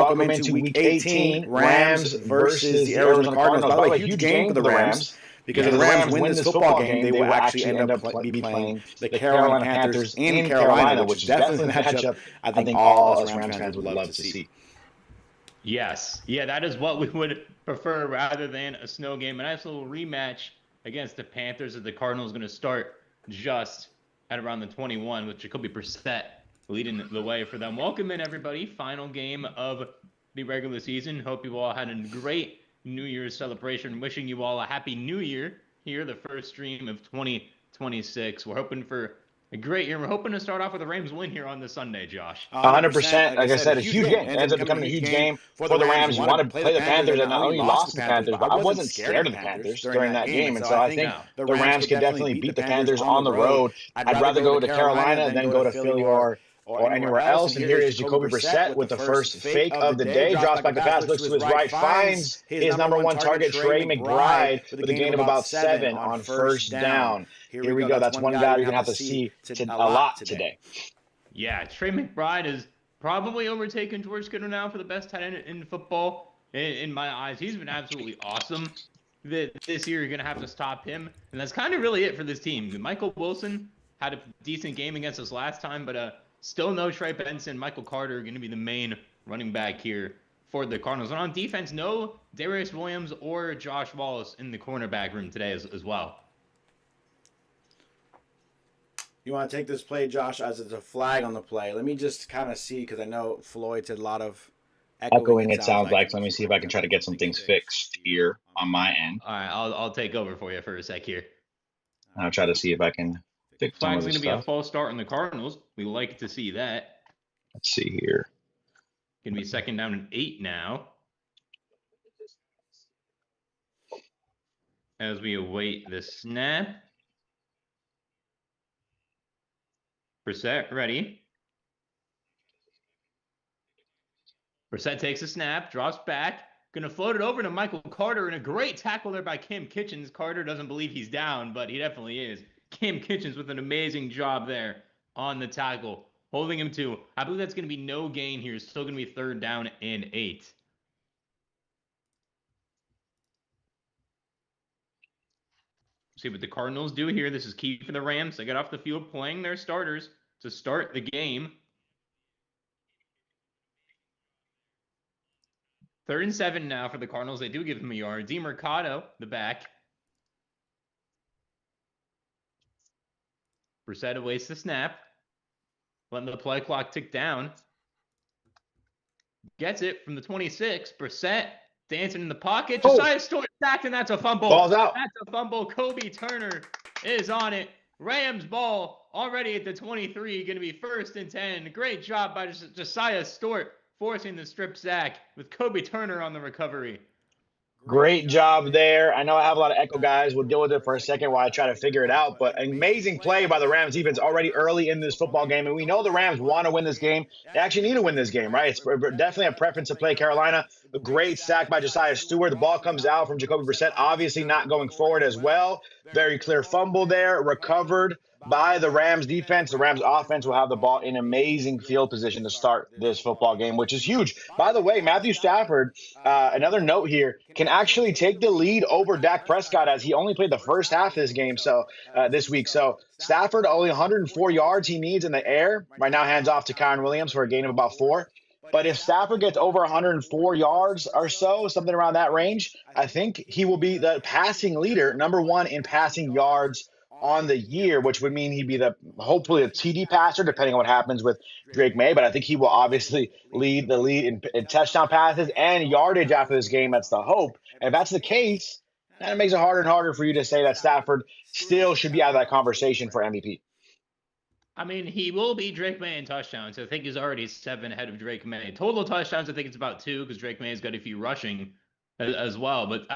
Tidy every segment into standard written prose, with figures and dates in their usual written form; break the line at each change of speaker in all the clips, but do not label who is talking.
welcome into Week 18, Rams versus the Arizona Cardinals. By the way, huge game for the Rams. Because if the Rams win this football game, they will actually end up be playing the Carolina Panthers in Carolina, which is definitely a matchup I think all us Rams fans would love to see.
Yes. Yeah, that is what we would prefer rather than a snow game. A nice little rematch against the Panthers as the Cardinals going to start just at around the 21 with Jacoby Brissett leading the way for them. Welcome in, everybody. Final game of the regular season. Hope you all had a great New Year's celebration. Wishing you all a happy New Year here, the first stream of 2026. We're hoping for a great year. We're hoping to start off with a Rams win here on the Sunday, Josh.
100%. Like I said, a huge game. It ends up becoming a huge game for the Rams. You want to play the Panthers, and not only lost the Panthers, but I wasn't scared of the Panthers during that game. And so I think the Rams can definitely beat the Panthers on the road. I'd rather go to Carolina than go to Philly or anywhere else. And here is Jacoby Brissett with the first fake of the day. Drops back the pass, looks to his right, finds his number one target, Trey McBride, with a gain of about 7 on first down. Here we go. That's one guy you're going to have to see a lot today.
Yeah, Trey McBride is probably overtaken George Kittle now for the best tight end in football. In my eyes, he's been absolutely awesome. This year, you're going to have to stop him. And that's kind of really it for this team. Michael Wilson had a decent game against us last time, but still no Trey Benson. Michael Carter going to be the main running back here for the Cardinals. And on defense, no Darius Williams or Josh Wallace in the cornerback room today as well.
You want to take this play, Josh, as it's a flag on the play. Let me just kind of see, because I know Floyd said a lot of
echoing it sounds like. So let me see if I can try to get some things fixed here on my end.
All right, I'll take over for you for a sec here.
I'll try to see if I can fix some of this
Flag's going to be a false start on the Cardinals. We like to see that.
Let's see here.
Going to be second down and 8 now. As we await the snap. Brissett ready. Brissett takes a snap, drops back, going to float it over to Michael Carter, and a great tackle there by Cam Kitchens. Carter doesn't believe he's down, but he definitely is. Cam Kitchens with an amazing job there on the tackle, holding him to, I believe that's going to be no gain here. It's still going to be third down and 8. See what the Cardinals do here. This is key for the Rams. They got off the field playing their starters to start the game. 3rd and 7 now for the Cardinals. They do give him a yard. DeMercado, the back. Brissett awaits the snap. Letting the play clock tick down. Gets it from the 26. Brissett dancing in the pocket. Josiah Stewart sacked, and that's a fumble.
Ball's out.
That's a fumble. Kobe Turner is on it. Rams ball already at the 23. Going to be 1st and 10. Great job by Josiah Stewart forcing the strip sack with Kobe Turner on the recovery.
Great job there. I know I have a lot of echo, guys. We'll deal with it for a second while I try to figure it out. But an amazing play by the Rams defense already early in this football game. And we know the Rams want to win this game. They actually need to win this game, right? It's definitely a preference to play Carolina. A great sack by Josiah Stewart. The ball comes out from Jacoby Brissett, obviously not going forward as well. Very clear fumble there, recovered by the Rams defense. The Rams offense will have the ball in amazing field position to start this football game, which is huge. By the way, Matthew Stafford, another note here, can actually take the lead over Dak Prescott as he only played the first half of this game this week. So Stafford only 104 yards he needs in the air. Right now hands off to Kyren Williams for a gain of about 4. But if Stafford gets over 104 yards or so, something around that range, I think he will be the passing leader, number 1 in passing yards on the year, which would mean he'd be hopefully a TD passer, depending on what happens with Drake May. But I think he will obviously lead in touchdown passes and yardage after this game. That's the hope. And if that's the case, then it makes it harder and harder for you to say that Stafford still should be out of that conversation for MVP.
I mean, he will beat Drake May in touchdowns. I think he's already 7 ahead of Drake May. Total touchdowns, I think it's about 2 because Drake May has got a few rushing as well. But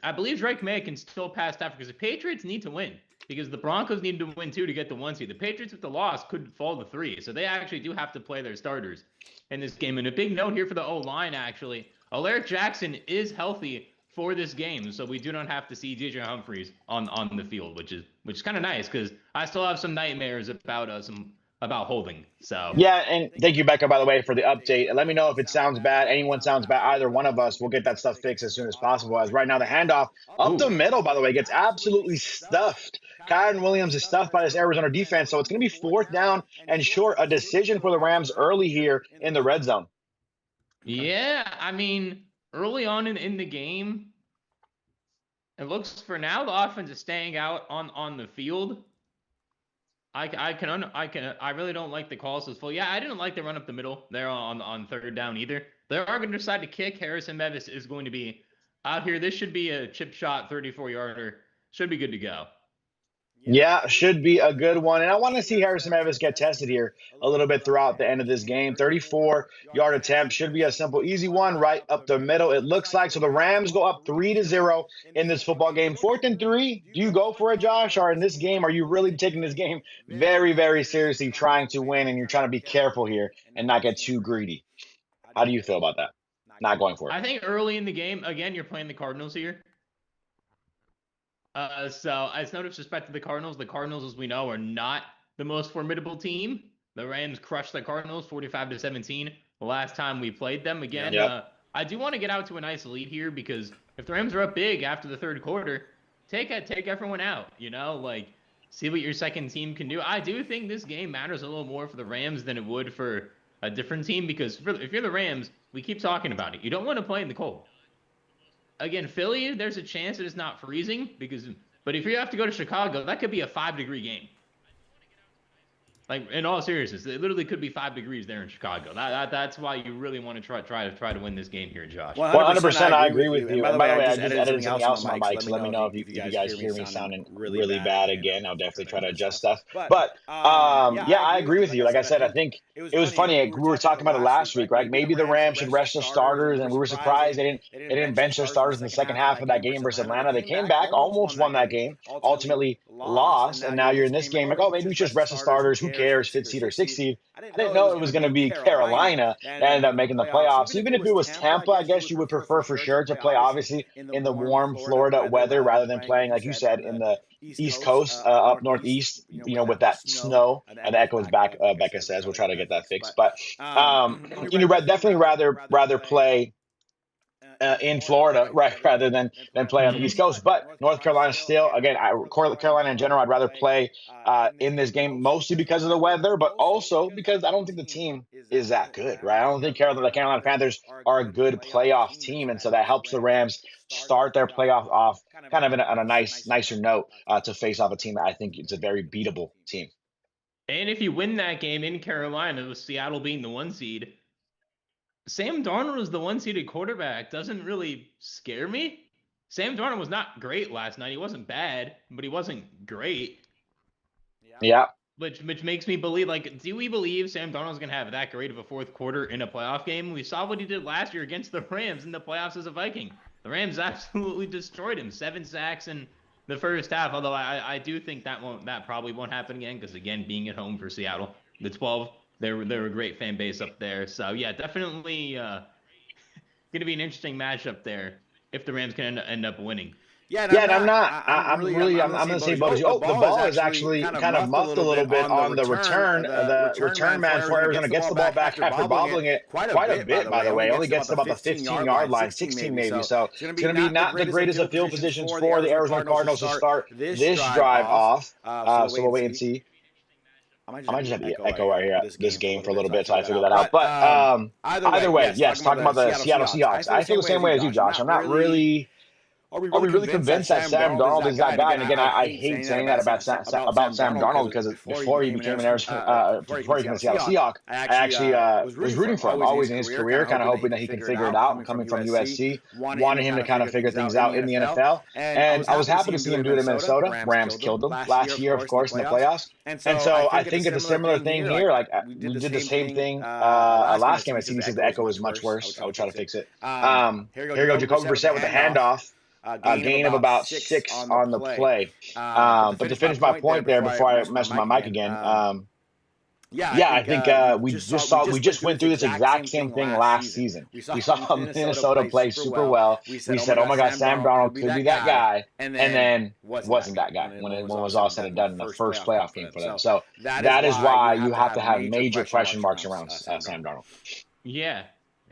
I believe Drake May can still pass Stafford because the Patriots need to win. Because the Broncos need to win, too, to get the 1 seed. The Patriots, with the loss, could fall to 3. So they actually do have to play their starters in this game. And a big note here for the O-line, actually. Alaric Jackson is healthy for this game. So we do not have to see DJ Humphries on the field, which is kind of nice because I still have some nightmares about some about holding. So
Yeah, and thank you, Becca, by the way, for the update. And let me know if it sounds bad. Anyone sounds bad, either one of us, we'll get that stuff fixed as soon as possible. As right now, the handoff up
ooh.
the middle, by the way, gets absolutely stuffed. Kyren Williams is stuffed by this Arizona defense, so it's going to be fourth down and short. A decision for the Rams early here in the red zone.
Yeah, I mean, early on in the game, it looks for now the offense is staying out on the field. I really don't like the calls as full. Yeah, I didn't like the run up the middle there on third down either. They are going to decide to kick. Harrison Mevis is going to be out here. This should be a chip shot 34-yarder. Should be good to go.
Yeah, should be a good one. And I want to see Harrison Mevis get tested here a little bit throughout the end of this game. 34-yard attempt should be a simple, easy one right up the middle, it looks like. So the Rams go up 3-0 in this football game. 4th and 3, do you go for it, Josh? Or in this game, are you really taking this game very, very seriously, trying to win, and you're trying to be careful here and not get too greedy? How do you feel about that? Not going for it.
I think early in the game, again, you're playing the Cardinals here. So it's no disrespect to the Cardinals. The Cardinals, as we know, are not the most formidable team. The Rams crushed the Cardinals 45-17 the last time we played them. Again, I do want to get out to a nice lead here, because if the Rams are up big after the third quarter, take everyone out. Like, see what your second team can do. I do think this game matters a little more for the Rams than it would for a different team, because if you're the Rams, we keep talking about it. You don't want to play in the cold. Again, Philly, there's a chance that it's not freezing, but if you have to go to Chicago, that could be a 5-degree game. Like, in all seriousness, it literally could be 5 degrees there in Chicago. That's why you really want to try to win this game here, Josh.
100%, I agree with you. And by the way, I just edited something else on my mic, so let me know if you guys hear me sounding really bad again. I'll definitely try to adjust stuff. But yeah, I agree with you. Like I said, I think it was funny. We were talking about it last week, right? Maybe the Rams should rest their starters, and we were surprised they didn't bench their starters in the second half of that game versus Atlanta. They came back, almost won that game, ultimately lost, and now you're in this game like, oh, maybe we should just rest the starters. Who cares, 5th seed or 6th seed? I didn't know it was going to be Carolina that ended up making the playoffs. Even if it was Tampa, I guess you would prefer for sure to play, obviously, in the warm Florida weather rather than playing, like you said, in the East Coast, up northeast, with that snow. And that goes back, Becca says. We'll try to get that fixed. But definitely rather play in Florida, right, rather than play on the East Coast. But North Carolina still, again, Carolina in general, I'd rather play in this game, mostly because of the weather, but also because I don't think the team is that good, right? I don't think the Carolina Panthers are a good playoff team, and so that helps the Rams start their playoff off kind of on a nicer note to face off a team that I think it's a very beatable team.
And if you win that game in Carolina, with Seattle being the 1 seed, Sam Darnold is the 1-seeded quarterback. Doesn't really scare me. Sam Darnold was not great last night. He wasn't bad, but he wasn't great.
Yeah.
Which makes me believe, do we believe Sam Darnold's going to have that great of a fourth quarter in a playoff game? We saw what he did last year against the Rams in the playoffs as a Viking. The Rams absolutely destroyed him. 7 sacks in the first half, although I do think that probably won't happen again, because, again, being at home for Seattle, the 12, they're a great fan base up there. So, yeah, definitely going to be an interesting matchup there if the Rams can end up winning.
I'm going to say both. Oh, the ball is actually kind of muffed a little bit on the return. The return man for Arizona gets the ball back after bobbling it quite a bit, by the way. Only gets to about the 15-yard line, 16 maybe. So it's going to be not the greatest of field positions for the Arizona Cardinals to start this drive off. So we'll wait and see. I might just have the echo right here at this game for a little bit until I figure that out. But either way, yes, talking about the Seattle Seahawks, I feel the same way as you, Josh. I'm not really... Are we really convinced that Sam Darnold is that guy? And again, I hate saying that about Sam Darnold, because before he became before he became a Seattle Seahawk, I actually was rooting for him always in his career, kind of hoping that he can figure it out. And coming from USC, wanted him to kind of figure things out in the NFL. And I was happy to see him do it in Minnesota. Rams killed him last year, of course, in the playoffs. And so I think it's a similar thing here. Like, we did the same thing last game. It seems the echo is much worse. I would try to fix it. Here we go, Jacoby Brissett with the handoff. Gain of about 6 on the play. But to finish my point there before I mess with my mic again,
Yeah,
Yeah, I think we just
through
went
this
through this exact same thing last
season.
season.
We saw
We saw Minnesota play super well.
We said,
We
oh my
said, "Oh
God,
my gosh,
Sam
Sam
Darnold
Darnold
could be
could be
that
that
guy.
guy,"
And
and
then
then
wasn't that guy
when it
when
was all said and done in the first playoff
game
game for them.
So
So
that is
why
you
you have to have
major
major question marks
around
around Sam Darnold.
Yeah.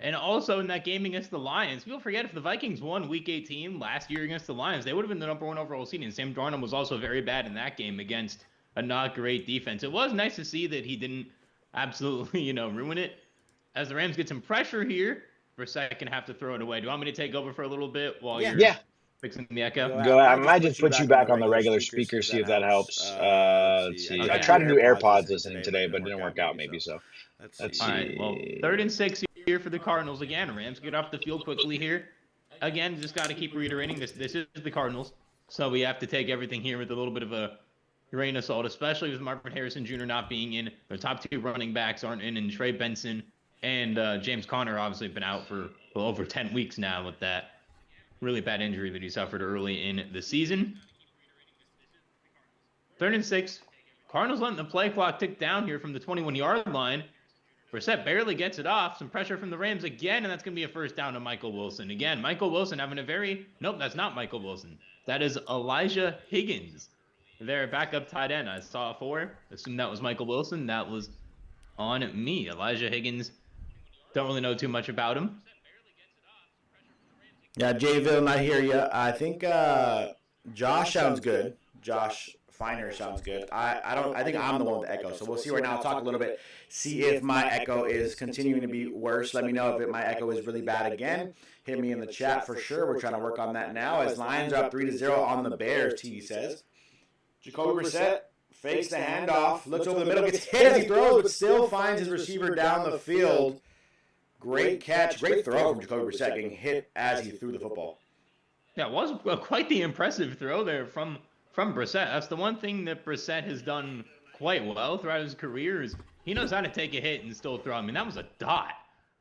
And also in that game against the Lions, people forget if the Vikings won Week 18 last year against the Lions, they would have been the number 1 overall seed. And Sam Darnold was also very bad in that game against a not great defense. It was nice to see that he didn't absolutely, ruin it. As the Rams get some pressure here, Brissett can have to throw it away. Do you want me to take over for a little bit while you're fixing the echo?
Go ahead. I might just put you back on the regular speaker, see if that helps. Let's see.
Okay.
I tried to do AirPods listening today, but it didn't work out maybe. So let's see.
All right. Well, 3rd and 6 here for the Cardinals again. Rams get off the field quickly here. Again, just got to keep reiterating this. This is the Cardinals, so we have to take everything here with a little bit of a grain of salt, especially with Marvin Harrison Jr. not being in. Their top 2 running backs aren't in, and Trey Benson and James Conner obviously been out for over 10 weeks now with that really bad injury that he suffered early in the season. 3rd and 6. Cardinals letting the play clock tick down here from the 21-yard line. Brissett barely gets it off. Some pressure from the Rams again, and that's going to be a first down to Michael Wilson. Again, Michael Wilson having a very... Nope, that's not Michael Wilson. That is Elijah Higgins. Their backup tight end. I saw 4. Assumed that was Michael Wilson. That was on me. Elijah Higgins. Don't really know too much about him.
Yeah, Jayville, not here yet. I think Josh sounds good. Josh Finehirsh sounds good. I think I'm the one with the echo. So we'll see right now. I'll talk a little bit. See if my echo is continuing to be worse. Let me know if my echo is really bad again. Hit me in the chat for sure. We're trying to work on that now. As Lions are up 3-0 on the Bears, T says. Jacoby Brissett fakes the handoff, looks over the middle, gets hit as he throws, but still finds his receiver down the field. Great catch, great throw from Jacoby Brissett, getting hit as he threw the football.
Yeah, it was quite the impressive throw there from Brissett. That's the one thing that Brissett has done quite well throughout his career is he knows how to take a hit and still throw. I mean, that was a dot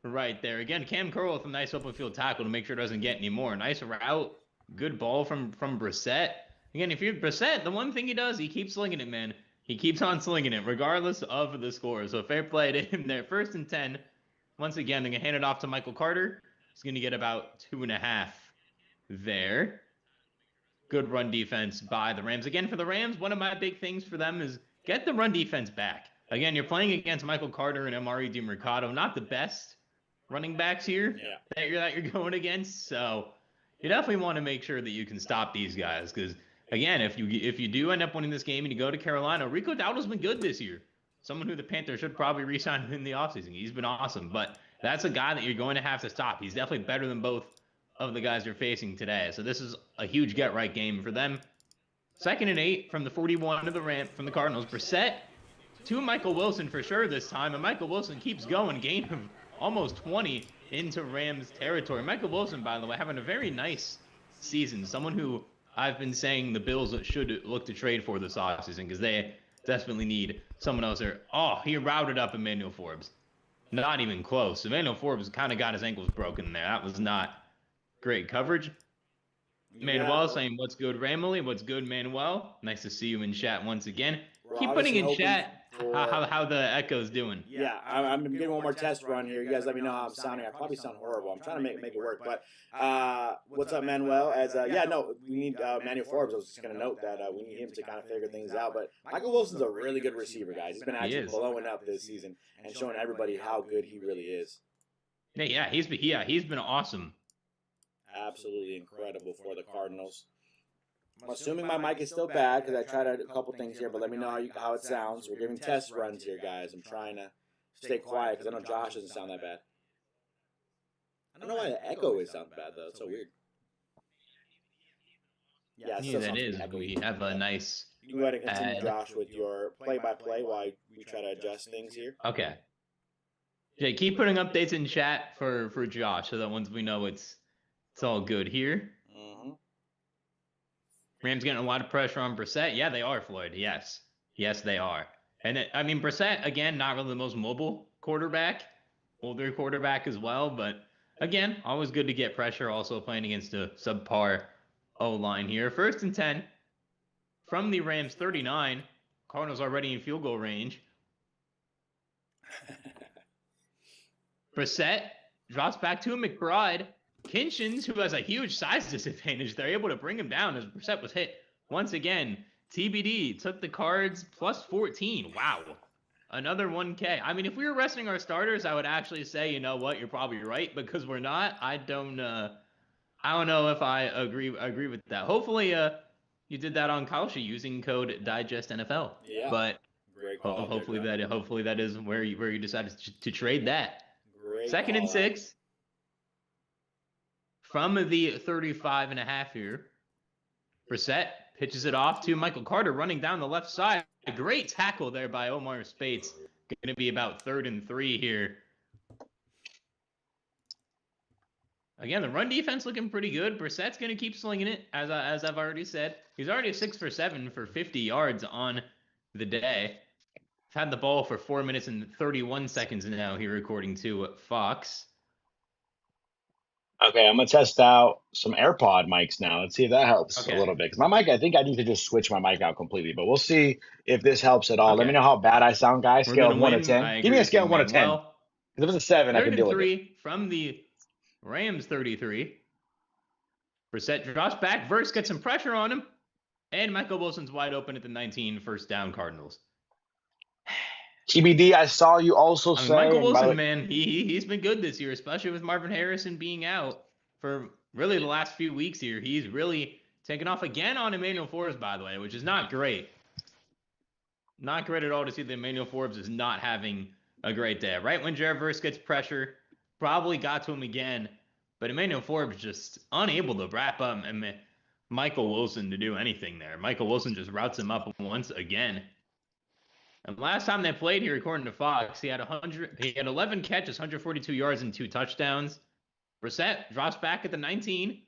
right there. Again, Cam Curl with a nice open field tackle to make sure it doesn't get any more. Nice route, good ball from Brissett. Again, if you're Brissett, the one thing he does, he keeps slinging it, man. He keeps on slinging it, regardless of the score. So fair play to him there. 1st and 10. Once again, they're going to hand it off to Michael Carter. He's going to get about 2.5 there. Good run defense by the Rams. Again, for the Rams, one of my big things for them is get the run defense back. Again, you're playing against Michael Carter and Amari DiMercado. Not the best running backs here that you're going against. So you definitely want to make sure that you can stop these guys because, again, if you do end up winning this game and you go to Carolina, Rico Dowdle's been good this year. Someone who the Panthers should probably re-sign in the offseason. He's been awesome, but that's a guy that you're going to have to stop. He's definitely better than both of the guys you're facing today. So this is a huge get-right game for them. 2nd and 8 from the 41 of from the Cardinals. Brissett to Michael Wilson for sure this time, and Michael Wilson keeps going. Gain of almost 20 into Rams territory. Michael Wilson, by the way, having a very nice season. Someone who I've been saying the Bills should look to trade for this offseason because they desperately need someone else there. Oh, he routed up Emmanuel Forbes. Not even close. Emmanuel Forbes kind of got his ankles broken there. That was not great coverage. Manuel saying, what's good, Ramley? What's good, Manuel? Nice to see you in chat once again. Keep putting in chat how the echo's doing.
Yeah, I'm getting one more test run here. You guys let me know how I'm sounding. I probably sound horrible. I'm trying to make it work. But what's up, Manuel? We need Emmanuel Forbes. I was just going to note that we need him to kind of figure things out. But Michael Wilson's a really good receiver, guys. He's been actually blowing up this season and showing everybody how good he really is.
Yeah, he's been awesome.
Absolutely incredible for the Cardinals. I'm assuming my mic is still bad because I tried a couple things here, but let me know how it sounds. We're giving test runs here, guys. I'm trying to stay quiet because I know Josh doesn't sound that bad. I don't know why the echo is sound bad, though. It's so weird.
Yeah, that is. We have a nice...
You can go ahead and continue, Josh, with your play-by-play while we try to adjust things here.
Okay. Yeah, keep putting updates in chat for Josh so that once we know it's all good here.
Mm-hmm.
Rams getting a lot of pressure on Brissett. Yeah, they are, Floyd. Yes, they are. And Brissett, again, not really the most mobile quarterback, older quarterback as well. But again, always good to get pressure. Also playing against a subpar O-line here. 1st and 10 from the Rams 39. Cardinals already in field goal range. Brissett drops back to McBride. Kinchins, who has a huge size disadvantage, they're able to bring him down as Brissett was hit once again. TBD took the Cards plus 14. Wow. Another 1K. I mean, if we were resting our starters, I would actually say, you know what, you're probably right. Because we're not, I don't know if I agree with that. Hopefully, you did that on Kalshi using code DIGESTNFL.
Yeah.
But
Great call
hopefully that is where you decided to trade that.
Great
2nd and
call
6 from the 35.5 here. Brissett pitches it off to Michael Carter running down the left side. A great tackle there by Omar Spates. Going to be about 3rd and 3 here. Again, the run defense looking pretty good. Brissett's going to keep slinging it, as I've already said. He's already 6 for 7 for 50 yards on the day. He's had the ball for 4 minutes and 31 seconds now here, according to Fox.
Okay, I'm going to test out some AirPod mics now. Let's see if that helps a little bit. Because my mic, I think I need to just switch my mic out completely. But we'll see if this helps at all. Let me know how bad I sound, guys. Scale of 1 to 10. Give me a scale of 1 to 10. If it was a 7, I could deal with it.
3rd and 3 from the Rams 33. Brissett drops back. Verse gets some pressure on him. And Michael Wilson's wide open at the 19. First down, Cardinals.
TBD, I saw you also say...
Michael Wilson, man, he's been good this year, especially with Marvin Harrison being out for really the last few weeks here. He's really taken off again on Emmanuel Forbes, by the way, which is not great. Not great at all to see that Emmanuel Forbes is not having a great day. Right when Jared Verse gets pressure, probably got to him again, but Emmanuel Forbes just unable to wrap up Michael Wilson to do anything there. Michael Wilson just routes him up once again. And last time they played here, according to Fox, he had 11 catches, 142 yards, and 2 touchdowns. Brissett drops back at the 19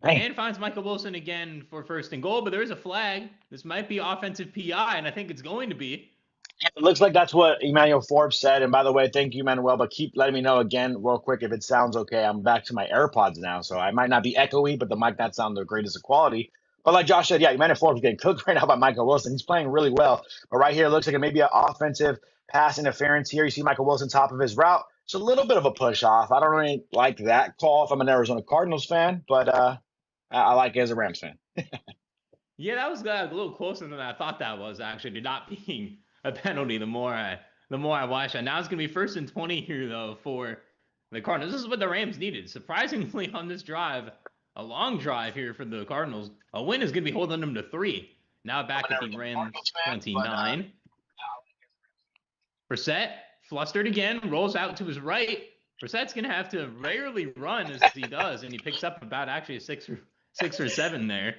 and finds Michael Wilson again for 1st and goal, but there is a flag. This might be offensive PI, and I think it's going to be.
It looks like that's what Emmanuel Forbes said. And by the way, thank you, Manuel, but keep letting me know again real quick if it sounds okay. I'm back to my AirPods now, so I might not be echoey, but the mic not sound the greatest of quality. But like Josh said, yeah, Emmanuel Forbes is getting cooked right now by Michael Wilson. He's playing really well. But right here, it looks like it may be an offensive pass interference here. You see Michael Wilson top of his route. It's a little bit of a push off. I don't really like that call if I'm an Arizona Cardinals fan, but I like it as a Rams fan.
Yeah, that was a little closer than I thought that was, actually, to not being a penalty the more I watch it. Now it's going to be 1st and 20 here, though, for the Cardinals. This is what the Rams needed. Surprisingly, on this drive, a long drive here for the Cardinals. A win is going to be holding them to 3. Now back at the Rams 29. Brissett, flustered again, rolls out to his right. Brissett's going to have to rarely run as he does, and he picks up about actually 6 or 7 there.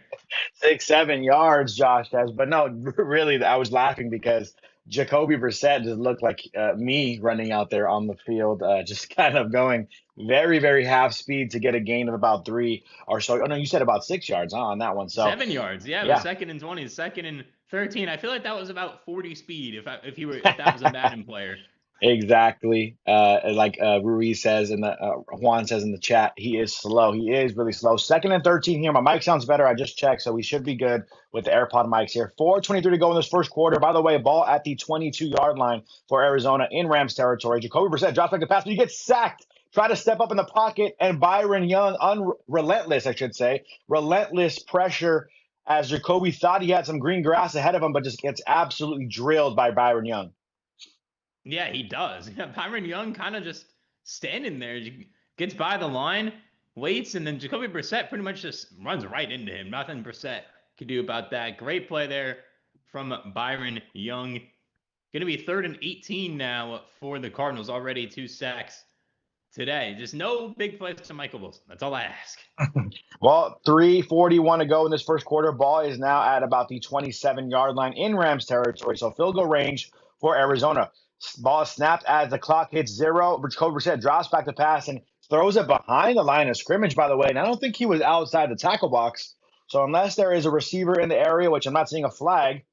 6-7 yards, Josh says. But no, really, I was laughing because Jacoby Brissett just looked like me running out there on the field, just kind of going very, very half speed to get a gain of about 3 or so. Oh, no, you said about 6 yards on that one. So
7 yards, yeah. The 2nd and 20, 2nd and 13. I feel like that was about 40 speed if that was a Madden player.
Exactly. Like Ruiz says Juan says in the chat, he is slow. He is really slow. 2nd and 13 here. My mic sounds better. I just checked, so we should be good with the AirPod mics here. 4:23 to go in this first quarter. By the way, ball at the 22-yard line for Arizona in Rams territory. Jacoby Brissett drops back the pass, but he gets sacked. Try to step up in the pocket, and Byron Young, relentless pressure as Jacoby thought he had some green grass ahead of him, but just gets absolutely drilled by Byron Young.
Yeah, he does. Byron Young kind of just standing there, gets by the line, waits, and then Jacoby Brissett pretty much just runs right into him. Nothing Brissett could do about that. Great play there from Byron Young. Going to be 3rd and 18 now for the Cardinals. Already 2 sacks today. Just no big plays to Michael Wilson. That's all I ask.
Well, 3:41 to go in this first quarter. Ball is now at about the 27-yard line in Rams territory. So field goal range for Arizona. Ball is snapped as the clock hits 0. Jacoby Brissett drops back the pass and throws it behind the line of scrimmage, by the way. And I don't think he was outside the tackle box. So unless there is a receiver in the area, which I'm not seeing a flag,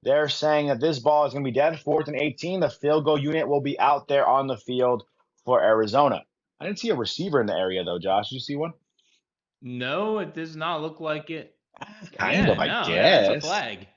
they're saying that this ball is going to be dead. 4th and 18. The field goal unit will be out there on the field for Arizona. I didn't see a receiver in the area, though, Josh. Did you see one?
No, it does not look like it.
Kind of, I guess.
Yeah, it's a flag.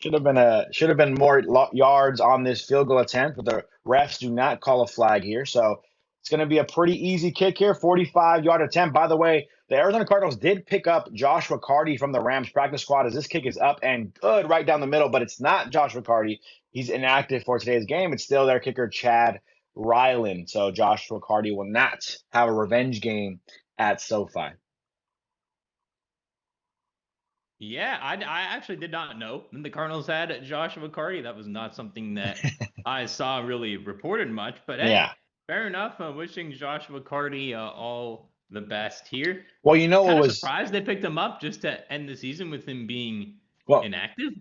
Should have been more yards on this field goal attempt, but the refs do not call a flag here. So it's going to be a pretty easy kick here, 45-yard attempt. By the way, the Arizona Cardinals did pick up Joshua Carty from the Rams practice squad as this kick is up and good right down the middle, but it's not Joshua Carty. He's inactive for today's game. It's still their kicker, Chad Ryland. So Joshua Carty will not have a revenge game at SoFi.
Yeah, I actually did not know the Cardinals had Joshua Carty. That was not something that I saw really reported much. But hey,
Yeah.
fair enough. Wishing Joshua Carty all the best here.
Well, you know what
Kind of
was
surprised they picked him up just to end the season with him being
well,
inactive.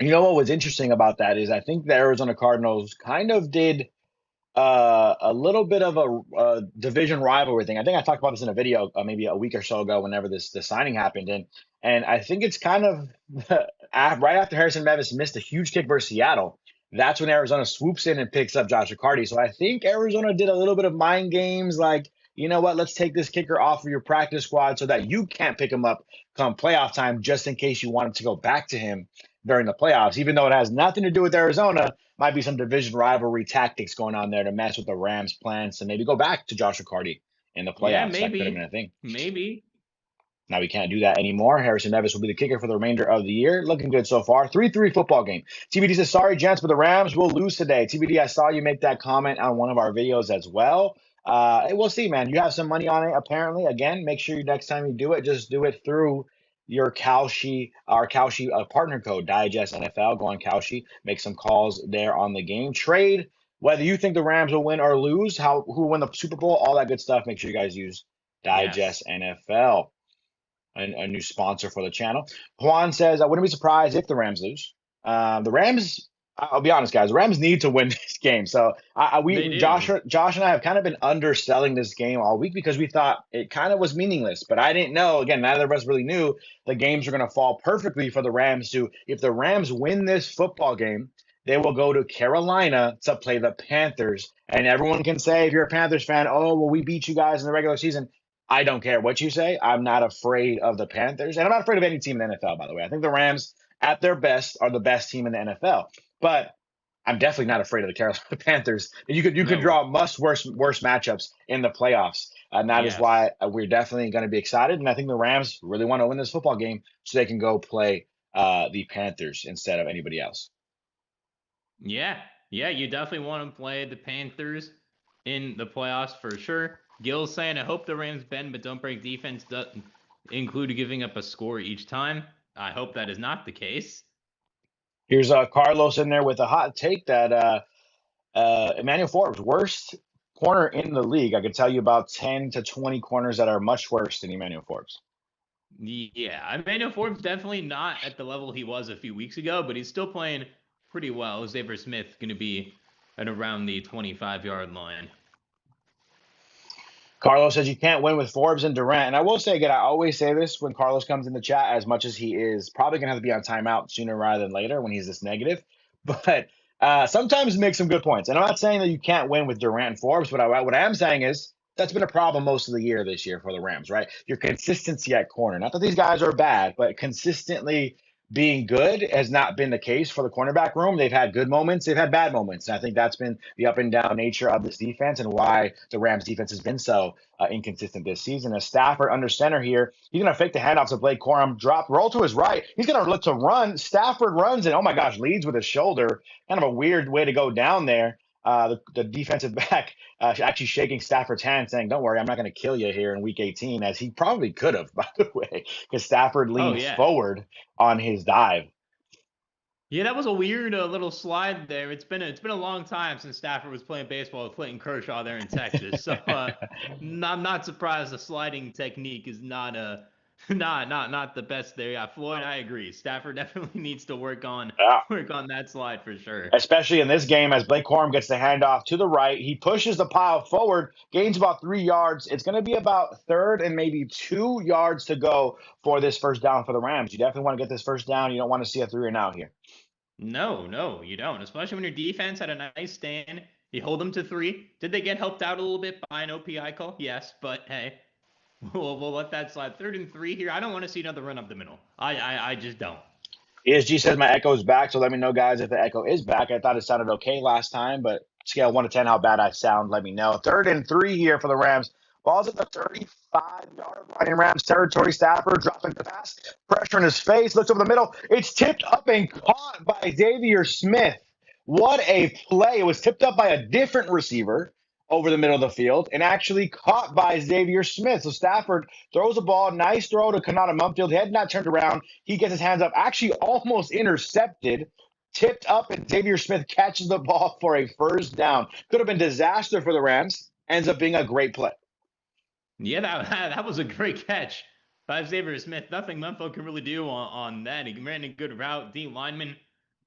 you know what was interesting about that is I think the Arizona Cardinals kind of did a little bit of a division rivalry thing. I think I talked about this in a video maybe a week or so ago whenever the signing happened, and I think it's kind of right after Harrison Mevis missed a huge kick versus Seattle. That's when Arizona swoops in and picks up Joshua Carty. So I think Arizona did a little bit of mind games, like, you know what, let's take this kicker off of your practice squad so that you can't pick him up come playoff time, just in case you wanted to go back to him during the playoffs, even though it has nothing to do with Arizona. Might be some division rivalry tactics going on there to mess with the Rams' plans to maybe go back to Joshua Carty in the
Yeah,
playoffs. That could have been a thing.
maybe.
Now we can't do that anymore. Harrison Mevis will be the kicker for the remainder of the year. Looking good so far. 3-3 football game. TBD says, sorry, gents, but the Rams will lose today. TBD, I saw you make that comment on one of our videos as well. We'll see, man. You have some money on it, apparently. Again, make sure next time you do it, just do it through your our Kalshi partner code, Digest NFL. Go on Kalshi, make some calls there on the game. Trade, whether you think the Rams will win or lose, who will win the Super Bowl, all that good stuff. Make sure you guys use Digest
Yes.
NFL. A new sponsor for the channel. Juan says, I wouldn't be surprised if the Rams lose. The Rams, I'll be honest, guys, the Rams need to win this game. So
They do.
Josh and I have kind of been underselling this game all week because we thought it kind of was meaningless. But I didn't know, again, neither of us really knew the games are going to fall perfectly for the Rams to, if the Rams win this football game, they will go to Carolina to play the Panthers. And everyone can say, if you're a Panthers fan, oh, well, we beat you guys in the regular season. I don't care what you say. I'm not afraid of the Panthers, and I'm not afraid of any team in the NFL, by the way. I think the Rams, at their best, are the best team in the NFL. But I'm definitely not afraid of the Carolina Panthers. You could
No.
draw much worse matchups in the playoffs, and that is
Yes.
why we're definitely going to be excited. And I think the Rams really want to win this football game so they can go play the Panthers instead of anybody else.
Yeah. Yeah, you definitely want to play the Panthers in the playoffs for sure. Gil's saying, I hope the Rams bend but don't break defense doesn't include giving up a score each time. I hope that is not the case.
Here's Carlos in there with a hot take that Emmanuel Forbes, worst corner in the league. I could tell you about 10 to 20 corners that are much worse than Emmanuel Forbes.
Yeah, Emmanuel Forbes definitely not at the level he was a few weeks ago, but he's still playing pretty well. Xavier Smith going to be at around the 25-yard line.
Carlos says you can't win with Forbes and Durant. And I will say again, I always say this when Carlos comes in the chat, as much as he is probably going to have to be on timeout sooner rather than later when he's this negative. But sometimes he makes some good points. And I'm not saying that you can't win with Durant and Forbes, but what I am saying is that's been a problem most of the year this year for the Rams, right? Your consistency at corner. Not that these guys are bad, but consistently being good has not been the case for the cornerback room. They've had good moments, they've had bad moments. And I think that's been the up and down nature of this defense and why the Rams defense has been so inconsistent this season. As Stafford under center here, he's going to fake the handoff to Blake Corum, roll to his right. He's going to look to run. Stafford runs and, oh my gosh, leads with his shoulder. Kind of a weird way to go down there. The defensive back actually shaking Stafford's hand, saying, don't worry, I'm not going to kill you here in week 18, as he probably could have, by the way, because Stafford leans forward on his dive.
Yeah, that was a weird little slide there. It's been a long time since Stafford was playing baseball with Clayton Kershaw there in Texas. So I'm not surprised the sliding technique is not the best there. Yeah, Floyd, I agree. Stafford definitely needs to work on that slide for sure.
Especially in this game, as Blake Corum gets the handoff to the right, he pushes the pile forward, gains about 3 yards. It's going to be about third and maybe 2 yards to go for this first down for the Rams. You definitely want to get this first down. You don't want to see a 3 and out here.
No, you don't. Especially when your defense had a nice stand. You hold them to 3. Did they get helped out a little bit by an OPI call? Yes, but hey, we'll let that slide. 3rd and 3 here. I don't want to see another run up the middle. I just don't.
ESG says my echo is back, so let me know, guys, if the echo is back. I thought it sounded okay last time, but scale 1 to 10, how bad I sound, let me know. 3rd and 3 here for the Rams. Ball's at the 35-yard line in Rams territory. Stafford dropping the pass. Pressure in his face. Looks over the middle. It's tipped up and caught by Xavier Smith. What a play. It was tipped up by a different receiver over the middle of the field and actually caught by Xavier Smith. So Stafford throws the ball. Nice throw to Kanata Mumfield. Head not turned around. He gets his hands up. Actually almost intercepted. Tipped up, and Xavier Smith catches the ball for a first down. Could have been disaster for the Rams. Ends up being a great play.
Yeah, that was a great catch by Xavier Smith. Nothing Mumfield can really do on that. He ran a good route. D lineman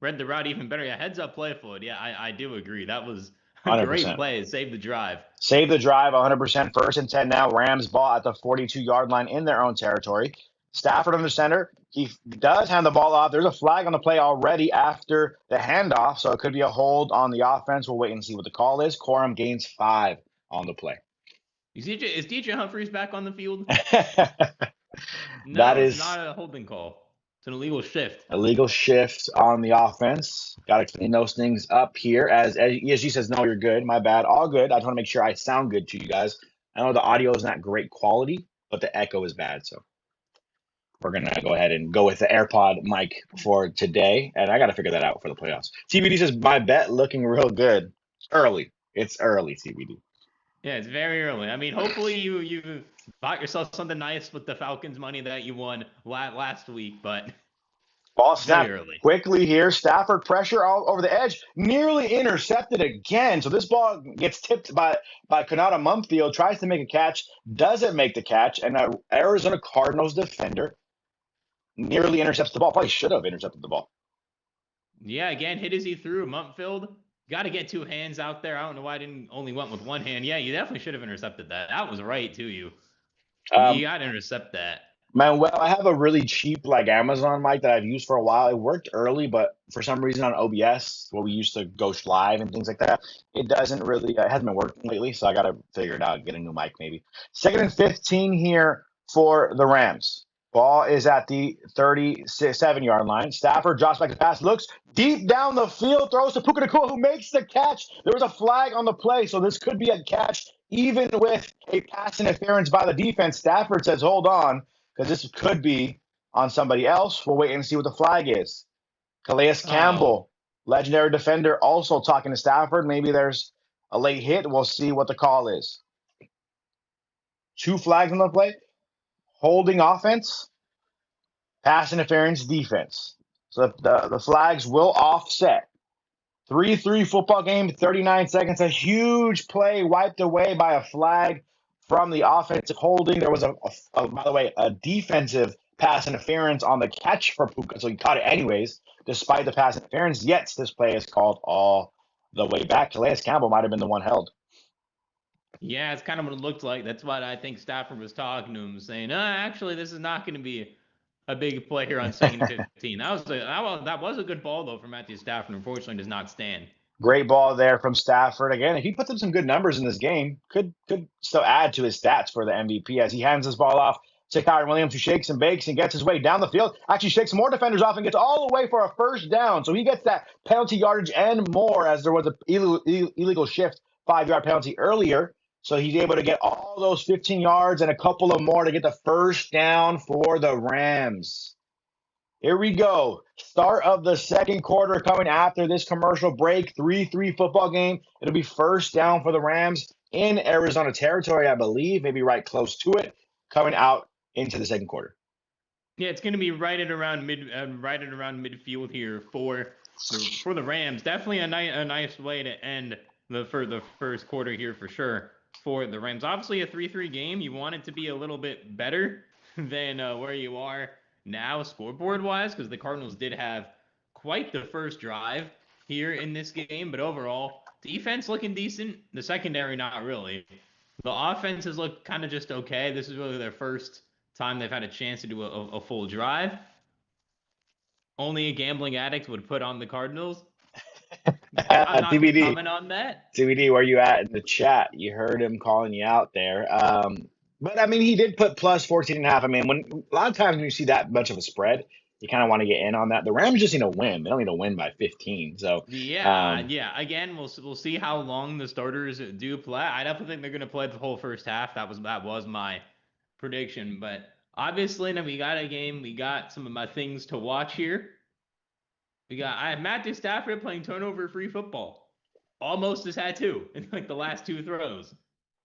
read the route even better. Yeah, heads up play for it. Yeah, I do agree. That was a
100%.
great play. Save the drive.
Save the drive, 100%. 1st and 10 now. Rams ball at the 42-yard line in their own territory. Stafford on the center. He does hand the ball off. There's a flag on the play already after the handoff, so it could be a hold on the offense. We'll wait and see what the call is. Corum gains 5 on the play.
Is DJ Humphries back on the field?
No,
it's not a holding call. It's an illegal shift.
Illegal shift on the offense. Got to clean those things up here. As ESG says, no, you're good. My bad. All good. I just want to make sure I sound good to you guys. I know the audio is not great quality, but the echo is bad. So we're going to go ahead and go with the AirPod mic for today. And I got to figure that out for the playoffs. TBD says, my bet looking real good. Early. It's early, TBD.
Yeah, it's very early. I mean, hopefully you bought yourself something nice with the Falcons money that you won last week, but
ball snap quickly here. Stafford pressure all over the edge, nearly intercepted again. So this ball gets tipped by Kanata Mumfield, tries to make a catch, doesn't make the catch, and an Arizona Cardinals defender nearly intercepts the ball. Probably should have intercepted the ball.
Yeah, again, hit as he threw. Mumfield, got to get 2 hands out there. I don't know why I didn't only went with 1 hand. Yeah, you definitely should have intercepted that. That was right to you. You got to intercept that.
Man, well, I have a really cheap Amazon mic that I've used for a while. It worked early, but for some reason on OBS, where we used to Ghost Live and things like that, it doesn't really, it hasn't been working lately. So I got to figure it out, get a new mic maybe. 2nd and 15 here for the Rams. Ball is at the 37-yard line. Stafford drops back the pass, looks deep down the field, throws to Puka Nacua, who makes the catch. There was a flag on the play, so this could be a catch, even with a pass interference by the defense. Stafford says, hold on, because this could be on somebody else. We'll wait and see what the flag is. Calais Campbell, legendary defender, also talking to Stafford. Maybe there's a late hit. We'll see what the call is. 2 flags on the play. Holding offense, pass interference defense. So the flags will offset. 3-3 football game, 39 seconds. A huge play wiped away by a flag from the offensive holding. There was, by the way, a defensive pass interference on the catch for Puka, so he caught it anyways, despite the pass interference. Yet this play is called all the way back. Calais Campbell might have been the one held.
Yeah, it's kind of what it looked like. That's what I think Stafford was talking to him, saying, actually, this is not going to be a big play here on 2nd and 15. That was a good ball, though, from Matthew Stafford. Unfortunately, does not stand.
Great ball there from Stafford. Again, if he puts up some good numbers in this game, could still add to his stats for the MVP as he hands this ball off to Kyren Williams, who shakes and bakes and gets his way down the field. Actually shakes more defenders off and gets all the way for a first down. So he gets that penalty yardage and more, as there was an illegal shift 5-yard penalty earlier. So he's able to get all those 15 yards and a couple of more to get the first down for the Rams. Here we go. Start of the 2nd quarter coming after this commercial break. 3-3 football game. It'll be first down for the Rams in Arizona territory, I believe, maybe right close to it, coming out into the 2nd quarter.
Yeah, it's going to be right at around midfield here for the Rams. Definitely a nice way to end the 1st quarter here for sure for the Rams. Obviously, a 3-3 game. You want it to be a little bit better than where you are now scoreboard-wise, because the Cardinals did have quite the first drive here in this game. But overall, defense looking decent. The secondary, not really. The offense has looked kind of just okay. This is really their first time they've had a chance to do a full drive. Only a gambling addict would put on the Cardinals. I'm not going to comment on that.
TBD, where you at in the chat? You heard him calling you out there. But, I mean, he did put plus 14.5. I mean, a lot of times when you see that much of a spread, you kind of want to get in on that. The Rams just need to win. They don't need to win by 15. So,
Yeah. Again, we'll see how long the starters do play. I definitely think they're going to play the whole first half. That was my prediction. But obviously, now we got a game. We got some of my things to watch here. I have Matthew Stafford playing turnover-free football. Almost has had two in like the last two throws.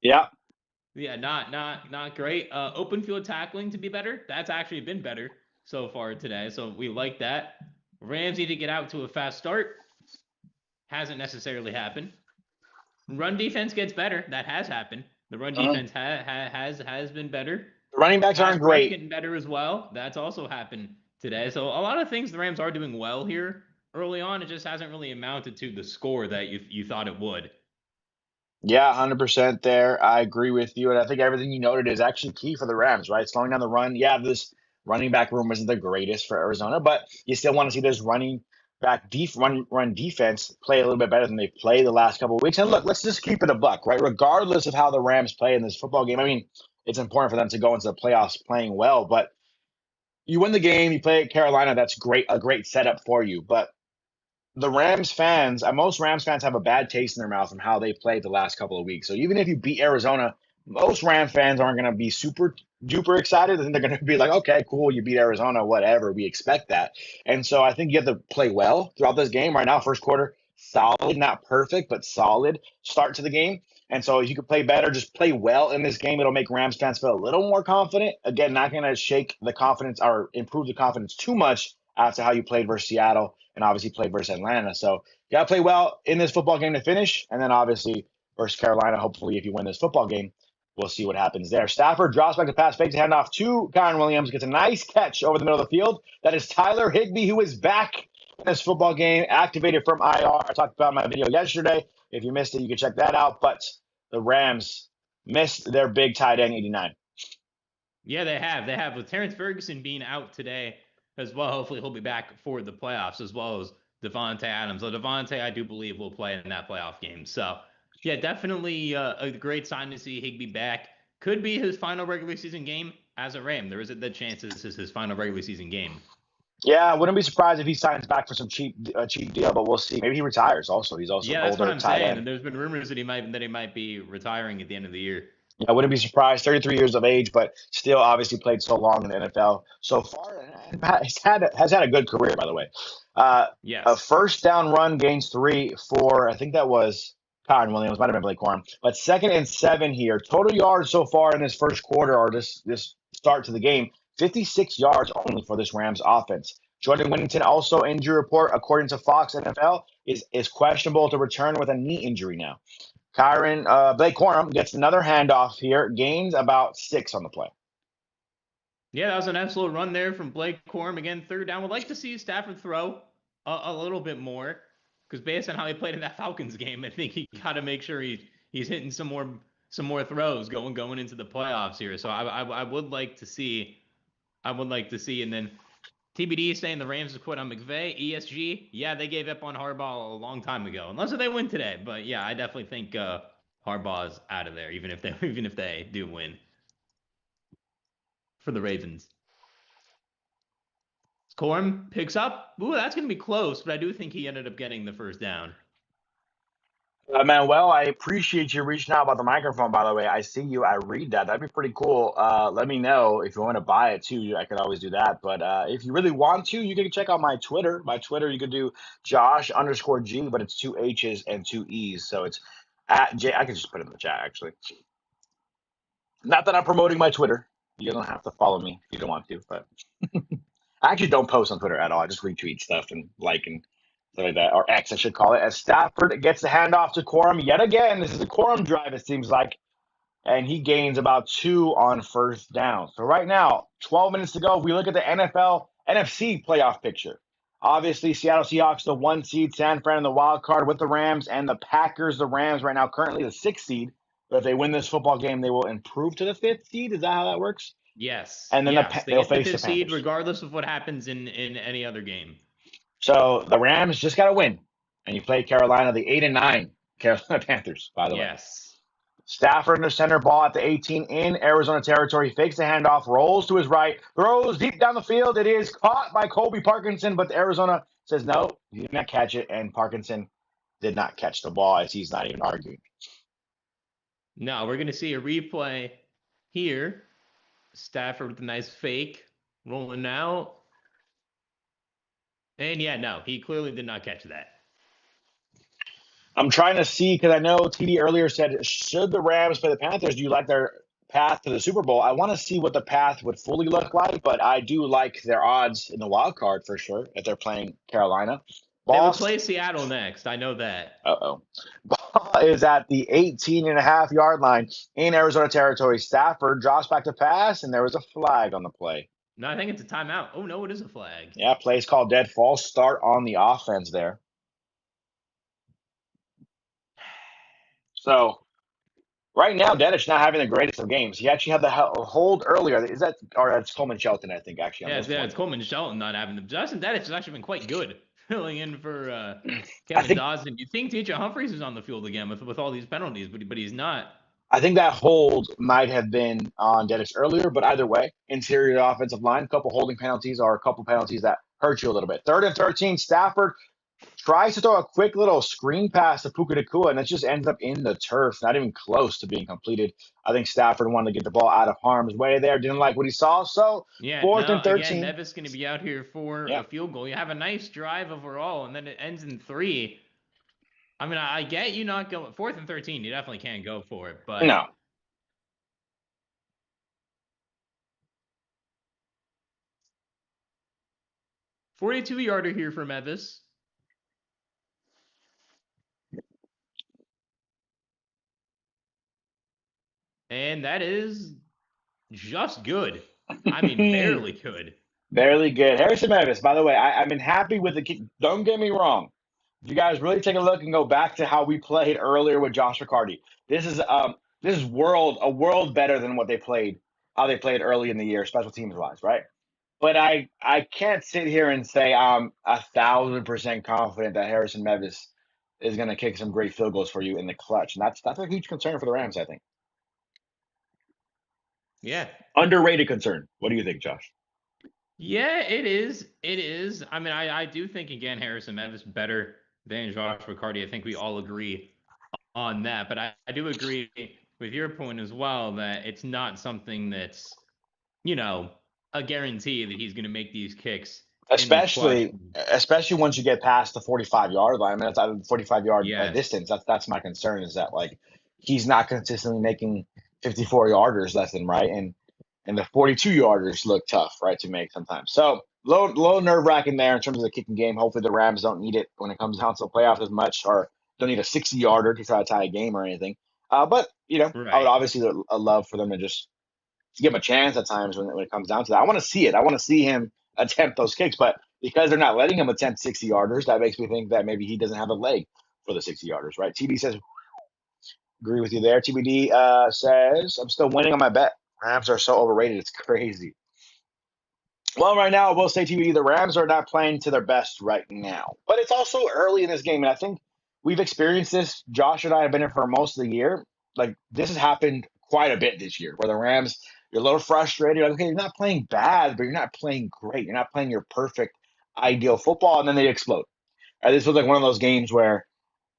yeah.
Yeah, not great. Open field tackling to be better. That's actually been better so far today. So we like that. Rams need to get out to a fast start. Hasn't necessarily happened. Run defense gets better. That has happened. The run defense has been better.
The running backs
Pass
aren't
rush
great.
getting better as well. That's also happened today. So a lot of things the Rams are doing well here early on. It just hasn't really amounted to the score that you thought it would.
Yeah, 100% there. I agree with you. And I think everything you noted is actually key for the Rams, right? Slowing down the run. Yeah, this running back room isn't the greatest for Arizona, but you still want to see this running back run defense play a little bit better than they played the last couple of weeks. And look, let's just keep it a buck, right? Regardless of how the Rams play in this football game, I mean, it's important for them to go into the playoffs playing well, but you win the game, you play at Carolina, that's great, a great setup for you. But the Rams fans, most Rams fans have a bad taste in their mouth from how they played the last couple of weeks. So even if you beat Arizona, most Rams fans aren't going to be super duper excited. I think they're going to be like, okay, cool, you beat Arizona, whatever. We expect that. And so I think you have to play well throughout this game. Right now, first quarter, solid, not perfect, but solid start to the game. And so if you could play better, just play well in this game. It'll make Rams fans feel a little more confident. Again, not going to shake the confidence or improve the confidence too much after how you played versus Seattle and obviously played versus Atlanta. So you got to play well in this football game to finish. And then obviously versus Carolina, hopefully if you win this football game, we'll see what happens there. Stafford drops back to pass, fakes, hand off to Kyren Williams, gets a nice catch over the middle of the field. That is Tyler Higbee, who is back in this football game, activated from IR. I talked about in my video yesterday. If you missed it, you can check that out. But the Rams missed their big tight end, 89.
Yeah, they have. They have with Terrence Ferguson being out today as well. Hopefully he'll be back for the playoffs as well as Devontae Adams. So Devontae, I do believe, will play in that playoff game. So yeah, definitely a great sign to see Higbee back. Could be his final regular season game as a Ram. There is the chance this is his final regular season game.
Yeah, I wouldn't be surprised if he signs back for some cheap deal, but we'll see. Maybe he retires also. He's also
Yeah,
an
that's what
older
I'm
tight
saying.
end.
And there's been rumors that he might be retiring at the end of the year.
Yeah, I wouldn't be surprised. 33 years of age, but still obviously played so long in the NFL so far. And has had a good career, by the way. A
Yes.
first down run gains 3 for, I think that was Kyren Williams, might have been Blake Corum. But 2nd and 7 here. Total yards so far in this first quarter or this start to the game, 56 yards only for this Rams offense. Jordan Whittington also injury report, according to Fox NFL, is questionable to return with a knee injury now. Blake Corum gets another handoff here, gains about 6 on the play.
Yeah, that was an absolute run there from Blake Corum. Again, third down. Would like to see Stafford throw a little bit more because based on how he played in that Falcons game, I think he got to make sure he's hitting some more throws going into the playoffs here. So I would like to see. And then TBD saying the Rams have quit on McVay. ESG, yeah, they gave up on Harbaugh a long time ago, unless they win today. But yeah, I definitely think Harbaugh's out of there, even if they do win for the Ravens. Corum picks up. Ooh, that's going to be close, but I do think he ended up getting the first down.
Manuel, I appreciate you reaching out about the microphone, by the way. I see you. I read that. That'd be pretty cool. Let me know if you want to buy it, too. I could always do that. But if you really want to, you can check out my Twitter. My Twitter, you could do Josh_G, but it's 2 H's and 2 E's. So it's at J. I can just put it in the chat, actually. Not that I'm promoting my Twitter. You don't have to follow me if you don't want to. But I actually don't post on Twitter at all. I just retweet stuff and like and stuff like that, or X, I should call it. As Stafford gets the handoff to Corum yet again. This is a Corum drive, it seems like, and he gains about 2 on first down. So right now, 12 minutes to go. If we look at the NFC playoff picture, obviously Seattle Seahawks, the 1 seed, San Fran, the wild card with the Rams, and the Packers, the Rams right now currently the 6th seed. But if they win this football game, they will improve to the 5th seed. Is that how that works?
Yes.
And then
yes. They
they'll
get the
face the
5th seed
Panthers.
regardless of what happens in any other game.
So the Rams just got to win. And you play Carolina, the 8-9 Carolina Panthers, by the way.
Yes.
Stafford in the center, ball at the 18 in Arizona territory, fakes the handoff, rolls to his right, throws deep down the field. It is caught by Colby Parkinson, but Arizona says no, he did not catch it, and Parkinson did not catch the ball as he's not even arguing.
No, we're going to see a replay here. Stafford with a nice fake, rolling out. And yeah, no, he clearly did not catch that.
I'm trying to see, because I know TD earlier said, should the Rams play the Panthers, do you like their path to the Super Bowl? I want to see what the path would fully look like, but I do like their odds in the wild card for sure if they're playing Carolina.
They would play Seattle next. I know that.
Uh-oh. Ball is at the 18.5-yard line in Arizona territory. Stafford drops back to pass, and there was a flag on the play.
No, I think it's a timeout. Oh, no, it is a flag.
Yeah, play's called dead. False start on the offense there. So right now, Dennis not having the greatest of games. He actually had the hold earlier. Is that, or that's Coleman Shelton, I think, actually.
Yeah, it's Coleman Shelton not having them. Justin Dennis has actually been quite good filling in for Kevin Dawson. You'd think TJ Humphries is on the field again with all these penalties, but he's not.
I think that hold might have been on Dennis earlier, but either way, interior offensive line, a couple holding penalties or a couple penalties that hurt you a little bit. 3rd and 13, Stafford tries to throw a quick little screen pass to Puka Nacua, and it just ends up in the turf, not even close to being completed. I think Stafford wanted to get the ball out of harm's way there, didn't like what he saw, so
yeah,
4th and 13.
Again, Nevis going to be out here for a field goal. You have a nice drive overall, and then it ends in 3. I mean, I get you not going 4th and 13. You definitely can't go for it, but
no.
$42-yarder here for Mevis. And that is just good. I mean, barely good.
Barely good. Harrison Mevis, by the way, I've been happy with the kick. Don't get me wrong. If you guys really take a look and go back to how we played earlier with Josh Riccardi, this is a world better than what they played, how they played early in the year, special teams wise, right? But I can't sit here and say I'm 1,000% confident that Harrison Mevis is going to kick some great field goals for you in the clutch, and that's a huge concern for the Rams, I think.
Yeah.
Underrated concern. What do you think, Josh?
Yeah, it is. It is. I mean, I do think, again, Harrison Mevis better than Josh Riccardi. I think we all agree on that. But I do agree with your point as well that it's not something that's, a guarantee that he's going to make these kicks.
Especially once you get past the 45-yard line. I mean, that's a 45-yard distance. That's my concern, is that, like, he's not consistently making 54-yarders left and right. And the 42-yarders look tough, right, to make sometimes. So low nerve-wracking there in terms of the kicking game. Hopefully the Rams don't need it when it comes down to the playoffs as much, or don't need a 60-yarder to try to tie a game or anything. But, I would obviously love for them to just give him a chance at times when it comes down to that. I want to see it. I want to see him attempt those kicks. But because they're not letting him attempt 60-yarders, that makes me think that maybe he doesn't have a leg for the 60-yarders, right? TB says, agree with you there. TBD says, I'm still winning on my bet. Rams are so overrated. It's crazy. Well, right now, I will say, TBD, the Rams are not playing to their best right now. But it's also early in this game, and I think we've experienced this. Josh and I have been here for most of the year. Like, this has happened quite a bit this year, where the Rams, you're a little frustrated. You're like, okay, you're not playing bad, but you're not playing great. You're not playing your perfect, ideal football, and then they explode. This was like one of those games where,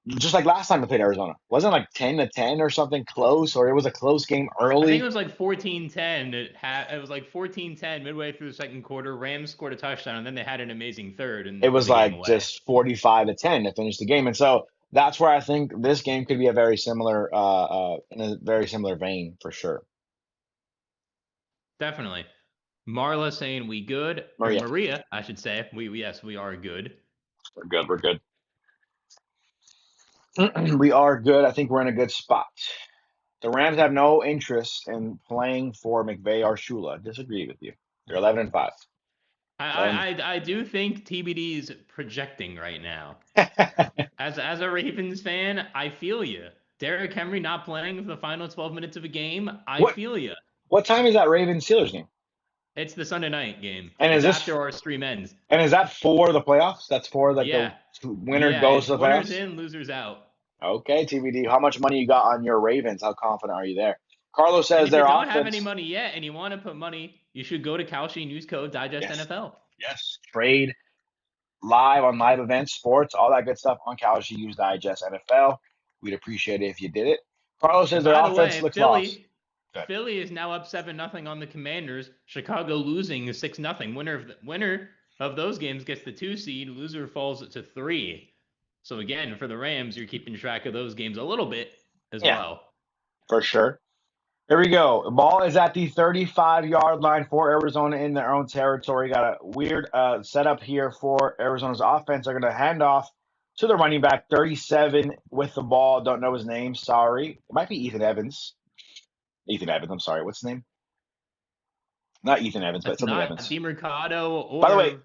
just like last time we played Arizona, wasn't it like 10-10 or something close, or it was a close game early?
I think it was like 14-10. It was like 14-10 midway through the second quarter. Rams scored a touchdown, and then they had an amazing third. And
it was like just 45-10 to finish the game. And so that's where I think this game could be a very similar, in a very similar vein for sure.
Definitely. Marla saying we good. Maria, I should say. Yes, we are good.
We're good. We are good. I think we're in a good spot. The Rams have no interest in playing for McVay or Shula. Disagree with you. They're 11-5.
I do think TBD's projecting right now. As a Ravens fan, I feel you. Derrick Henry not playing for the final 12 minutes of a game, I feel you.
What time is that Ravens-Steelers game?
It's the Sunday night game.
And is this
after our stream ends?
And is that for the playoffs? That's for the winner goes to the playoffs?
Winners in, losers out.
Okay, TBD. How much money you got on your Ravens? How confident are you there? Carlos
And
says
if you
their
don't have any
offense.
money yet and you want to put money, you should go to Kalshi and use code Digest
Yes.
NFL.
Yes. Trade live on live events, sports, all that good stuff on Couch. You use Digest NFL. We'd appreciate it if you did it. Carlos
And
says their
by the
offense
way,
looks lost. Good.
Philly is now up 7-0 on the Commanders. Chicago losing 6-0. Winner of those games gets the 2 seed. Loser falls to 3. So again, for the Rams, you're keeping track of those games a little bit as
Yeah,
well.
for sure. Here we go. The ball is at the 35-yard line for Arizona in their own territory. Got a weird setup here for Arizona's offense. They're going to hand off to the running back, 37 with the ball. Don't know his name. Sorry. It might be Ethan Evans. Ethan Evans. I'm sorry. What's his name? Not Ethan Evans, but
That's
something
not
Evans.
DeMercado
By the way,
or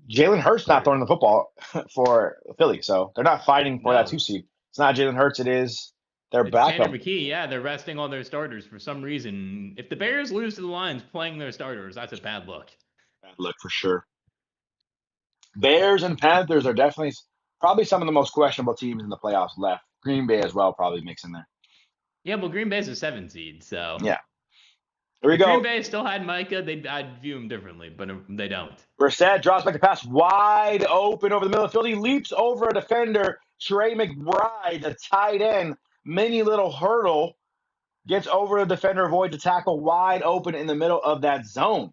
Jalen Hurts not
Hurt.
throwing the football for Philly, so they're not fighting for that
No.
2 seed. It's not Jalen Hurts. It is their
It's Tanner
backup.
McKee. Yeah, they're resting all their starters for some reason. If the Bears lose to the Lions playing their starters, that's a bad look.
Bad luck for sure. Bears and Panthers are definitely probably some of the most questionable teams in the playoffs left. Green Bay as well probably mixing there.
Yeah, well, Green Bay's a 7 seed, so
Yeah. Here we
if Green
go.
Bay still had Micah, I'd view them differently, but they don't.
Brissett draws back the pass wide open over the middle of the field. He leaps over a defender. Trey McBride, the tight end, mini little hurdle, gets over the defender, avoids a tackle wide open in the middle of that zone.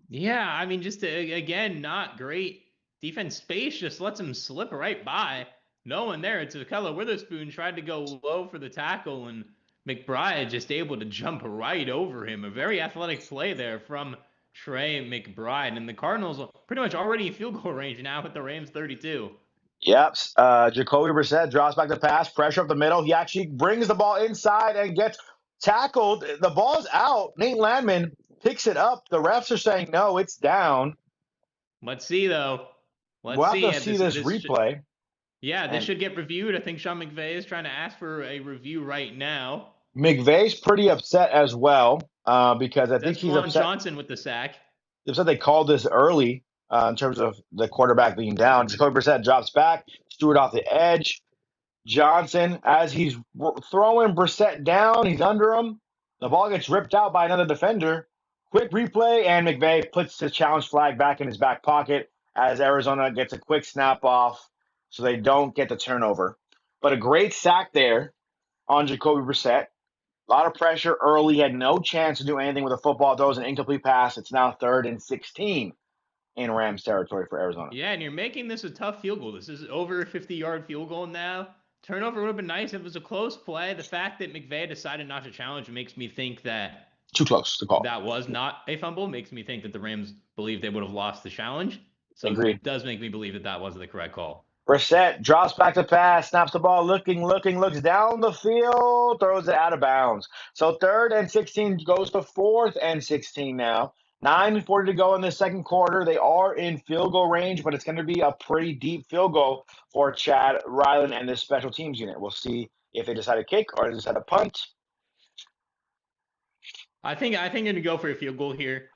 Yeah, I mean, just again, not great defense space. Just lets him slip right by. No one there. It's Akella Witherspoon tried to go low for the tackle, and McBride just able to jump right over him. A very athletic play there from Trey McBride. And the Cardinals pretty much already in field goal range now with the Rams 32.
Yep. Jacoby Brissett drops back the pass, pressure up the middle. He actually brings the ball inside and gets tackled. The ball's out. Nate Landman picks it up. The refs are saying, no, it's down.
Let's see, though.
We'll have to see this replay.
This should get reviewed. I think Sean McVay is trying to ask for a review right now.
McVay's pretty upset as well because I think he's upset.
Johnson with the sack.
They said they called this early in terms of the quarterback being down. Jacoby Brissett drops back, Stewart off the edge. Johnson, as he's throwing Brissett down, he's under him. The ball gets ripped out by another defender. Quick replay, and McVay puts the challenge flag back in his back pocket as Arizona gets a quick snap off so they don't get the turnover. But a great sack there on Jacoby Brissett. A lot of pressure early. Had no chance to do anything with the football. Throws an incomplete pass. It's now 3rd and 16 in Rams territory for Arizona.
Yeah, and you're making this a tough field goal. This is over a 50-yard field goal now. Turnover would have been nice if it was a close play. The fact that McVay decided not to challenge makes me think that
too close to call.
That was not a fumble. Makes me think that the Rams believe they would have lost the challenge. So
Agreed.
It does make me believe that wasn't the correct call.
Brissett drops back to pass, snaps the ball, looking, looks down the field, throws it out of bounds. So 3rd and 16 goes to 4th and 16 now. 9:40 to go in the second quarter. They are in field goal range, but it's going to be a pretty deep field goal for Chad Ryland and this special teams unit. We'll see if they decide to kick or they decide to punt.
I think you're going to go for a field goal here.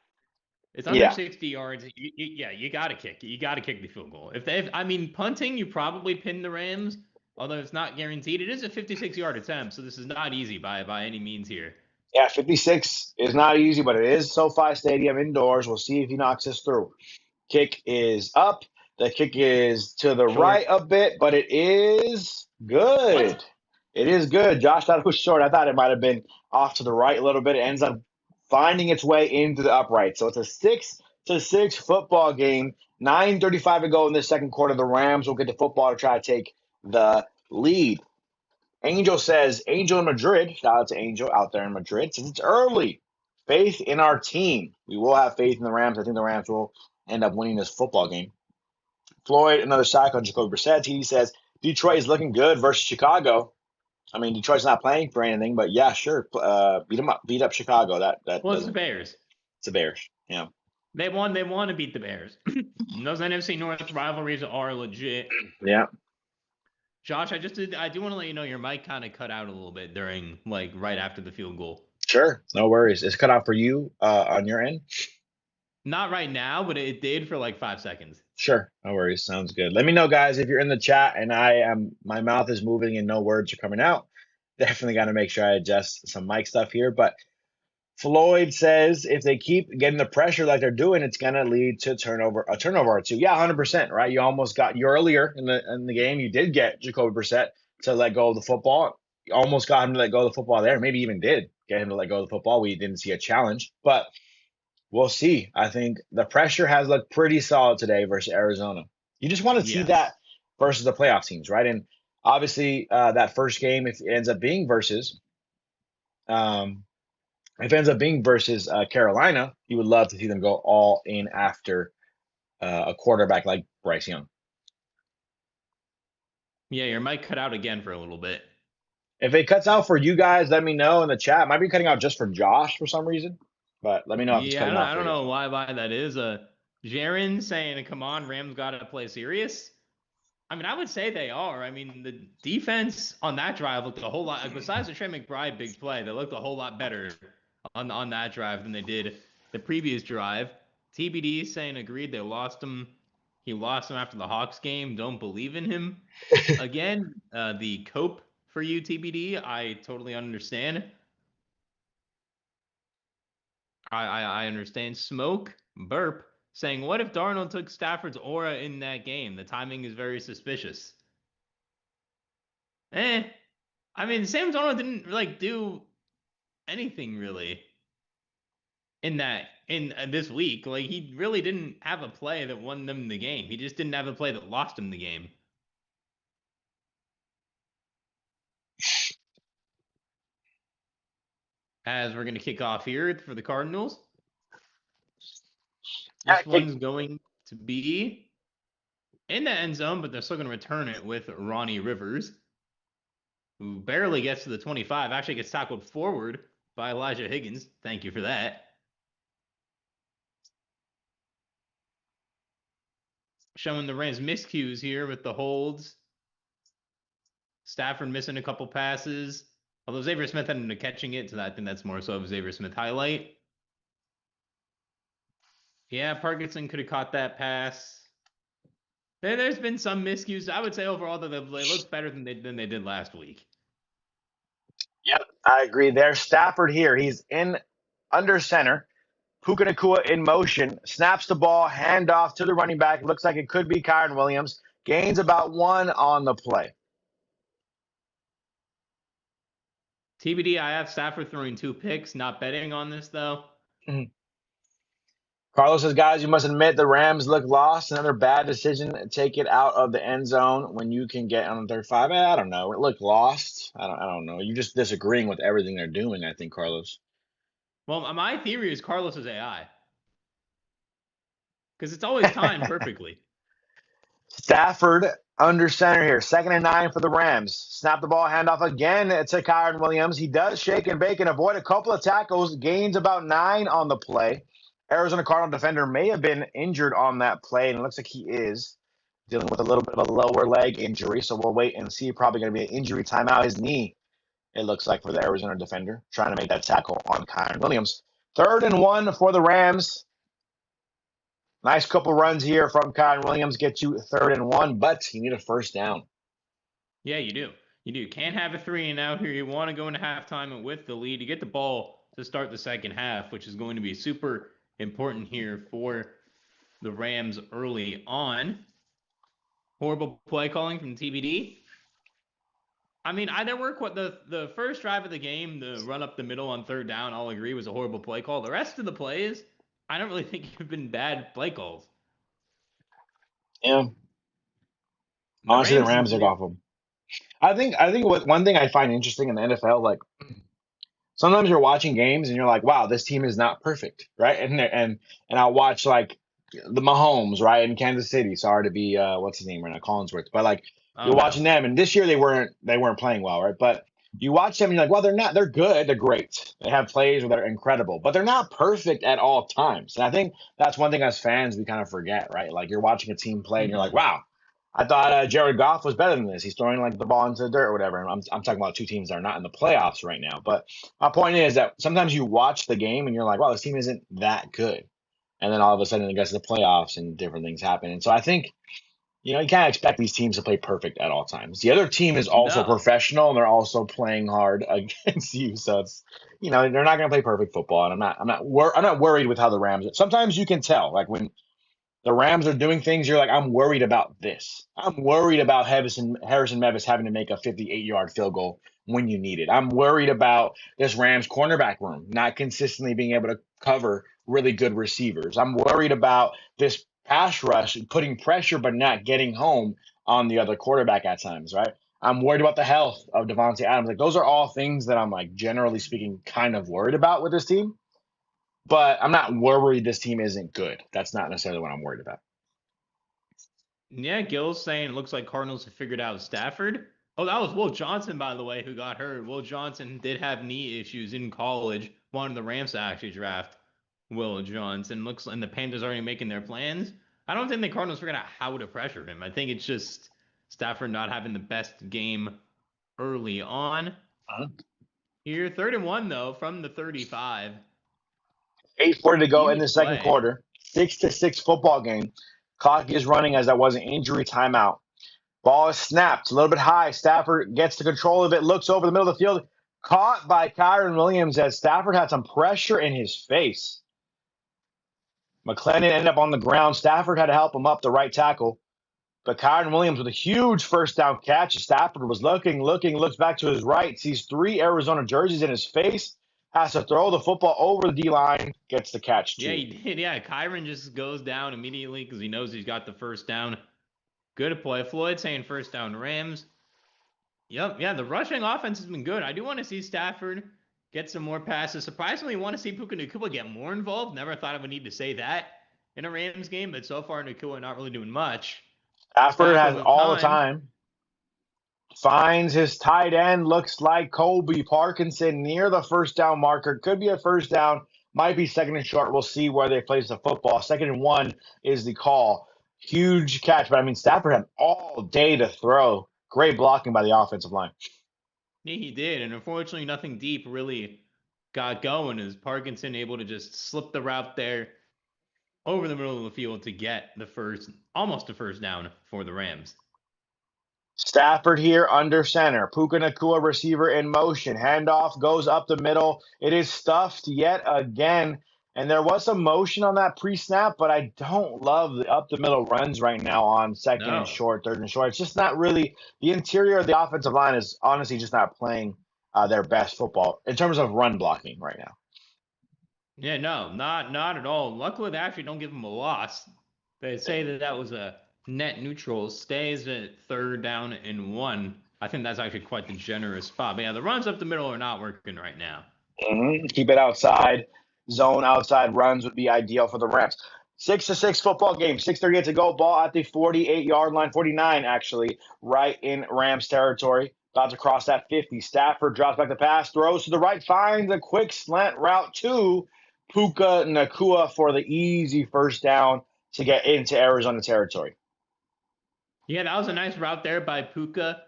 It's under 60 yards. You got to kick. You got to kick the field goal. Punting, you probably pin the Rams, although it's not guaranteed. It is a 56-yard attempt, so this is not easy by any means here.
Yeah, 56 is not easy, but it is SoFi Stadium indoors. We'll see if he knocks this through. Kick is up. The kick is to the right a bit, but it is good. What? It is good. Josh thought it was short. I thought it might have been off to the right a little bit. It ends up finding its way into the upright. So it's a 6-6 football game. 9:35 to go in the second quarter. The Rams will get the football to try to take the lead. Angel says, Angel in Madrid, shout out to Angel out there in Madrid, says it's early. Faith in our team. We will have faith in the Rams. I think the Rams will end up winning this football game. Floyd, another sack on Jacoby Brissett. He says, Detroit is looking good versus Chicago. I mean, Detroit's not playing for anything, but yeah, sure. Beat them up. Beat up Chicago.
It's the Bears.
It's the Bears, yeah.
They want to beat the Bears. Those NFC North rivalries are legit.
Yeah.
Josh, I do want to let you know your mic kind of cut out a little bit during, right after the field goal.
Sure, no worries. It's cut out for you on your end?
Not right now, but it did for 5 seconds.
Sure, no worries. Sounds good. Let me know, guys, if you're in the chat and my mouth is moving and no words are coming out. Definitely got to make sure I adjust some mic stuff here. But Floyd says if they keep getting the pressure like they're doing, it's going to lead to a turnover or two. Yeah, 100%, right? You earlier in the game, you did get Jacoby Brissett to let go of the football. You almost got him to let go of the football there. Maybe even did get him to let go of the football. We didn't see a challenge, but we'll see. I think the pressure has looked pretty solid today versus Arizona. You just want to see that
Yes.
versus the playoff teams, right? And obviously, that first game, if it ends up being um, Carolina, you would love to see them go all in after a quarterback like Bryce Young.
Yeah, your mic cut out again for a little bit.
If it cuts out for you guys, let me know in the chat. It might be cutting out just for Josh for some reason, but let me know if it's
Yeah,
cutting out
I
for
don't
you.
know why that is. Jaron saying, "Come on, Rams got to play serious." I mean, I would say they are. I mean, the defense on that drive looked a whole lot. Like, besides the Trey McBride big play, they looked a whole lot better on that drive than they did the previous drive. TBD saying agreed. They lost him. He lost him after the Hawks game. Don't believe in him. Again, the cope for you, TBD. I totally understand. I understand. Smoke burp saying, "What if Darnold took Stafford's aura in that game? The timing is very suspicious." I mean, Sam Darnold didn't like do anything really in this week. Like, he really didn't have a play that won them the game. He just didn't have a play that lost him the game. As we're gonna kick off here for the Cardinals,
Yeah,
this one's going to be in the end zone, but they're still gonna return it with Ronnie Rivers, who barely gets to the 25. Actually gets tackled forward by Elijah Higgins. Thank you for that. Showing the Rams miscues here with the holds. Stafford missing a couple passes. Although Xavier Smith ended up catching it, so I think that's more so of Xavier Smith highlight. Yeah, Parkinson could have caught that pass. There's been some miscues. I would say overall that they look better than they did last week.
Yep, I agree there. Stafford here. He's in under center. Puka Nacua in motion. Snaps the ball. Handoff to the running back. Looks like it could be Kyren Williams. Gains about one on the play.
TBD, I have Stafford throwing 2 picks. Not betting on this, though.
Carlos says, guys, you must admit the Rams look lost. Another bad decision. Take it out of the end zone when you can get on the 35. I don't know. It looked lost. I don't know. You're just disagreeing with everything they're doing, I think, Carlos.
Well, my theory is Carlos is AI. Because it's always timed perfectly.
Stafford under center here. 2nd and 9 for the Rams. Snap the ball, handoff again to Kyren Williams. He does shake and bake and avoid a couple of tackles. Gains about 9 on the play. Arizona Cardinal defender may have been injured on that play, and it looks like he is dealing with a little bit of a lower leg injury. So we'll wait and see. Probably going to be an injury timeout. His knee, it looks like, for the Arizona defender, trying to make that tackle on Kyren Williams. 3rd and 1 for the Rams. Nice couple runs here from Kyren Williams. Get you 3rd and 1, but you need a first down.
Yeah, you do. You do. Can't have a 3 and out here. You want to go into halftime with the lead. You get the ball to start the second half, which is going to be super important here for the Rams early on. Horrible play calling from TBD. I mean, either work what the first drive of the game, the run up the middle on 3rd down, I'll agree was a horrible play call. The rest of the plays, I don't really think have been bad play calls.
Yeah.
The
Honestly, the
Rams
Rams are
did.
awful. I think one thing I find interesting in the NFL, like sometimes you're watching games and you're like, wow, this team is not perfect, right? And I'll watch like the Mahomes, right, in Kansas City. Sorry to be what's his name right now, Collinsworth, but like
Oh
you're
no.
watching them, and this year they weren't playing well, right? But you watch them and you're like, well, they're good, they're great. They have plays where they're incredible, but they're not perfect at all times. And I think that's one thing as fans we kind of forget, right? Like you're watching a team play and you're like,
Mm-hmm.
wow, I thought Jared Goff was better than this. He's throwing like the ball into the dirt or whatever. And I'm talking about two teams that are not in the playoffs right now. But my point is that sometimes you watch the game and you're like, wow, this team isn't that good. And then all of a sudden it gets to the playoffs and different things happen. And so I think, you can't expect these teams to play perfect at all times. The other team is also
No.
professional and they're also playing hard against you. So it's, they're not going to play perfect football. And I'm not worried with how the Rams. Sometimes you can tell, like when the Rams are doing things, you're like, I'm worried about this. I'm worried about Harrison Mevis having to make a 58-yard field goal when you need it. I'm worried about this Rams cornerback room not consistently being able to cover really good receivers. I'm worried about this pass rush putting pressure but not getting home on the other quarterback at times, right? I'm worried about the health of Devontae Adams. Like those are all things that I'm like generally speaking kind of worried about with this team. But I'm not worried this team isn't good. That's not necessarily what I'm worried about.
Yeah, Gil's saying it looks like Cardinals have figured out Stafford. Oh, that was Will Johnson, by the way, who got hurt. Will Johnson did have knee issues in college. Wanted the Rams to actually draft Will Johnson. And the Panthers already making their plans. I don't think the Cardinals figured out how to pressure him. I think it's just Stafford not having the best game early on. Here, 3rd and 1 though from the 35.
8:40 to go in
Easy
the second
play.
quarter. 6-6 football game. Clock is running as that was an injury timeout. Ball is snapped a little bit high. Stafford gets the control of it, looks over the middle of the field. Caught by Kyren Williams as Stafford had some pressure in his face. McClendon ended up on the ground. Stafford had to help him up, the right tackle. But Kyren Williams with a huge first down catch. Stafford was looking, looks back to his right, sees 3 Arizona jerseys in his face, has to throw the football over the D-line, gets the catch too.
Yeah, he did. Yeah, Kyren just goes down immediately because he knows he's got the first down. Good play. Floyd saying first down Rams. Yep, yeah, the rushing offense has been good. I do want to see Stafford get some more passes. Surprisingly, want to see Puka Nacua get more involved. Never thought I would need to say that in a Rams game, but so far Nacua not really doing much.
Stafford has all the time. Finds his tight end, looks like Colby Parkinson near the first down marker. Could be a first down, might be second and short. We'll see where they place the football. 2nd and 1 is the call. Huge catch, but I mean, Stafford had all day to throw. Great blocking by the offensive line.
Yeah, he did, and unfortunately nothing deep really got going. Is Parkinson able to just slip the route there over the middle of the field to get almost the first down for the Rams?
Stafford here under center. Puka Nacua receiver in motion. Handoff goes up the middle. It is stuffed yet again. And there was some motion on that pre-snap, but I don't love the up the middle runs right now on 2nd and short, 3rd and short. It's just not really the interior of the offensive line is honestly just not playing their best football in terms of run blocking right now.
Yeah, no, not at all. Luckily, they actually don't give him a loss. They say that was a net neutral. Stays at 3rd down and 1. I think that's actually quite the generous spot. But yeah, the runs up the middle are not working right now.
Keep it outside. Zone outside runs would be ideal for the Rams. 6-6 football game. 6:38 to go. Ball at the 48-yard line. 49 actually, right in Rams territory. About to cross that 50. Stafford drops back the pass, throws to the right, finds a quick slant route to Puka Nacua for the easy first down to get into Arizona territory.
Yeah, that was a nice route there by Puka.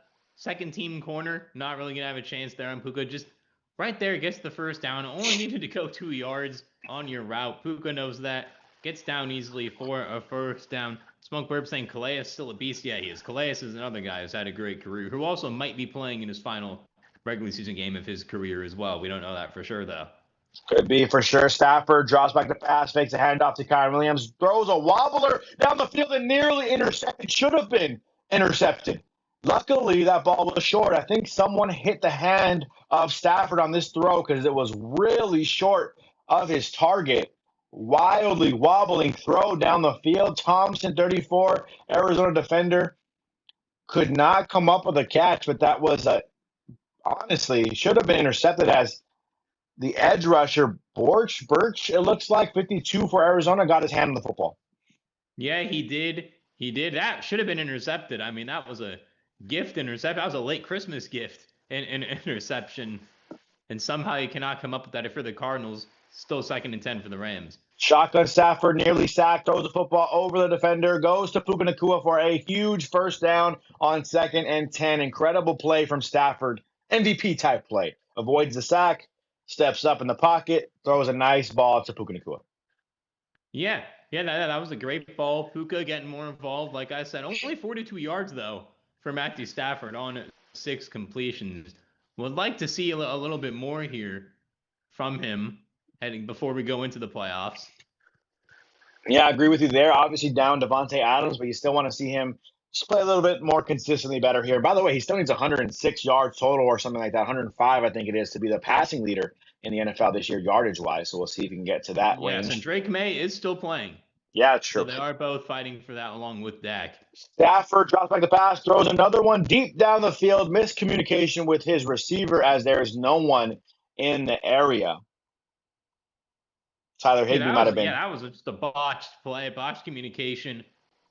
2nd team corner. Not really going to have a chance there on Puka. Just right there gets the first down. Only needed to go 2 yards on your route. Puka knows that. Gets down easily for a first down. Smoke Burp saying Calais is still a beast. Yeah, he is. Calais is another guy who's had a great career, who also might be playing in his final regular season game of his career as well. We don't know that for sure, though.
Could be for sure. Stafford drops back the pass, fakes a handoff to Kyren Williams, throws a wobbler down the field and nearly intercepted. Should have been intercepted. Luckily, that ball was short. I think someone hit the hand of Stafford on this throw because it was really short of his target. Wildly wobbling throw down the field. Thompson, 34, Arizona defender, could not come up with a catch, but that was honestly should have been intercepted as the edge rusher, Birch, it looks like, 52 for Arizona, got his hand on the football.
Yeah, he did. He did. That should have been intercepted. I mean, that was a gift interception. That was a late Christmas gift in interception. And somehow he cannot come up with that for the Cardinals. Still 2nd and 10 for the Rams.
Shotgun Stafford nearly sacked, throws the football over the defender, goes to Puka Nacua for a huge first down on 2nd and 10. Incredible play from Stafford. MVP type play. Avoids the sack, steps up in the pocket, throws a nice ball to Puka Nacua.
Yeah, yeah, that was a great ball. Puka getting more involved. Like I said, only 42 yards though for Matthew Stafford on 6 completions. Would like to see a little bit more here from him heading before we go into the playoffs.
Yeah, I agree with you there. Obviously down Devontae Adams, but you still want to see him just play a little bit more consistently better here. By the way, he still needs 106 yards total or something like that. 105, I think it is, to be the passing leader in the NFL this year, yardage wise. So we'll see if he can get to that
Yes, and
range.
Drake May is still playing.
Yeah, it's
So
true.
they are both fighting for that along with Dak.
Stafford drops back the pass, throws another one deep down the field. Miscommunication with his receiver as there is no one in the area. Tyler Higbee might have been.
That was just a botched play, botched communication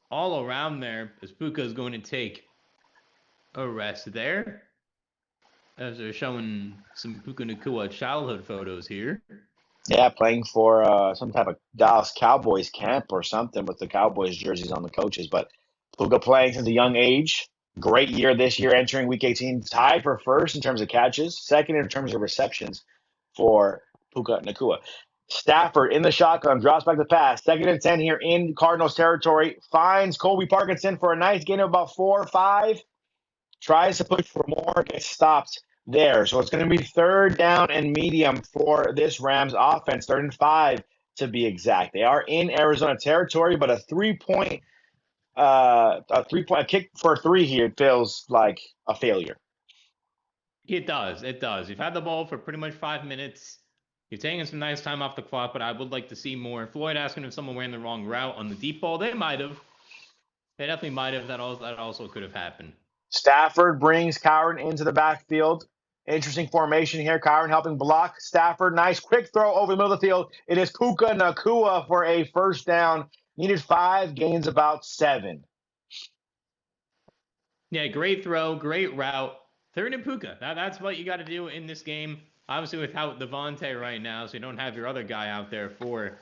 all around there as Puka is going to take a rest there. As they're showing some Puka Nacua childhood photos here.
Yeah, playing for some type of Dallas Cowboys camp or something with the Cowboys jerseys on the coaches. But Puka playing since a young age. Great year this year, entering Week 18, tied for first in terms of catches, second in terms of receptions for Puka Nacua. Stafford in the shotgun, drops back the pass. 2nd and 10 here in Cardinals territory. Finds Colby Parkinson for a nice gain of about 4 or 5. Tries to push for more, gets stopped there. So it's going to be 3rd down and medium for this Rams offense, 3rd and 5 to be exact. They are in Arizona territory, but a 3-point kick for 3 here feels like a failure.
It does. It does. You've had the ball for pretty much 5 minutes. You're taking some nice time off the clock, but I would like to see more. Floyd asking if someone ran the wrong route on the deep ball. They might have. They definitely might have. That also could have happened.
Stafford brings Kyren into the backfield. Interesting formation here. Kyren helping block. Stafford, nice quick throw over the middle of the field. It is Puka Nacua for a 1st down. Needed 5, gains about 7.
Yeah, great throw, great route. 3rd and Puka. That's what you got to do in this game. Obviously, without Devontae right now, so you don't have your other guy out there for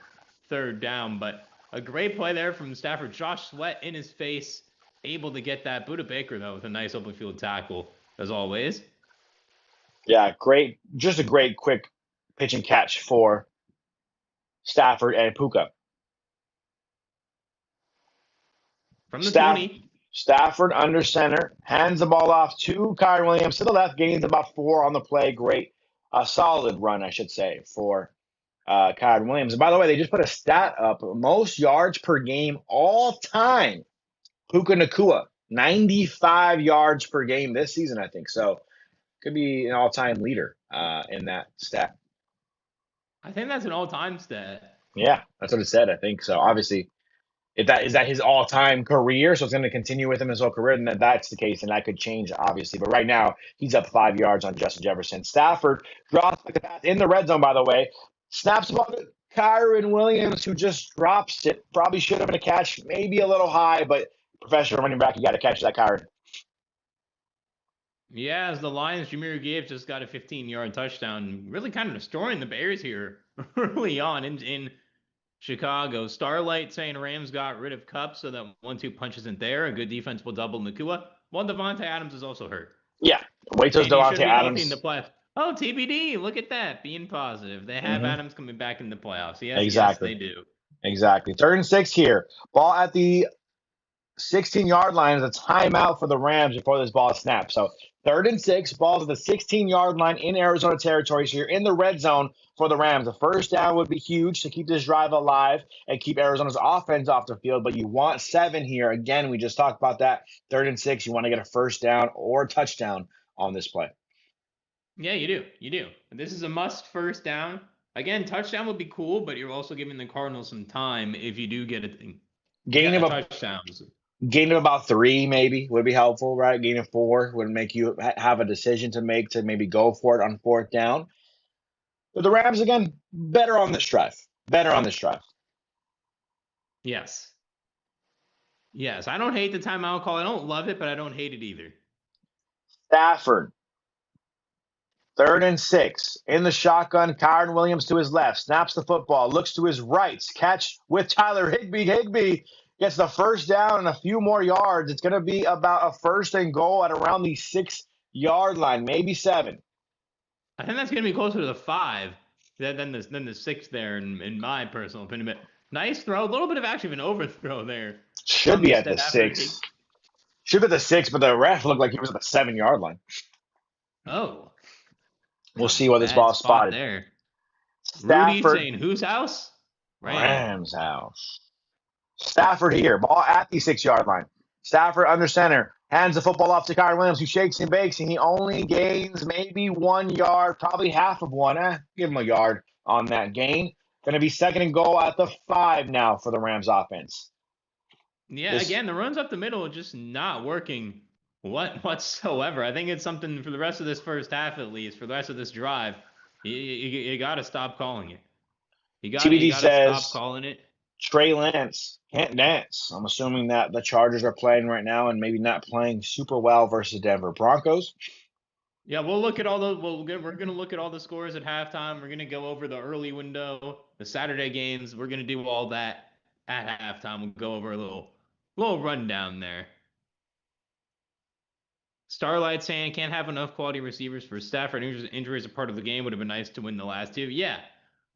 3rd down. But a great play there from Stafford. Josh Sweat in his face, able to get that. Budda Baker, though, with a nice open field tackle, as always.
Yeah, great. Just a great quick pitch and catch for Stafford and Puka.
From the 20.
Stafford under center, hands the ball off to Kyren Williams to the left, gains about 4 on the play. Great. A solid run, I should say, for Kyren Williams. And by the way, they just put a stat up. Most yards per game all time. Puka Nacua, 95 yards per game this season, I think. So could be an all-time leader in that stat.
I think that's an all-time stat.
Yeah, that's what it said, I think. So obviously, if that is that his all-time career, so it's going to continue with him his whole career, then that's the case, and that could change, obviously. But right now, he's up 5 yards on Justin Jefferson. Stafford drops the pass in the red zone, by the way. Snaps the ball to Kyren Williams, who just drops it. Probably should have been a catch, maybe a little high, but professional running back, you got to catch that, Kyren.
Yeah, as the Lions, Jahmyr Gibbs just got a 15-yard touchdown, really kind of destroying the Bears here early on in Chicago. Starlight saying Rams got rid of Kupp so that 1-2 punch isn't there. A good defense will double Nacua. Well, Devontae Adams is also hurt.
Yeah, wait till Devontae Adams.
In the playoffs. Oh, TBD, look at that, being positive. They have Adams coming back in the playoffs. Yes,
exactly.
Yes, they do.
Exactly. 3rd and 6 here. Ball at the 16-yard line is a timeout for the Rams before this ball snaps. So 3rd and 6, ball to the 16-yard line in Arizona territory. So you're in the red zone for the Rams. The 1st down would be huge to keep this drive alive and keep Arizona's offense off the field. But you want 7 here. Again, we just talked about that. 3rd and 6, you want to get a 1st down or a touchdown on this play.
Yeah, you do. You do. This is a must 1st down. Again, touchdown would be cool, but you're also giving the Cardinals some time if you do get a
gain of
touchdowns.
Gain of about 3 maybe would be helpful, right? Gain of 4 would make you have a decision to make to maybe go for it on 4th down. But the Rams, again, better on this drive.
Yes. Yes, I don't hate the timeout call. I don't love it, but I don't hate it either.
Stafford, 3rd and 6. In the shotgun, Kyren Williams to his left. Snaps the football. Looks to his right. Catch with Tyler Higbee. Higbee gets the 1st down and a few more yards. It's going to be about a 1st and goal at around the 6-yard line, maybe 7.
I think that's going to be closer to the 5 than the 6 there, in my personal opinion. But Nice throw. A little bit of actually an overthrow there
Should
from
be at the
Stafford.
6. Should be at the 6, but the ref looked like he was at the 7-yard line.
Oh,
We'll see what this
bad
ball is
spot
spotted.
there. Rudy
Stafford,
saying whose house?
Rams house. Stafford here, ball at the 6-yard line. Stafford under center, hands the football off to Kyren Williams, who shakes and bakes, and he only gains maybe 1 yard, probably half of one. Give him a yard on that gain. Going to be second and goal at the 5 now for the Rams offense.
Yeah, again, the runs up the middle are just not working whatsoever. I think it's something for the rest of this first half, at least, for the rest of this drive. You got to stop calling it. You got
TBD
to stop
says
calling it.
Trey Lance can't dance. I'm assuming that the Chargers are playing right now and maybe not playing super well versus Denver Broncos.
Yeah, we'll look at all those. We're gonna look at all the scores at halftime. We're gonna go over the early window, the Saturday games. We're gonna do all that at halftime. We'll go over a little rundown there. Starlight saying can't have enough quality receivers for Stafford. Injuries are part of the game. Would have been nice to win the last 2. Yeah,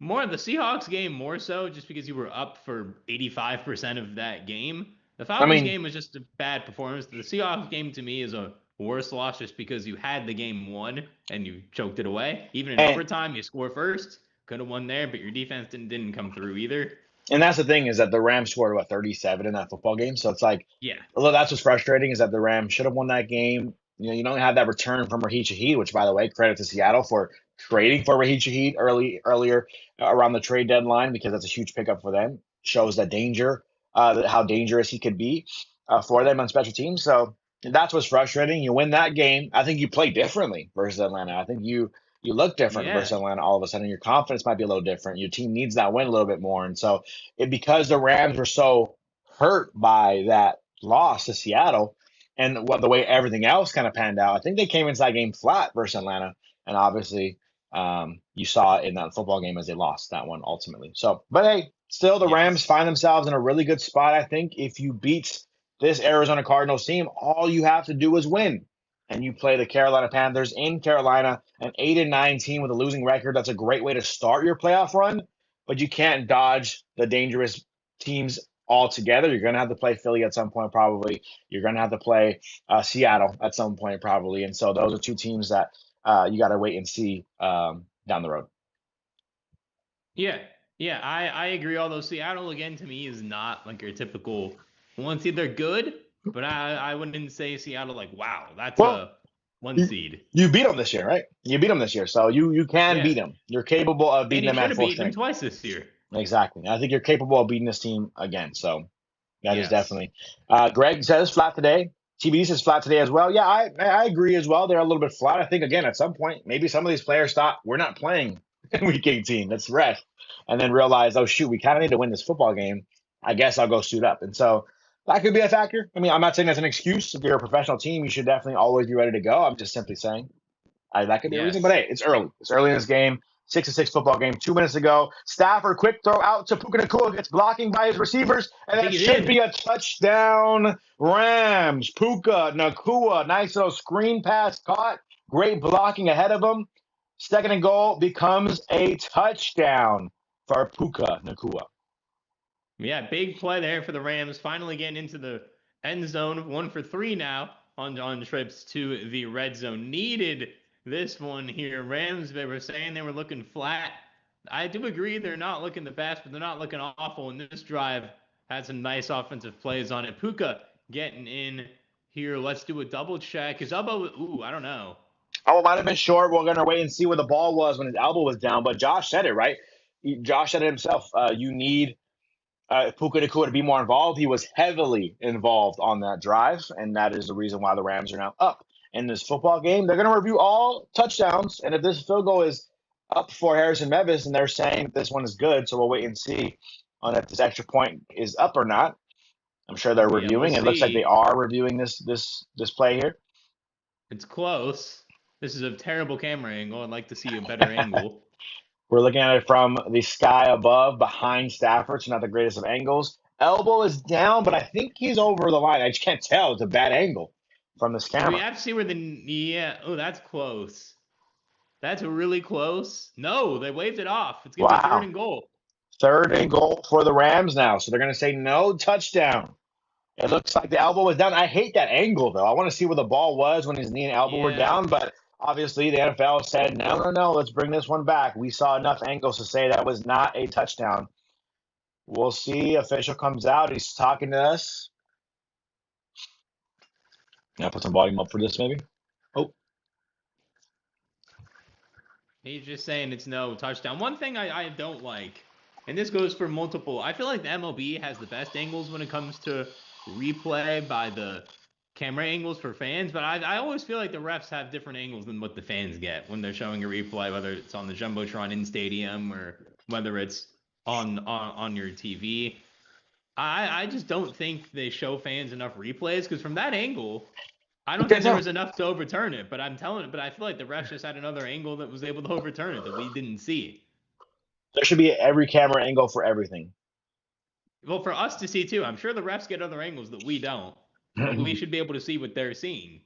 more the Seahawks game more so just because you were up for 85% of that game. The Falcons game was just a bad performance. The Seahawks game to me is a worse loss just because you had the game won and you choked it away. Even in overtime, you score first. Could have won there, but your defense didn't come through either.
And that's the thing is that the Rams scored, 37 in that football game. So it's like,
yeah,
although that's what's frustrating is that the Rams should have won that game. You know, you don't have that return from Raheem Shaheed, which, by the way, credit to Seattle for trading for Raheem Shaheed earlier around the trade deadline because that's a huge pickup for them. Shows that danger, how dangerous he could be for them on special teams. So that's what's frustrating. You win that game. I think you play differently versus Atlanta. I think you look different versus Atlanta all of a sudden. Your confidence might be a little different. Your team needs that win a little bit more. And so because the Rams were so hurt by that loss to Seattle and the way everything else kind of panned out, I think they came into that game flat versus Atlanta. And obviously, you saw it in that football game as they lost that one ultimately. So, but hey, still the Rams find themselves in a really good spot. I think if you beat this Arizona Cardinals team, all you have to do is win. And you play the Carolina Panthers in Carolina, an 8-9 team with a losing record. That's a great way to start your playoff run, but you can't dodge the dangerous teams altogether. You're going to have to play Philly at some point, probably. You're going to have to play Seattle at some point, probably. And so those are 2 teams that you got to wait and see down the road.
Yeah, I agree. Although Seattle, again, to me, is not like your typical 1 seed. They're good, but I wouldn't say Seattle like, wow, that's a 1 seed.
You beat them this year, right? You beat them this year, so you can beat them. You're capable of beating them at full strength.
Them twice this year.
Exactly. I think you're capable of beating this team again. So that is definitely. Greg says flat today. TBD says flat today as well. Yeah, I agree as well. They're a little bit flat. I think, again, at some point, maybe some of these players thought, we're not playing in Week 18. Let's rest. And then realize, oh, shoot, we kind of need to win this football game. I guess I'll go suit up. And so that could be a factor. I mean, I'm not saying that's an excuse. If you're a professional team, you should definitely always be ready to go. I'm just simply saying that could be a reason. But, hey, it's early. It's early in this game. 6-6 football game 2 minutes ago. Stafford, quick throw out to Puka Nacua, gets blocking by his receivers, and that should be a touchdown. Rams. Puka Nacua, nice little screen pass caught. Great blocking ahead of him. Second and goal becomes a touchdown for Puka Nacua.
Yeah, big play there for the Rams. Finally getting into the end zone. 1 for 3 now on trips to the red zone. Needed this one here. Rams, they were saying they were looking flat. I do agree they're not looking the best, but they're not looking awful. And this drive had some nice offensive plays on it. Puka getting in here. Let's do a double check. His elbow, I don't know.
Oh, it might have been short. We're going to wait and see where the ball was when his elbow was down. But Josh said it, right? Josh said it himself. You need Puka Nacua to be more involved. He was heavily involved on that drive, and that is the reason why the Rams are now up in this football game. They're going to review all touchdowns, and if this field goal is up for Harrison Mevis, and they're saying this one is good, so we'll wait and see on if this extra point is up or not. I'm sure they're reviewing. It looks like they are reviewing this play here.
It's close. This is a terrible camera angle. I'd like to see a better angle.
We're looking at it from the sky above, behind Stafford, so not the greatest of angles. Elbow is down, but I think he's over the line. I just can't tell. It's a bad angle from this camera.
We have to see where oh, that's close. That's really close. No, they waved it off. It's going to be 3rd and goal.
3rd and goal for the Rams now. So they're going to say no touchdown. It looks like the elbow was down. I hate that angle, though. I want to see where the ball was when his knee and elbow were down. But obviously, the NFL said, no, let's bring this one back. We saw enough angles to say that was not a touchdown. We'll see. Official comes out. He's talking to us. I'll put some volume up for this, maybe. Oh.
He's just saying it's no touchdown. One thing I don't like, and this goes for multiple, I feel like the MLB has the best angles when it comes to replay by the camera angles for fans, but I always feel like the refs have different angles than what the fans get when they're showing a replay, whether it's on the Jumbotron in stadium or whether it's on your TV. I just don't think they show fans enough replays, because from that angle, I don't think there was enough to overturn it, but I feel like the refs just had another angle that was able to overturn it that we didn't see.
There should be every camera angle for everything.
Well, for us to see too. I'm sure the refs get other angles that we don't, but we should be able to see what they're seeing.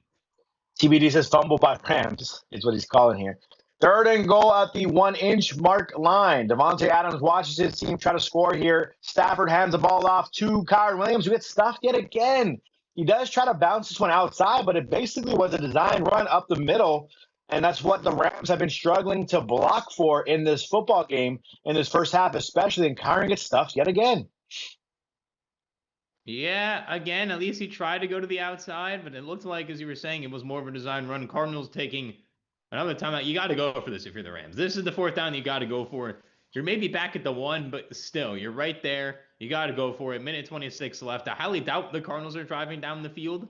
TBD says fumble by Rams is what he's calling here. 3rd and goal at the 1-inch mark line. Devontae Adams watches his team try to score here. Stafford hands the ball off to Kyren Williams, who gets stuffed yet again. He does try to bounce this one outside, but it basically was a design run up the middle, and that's what the Rams have been struggling to block for in this football game in this first half, especially, and Kyren gets stuffed yet again.
Yeah, again, at least he tried to go to the outside, but it looked like, as you were saying, it was more of a design run. Cardinals taking another timeout. You got to go for this if you're the Rams. This is the 4th down you got to go for. You're maybe back at the 1, but still, you're right there. You got to go for it. Minute 26 left. I highly doubt the Cardinals are driving down the field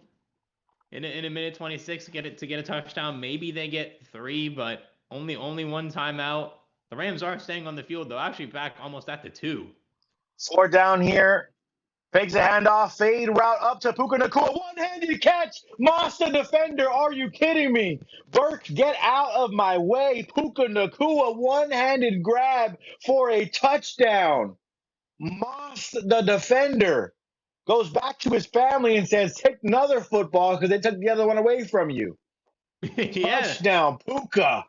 in a minute 26 to get a touchdown. Maybe they get 3, but only 1 timeout. The Rams are staying on the field, though. Actually back almost at the 2.
4 down here. Fakes a handoff, fade route up to Puka Nacua. One-handed catch. Moss the defender. Are you kidding me? Burke, get out of my way. Puka Nacua, one-handed grab for a touchdown. Moss the defender goes back to his family and says, take another football because they took the other one away from you. Touchdown, Puka.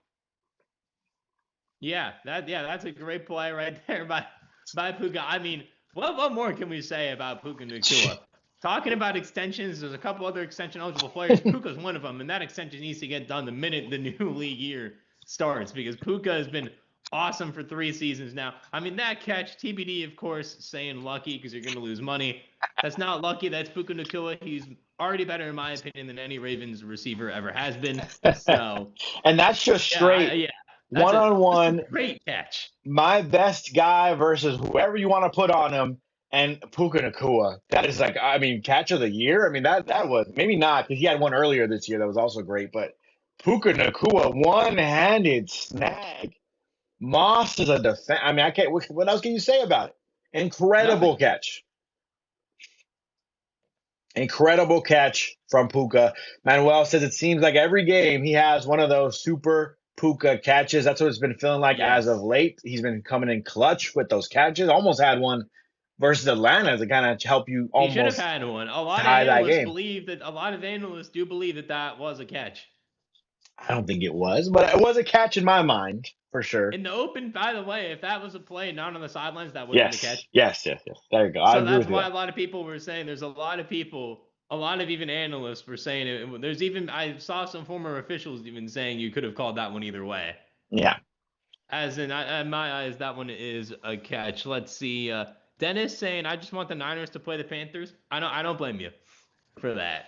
Yeah, that's a great play right there by Puka. I mean, what more can we say about Puka Nacua? Talking about extensions, there's a couple other extension-eligible players. Puka's one of them, and that extension needs to get done the minute the new league year starts, because Puka has been awesome for 3 seasons now. I mean, that catch, TBD, of course, saying lucky because you're going to lose money. That's not lucky. That's Puka Nacua. He's already better, in my opinion, than any Ravens receiver ever has been. So,
and that's just straight. One-on-one.
Great catch.
My best guy versus whoever you want to put on him, and Puka Nacua. That is like, I mean, catch of the year. I mean, that was maybe not, because he had one earlier this year that was also great, but Puka Nacua, one-handed snag. Moss is a defense. I mean, I can't. What else can you say about it? Incredible catch. Incredible catch from Puka. Manuel says it seems like every game he has one of those super Puka catches. That's what it's been feeling like as of late. He's been coming in clutch with those catches. Almost had one versus Atlanta to kind of help you almost.
He should have had one. A lot of analysts do believe that was a catch.
I don't think it was, but it was a catch in my mind for sure.
In the open, by the way, if that was a play not on the sidelines, that would be the catch.
Yes. There you go.
So that's why a lot of people were saying, there's a lot of people, a lot of even analysts were saying it. There's even, I saw some former officials even saying you could have called that one either way.
Yeah.
As in my eyes, that one is a catch. Let's see. Dennis saying, I just want the Niners to play the Panthers. I don't blame you for that.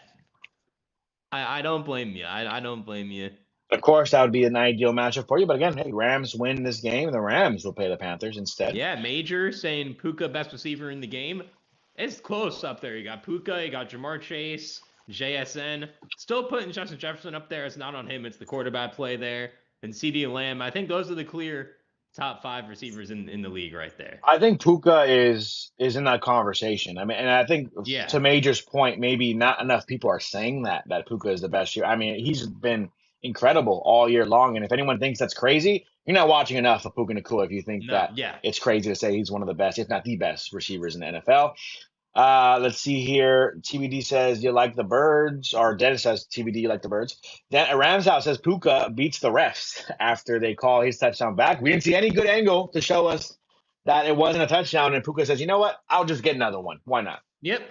I don't blame you. I don't blame you.
Of course, that would be an ideal matchup for you. But again, hey, Rams win this game. The Rams will play the Panthers instead.
Yeah, Major saying Puka best receiver in the game. It's close up there. You got Puka, you got Jamar Chase, JSN. Still putting Justin Jefferson up there. It's not on him. It's the quarterback play there. And CeeDee Lamb. I think those are the clear top 5 receivers in the league right there.
I think Puka is in that conversation. I mean, and I think to Major's point, maybe not enough people are saying that Puka is the best year. I mean, he's been incredible all year long. And if anyone thinks that's crazy, you're not watching enough of Puka Nacua if you think it's crazy to say he's one of the best, if not the best receivers in the NFL. Let's see here. TBD says you like the birds, or Dennis says TBD you like the birds. Then Rams House says Puka beats the refs after they call his touchdown back. We didn't see any good angle to show us that it wasn't a touchdown, and Puka says, you know what? I'll just get another one. Why not?
Yep.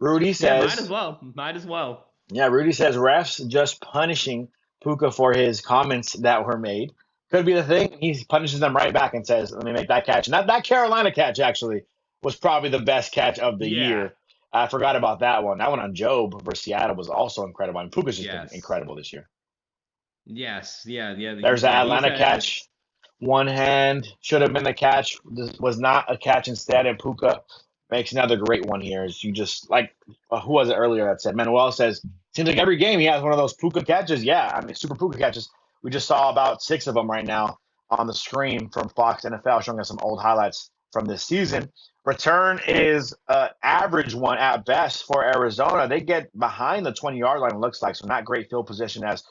Rudy
Yeah, might as
says,
well. Might as well.
yeah, Rudy says refs just punishing Puka for his comments that were made. Could be the thing. He punishes them right back and says, let me make that catch. And that Carolina catch actually was probably the best catch of the
Yeah.
year. I forgot about that one. That one on Job versus Seattle was also incredible. And Puka's just been
Yes.
incredible this year.
Yes. Yeah. Yeah.
There's that
He's
Atlanta
had.
catch. One hand should have been the catch. This was not a catch instead. And Puka makes another great one here. As you just like, who was it earlier that said? Manuel says, seems like every game he has one of those Puka catches. Yeah, I mean, super Puka catches. We just saw about 6 of them right now on the screen from Fox NFL, showing us some old highlights from this season. Return is an average one at best for Arizona. They get behind the 20-yard line, it looks like, so not great field position as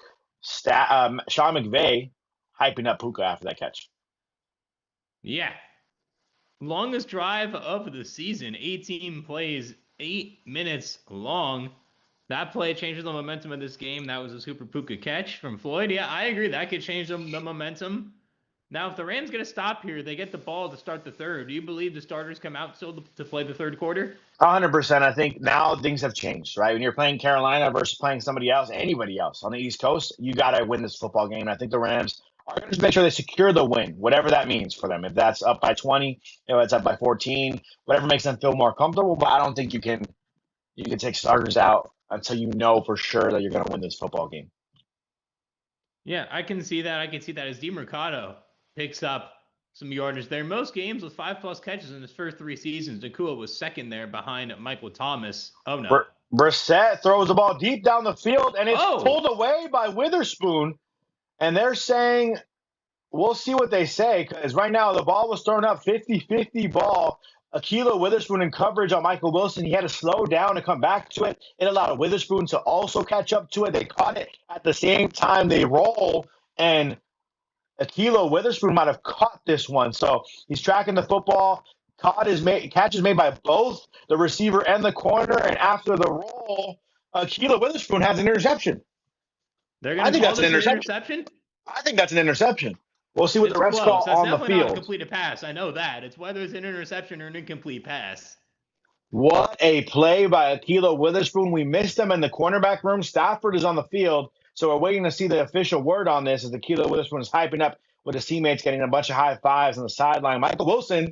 Sean McVay hyping up Puka after that catch.
Yeah. Longest drive of the season. 18 plays, 8 minutes long. That play changes the momentum of this game. That was a super Puka catch from Floyd. Yeah, I agree. That could change the momentum. Now, if the Rams get a stop here, they get the ball to start the third. Do you believe the starters come out still to play the third quarter?
100%. I think now things have changed, right? When you're playing Carolina versus playing somebody else, anybody else on the East Coast, you got to win this football game. And I think the Rams are going to just make sure they secure the win, whatever that means for them. If that's up by 20, if it's up by 14, whatever makes them feel more comfortable. But I don't think you can take starters out until you know for sure that you're going to win this football game.
Yeah, I can see that. I can see that as DeMercado picks up some yardage there. Most games with 5+ catches in his first 3 seasons. Nacua was second there behind Michael Thomas. Oh, no.
Brissett throws the ball deep down the field, and it's pulled away by Witherspoon. And they're saying, we'll see what they say, because right now the ball was thrown up 50-50 ball. Ahkello Witherspoon in coverage on Michael Wilson. He had to slow down and come back to it. It allowed Witherspoon to also catch up to it. They caught it at the same time they roll, and Ahkello Witherspoon might have caught this one. So he's tracking the football. Catch is made by both the receiver and the corner, and after the roll, Ahkello Witherspoon has an interception.
They're going to call this an interception?
I think that's an interception. We'll see what the refs call on the field. That's
definitely not a completed pass. I know that. It's whether it's an interception or an incomplete pass.
What a play by Ahkello Witherspoon. We missed him in the cornerback room. Stafford is on the field, so we're waiting to see the official word on this as Ahkello Witherspoon is hyping up with his teammates, getting a bunch of high fives on the sideline. Michael Wilson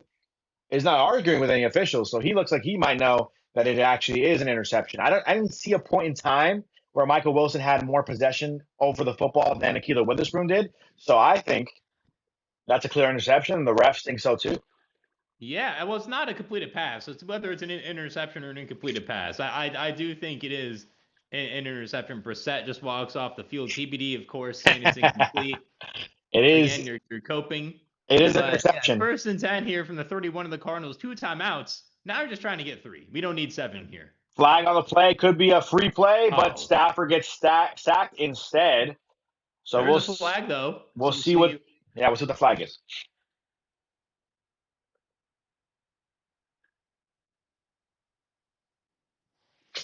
is not arguing with any officials, so he looks like he might know that it actually is an interception. I didn't see a point in time where Michael Wilson had more possession over the football than Ahkello Witherspoon did. So I think that's a clear interception, and the refs think so too.
Yeah, well, it's not a completed pass. It's whether it's an interception or an incompleted pass. I do think it is an interception. Brissett just walks off the field. TBD, of course, saying it's incomplete.
It is.
Again, you're coping.
It is an interception.
Yeah, 1st and 10 here from the 31 of the Cardinals. 2 timeouts. Now you're just trying to get 3. We don't need 7 here.
Flag on the play. Could be a free play, but Stafford gets sacked instead. So
There's a flag, though.
We'll see what the flag is.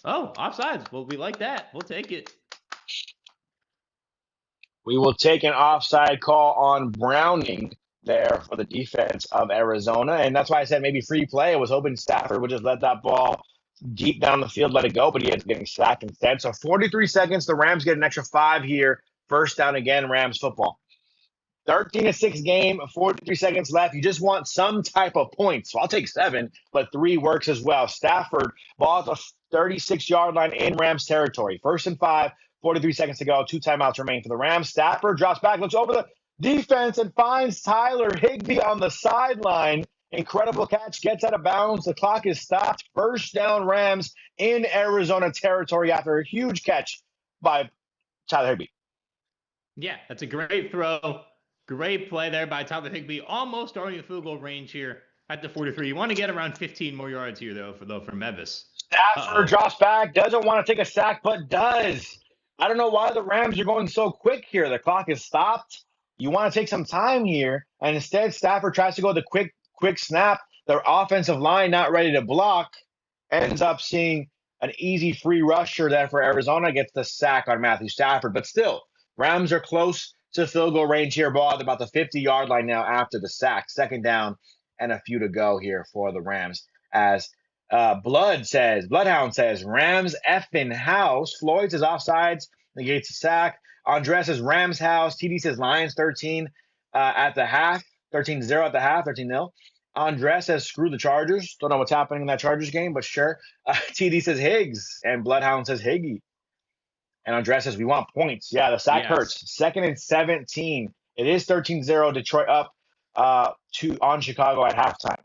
Oh, offsides. Well, we like that. We'll take it.
We will take an offside call on Browning there for the defense of Arizona. And that's why I said maybe free play. I was hoping Stafford would just let that ball deep down the field, let it go, but he ends up getting sacked instead. So 43 seconds. The Rams get an extra 5 here. 1st down again, Rams football. 13-6 game, 43 seconds left. You just want some type of points. So I'll take 7, but 3 works as well. Stafford, ball at the 36-yard line in Rams territory. 1st and 5, 43 seconds to go. 2 timeouts remain for the Rams. Stafford drops back, looks over the defense, and finds Tyler Higbee on the sideline. Incredible catch, gets out of bounds. The clock is stopped. 1st down Rams in Arizona territory after a huge catch by Tyler Higbee.
Yeah, that's a great throw. Great play there by Tyler Higbee. Almost starting the field goal range here at the 43. You want to get around 15 more yards here, though, for Mevis.
Stafford drops back, doesn't want to take a sack, but does. I don't know why the Rams are going so quick here. The clock is stopped. You want to take some time here, and instead Stafford tries to go the quick snap. Their offensive line not ready to block. Ends up seeing an easy free rusher there for Arizona. Gets the sack on Matthew Stafford, but still, Rams are close to field goal range here. Ball at about the 50-yard line now after the sack. Second down and a few to go here for the Rams. As Bloodhound says, Rams effing house. Floyd says offsides, negates a sack. Andres says Rams house. TD says Lions 13 at the half. 13-0 at the half, 13-0. Andres says screw the Chargers. Don't know what's happening in that Chargers game, but sure. TD says Higgs, and Bloodhound says Higbee. And Andres says we want points. Yeah, the sack hurts. 2nd and 17. It is 13-0. Detroit up on Chicago at halftime.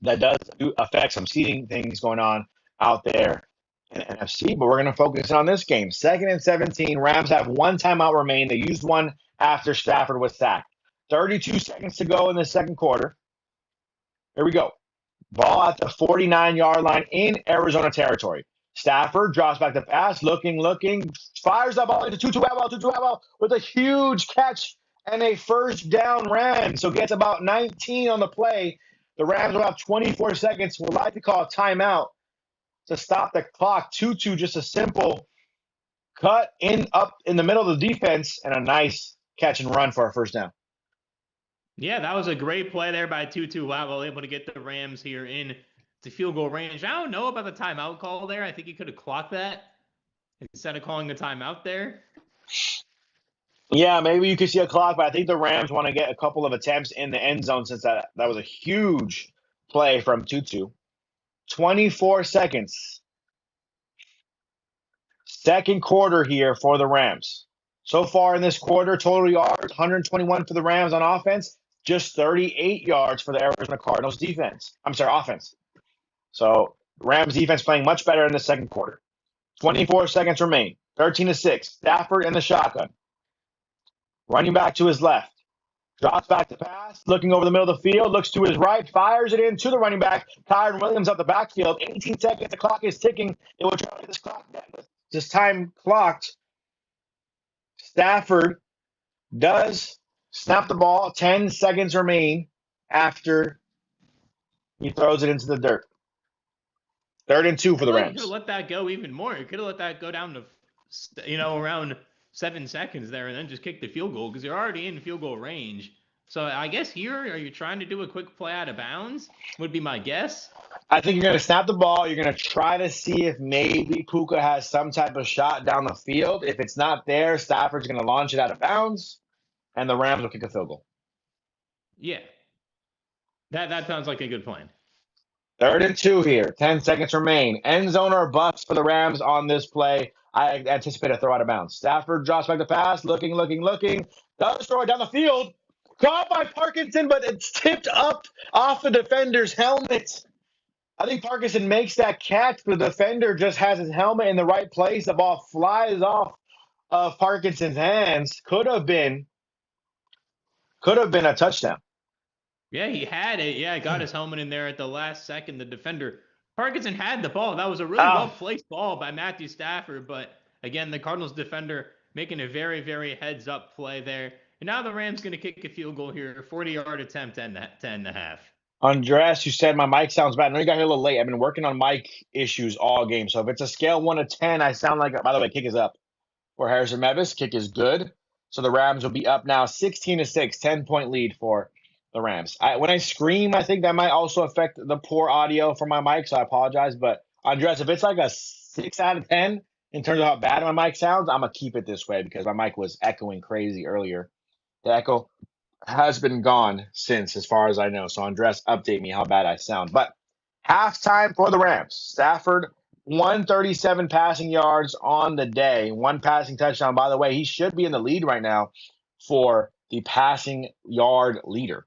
That does affect some seeding things going on out there in the NFC, but we're going to focus on this game. 2nd and 17. Rams have one timeout remain. They used one after Stafford was sacked. 32 seconds to go in the second quarter. Here we go. Ball at the 49-yard line in Arizona territory. Stafford drops back the pass, looking, fires that ball into Tutu Atwell with a huge catch and a first down Rams. So gets about 19 on the play. The Rams will have 24 seconds. Would like to call a timeout to stop the clock. Tutu, just a simple cut up in the middle of the defense and a nice catch and run for a first down.
Yeah, that was a great play there by Tutu Atwell, able to get the Rams here in to field goal range. I don't know about the timeout call there. I think he could have clocked that instead of calling a timeout there.
Yeah, maybe you could see a clock, but I think the Rams want to get a couple of attempts in the end zone since that was a huge play from Tutu. 24 seconds. Second quarter here for the Rams. So far in this quarter, total yards, 121 for the Rams on offense, just 38 yards for the Arizona Cardinals offense. So Rams defense playing much better in the second quarter. 24 seconds remain. 13-6. Stafford in the shotgun. Running back to his left. Drops back to pass. Looking over the middle of the field. Looks to his right. Fires it in to the running back. Kyren Williams up the backfield. 18 seconds. The clock is ticking. It will try to get this time clocked. Stafford does snap the ball. 10 seconds remain after he throws it into the dirt. 3rd and 2 for the Rams.
He could have let that go even more. He could have let that go down to, around 7 seconds there and then just kick the field goal because you're already in field goal range. So I guess here, are you trying to do a quick play out of bounds? Would be my guess.
I think you're going to snap the ball. You're going to try to see if maybe Puka has some type of shot down the field. If it's not there, Stafford's going to launch it out of bounds, and the Rams will kick a field goal.
Yeah. That sounds like a good plan.
3rd and 2 here. 10 seconds remain. End zone or bust for the Rams on this play. I anticipate a throw out of bounds. Stafford drops back the pass. Looking. Does throw it down the field. Caught by Parkinson, but it's tipped up off the defender's helmet. I think Parkinson makes that catch, but the defender just has his helmet in the right place. The ball flies off of Parkinson's hands. Could have been a touchdown.
Yeah, he had it. Yeah, got his helmet in there at the last second. The defender, Parkinson had the ball. That was a really well-placed ball by Matthew Stafford. But, again, the Cardinals defender making a very, very heads-up play there. And now the Rams going to kick a field goal here. 40-yard attempt, 10.5.
Andres, you said my mic sounds bad. I know you got here a little late. I've been working on mic issues all game. So if it's a scale 1 to 10, I sound like, by the way, kick is up for Harrison Mevis. Kick is good. So the Rams will be up now 16-6, 10-point lead for the Rams. When I scream, I think that might also affect the poor audio from my mic, so I apologize. But Andres, if it's like a 6 out of 10 in terms of how bad my mic sounds, I'm going to keep it this way because my mic was echoing crazy earlier. The echo has been gone since, as far as I know. So Andres, update me how bad I sound. But halftime for the Rams. Stafford, 137 passing yards on the day. 1 passing touchdown. By the way, he should be in the lead right now for the passing yard leader.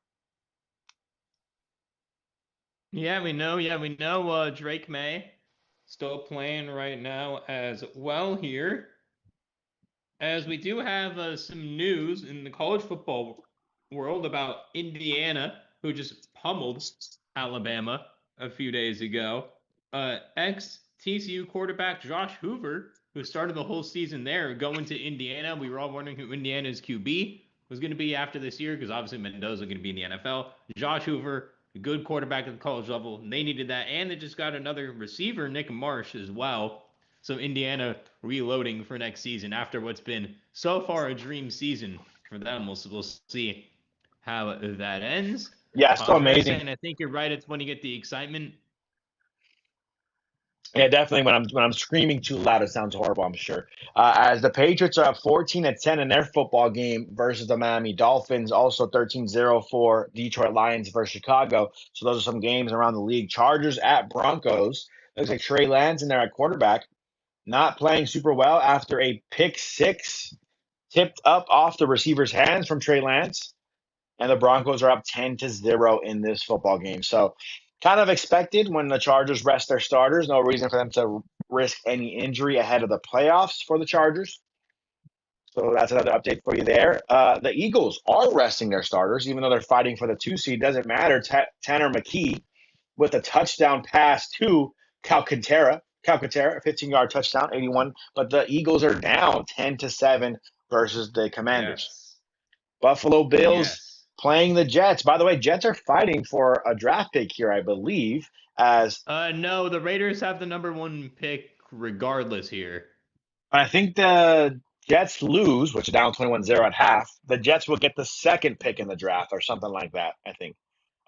Yeah, we know. Drake May still playing right now as well here. As we do have some news in the college football world about Indiana, who just pummeled Alabama a few days ago. Ex-TCU quarterback Josh Hoover, who started the whole season there, going to Indiana. We were all wondering who Indiana's QB was going to be after this year because obviously Mendoza going to be in the NFL. Josh Hoover, a good quarterback at the college level. They needed that, and they just got another receiver, Nick Marsh, as well. So Indiana reloading for next season after what's been so far a dream season for them. We'll see how that ends.
Yeah, so amazing.
And I think you're right. It's when you get the excitement.
Yeah, definitely. When I'm screaming too loud, it sounds horrible, I'm sure. As the Patriots are up 14-10 in their football game versus the Miami Dolphins, also 13-0 for Detroit Lions versus Chicago. So those are some games around the league. Chargers at Broncos. Looks like Trey Lance in there at quarterback, not playing super well after a pick six tipped up off the receiver's hands from Trey Lance. And the Broncos are up 10-0 in this football game. So kind of expected when the Chargers rest their starters. No reason for them to risk any injury ahead of the playoffs for the Chargers. So that's another update for you there. The Eagles are resting their starters, even though they're fighting for the 2 seed. Doesn't matter. Tanner McKee with a touchdown pass to Calcaterra, a 15-yard touchdown, 81. But the Eagles are down 10-7 versus the Commanders.
Yes.
Buffalo Bills playing the Jets. By the way, Jets are fighting for a draft pick here, I believe.
No, the Raiders have the number 1 pick regardless here.
I think the Jets lose, which is down 21-0 at half. The Jets will get the 2nd pick in the draft or something like that, I think.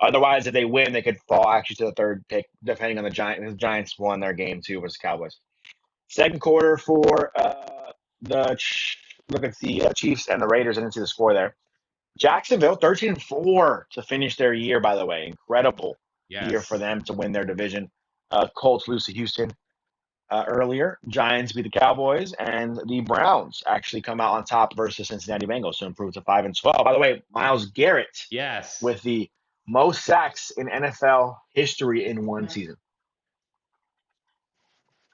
Otherwise, if they win, they could fall actually to the 3rd pick, depending on the Giants. The Giants won their game too versus Cowboys. Second quarter for the Chiefs and the Raiders. I didn't see the score there. Jacksonville, 13-4 to finish their year, by the way. Incredible year for them to win their division. Colts lose to Houston earlier. Giants beat the Cowboys, and the Browns actually come out on top versus Cincinnati Bengals to improve to 5-12. By the way, Myles Garrett with the most sacks in NFL history in one season.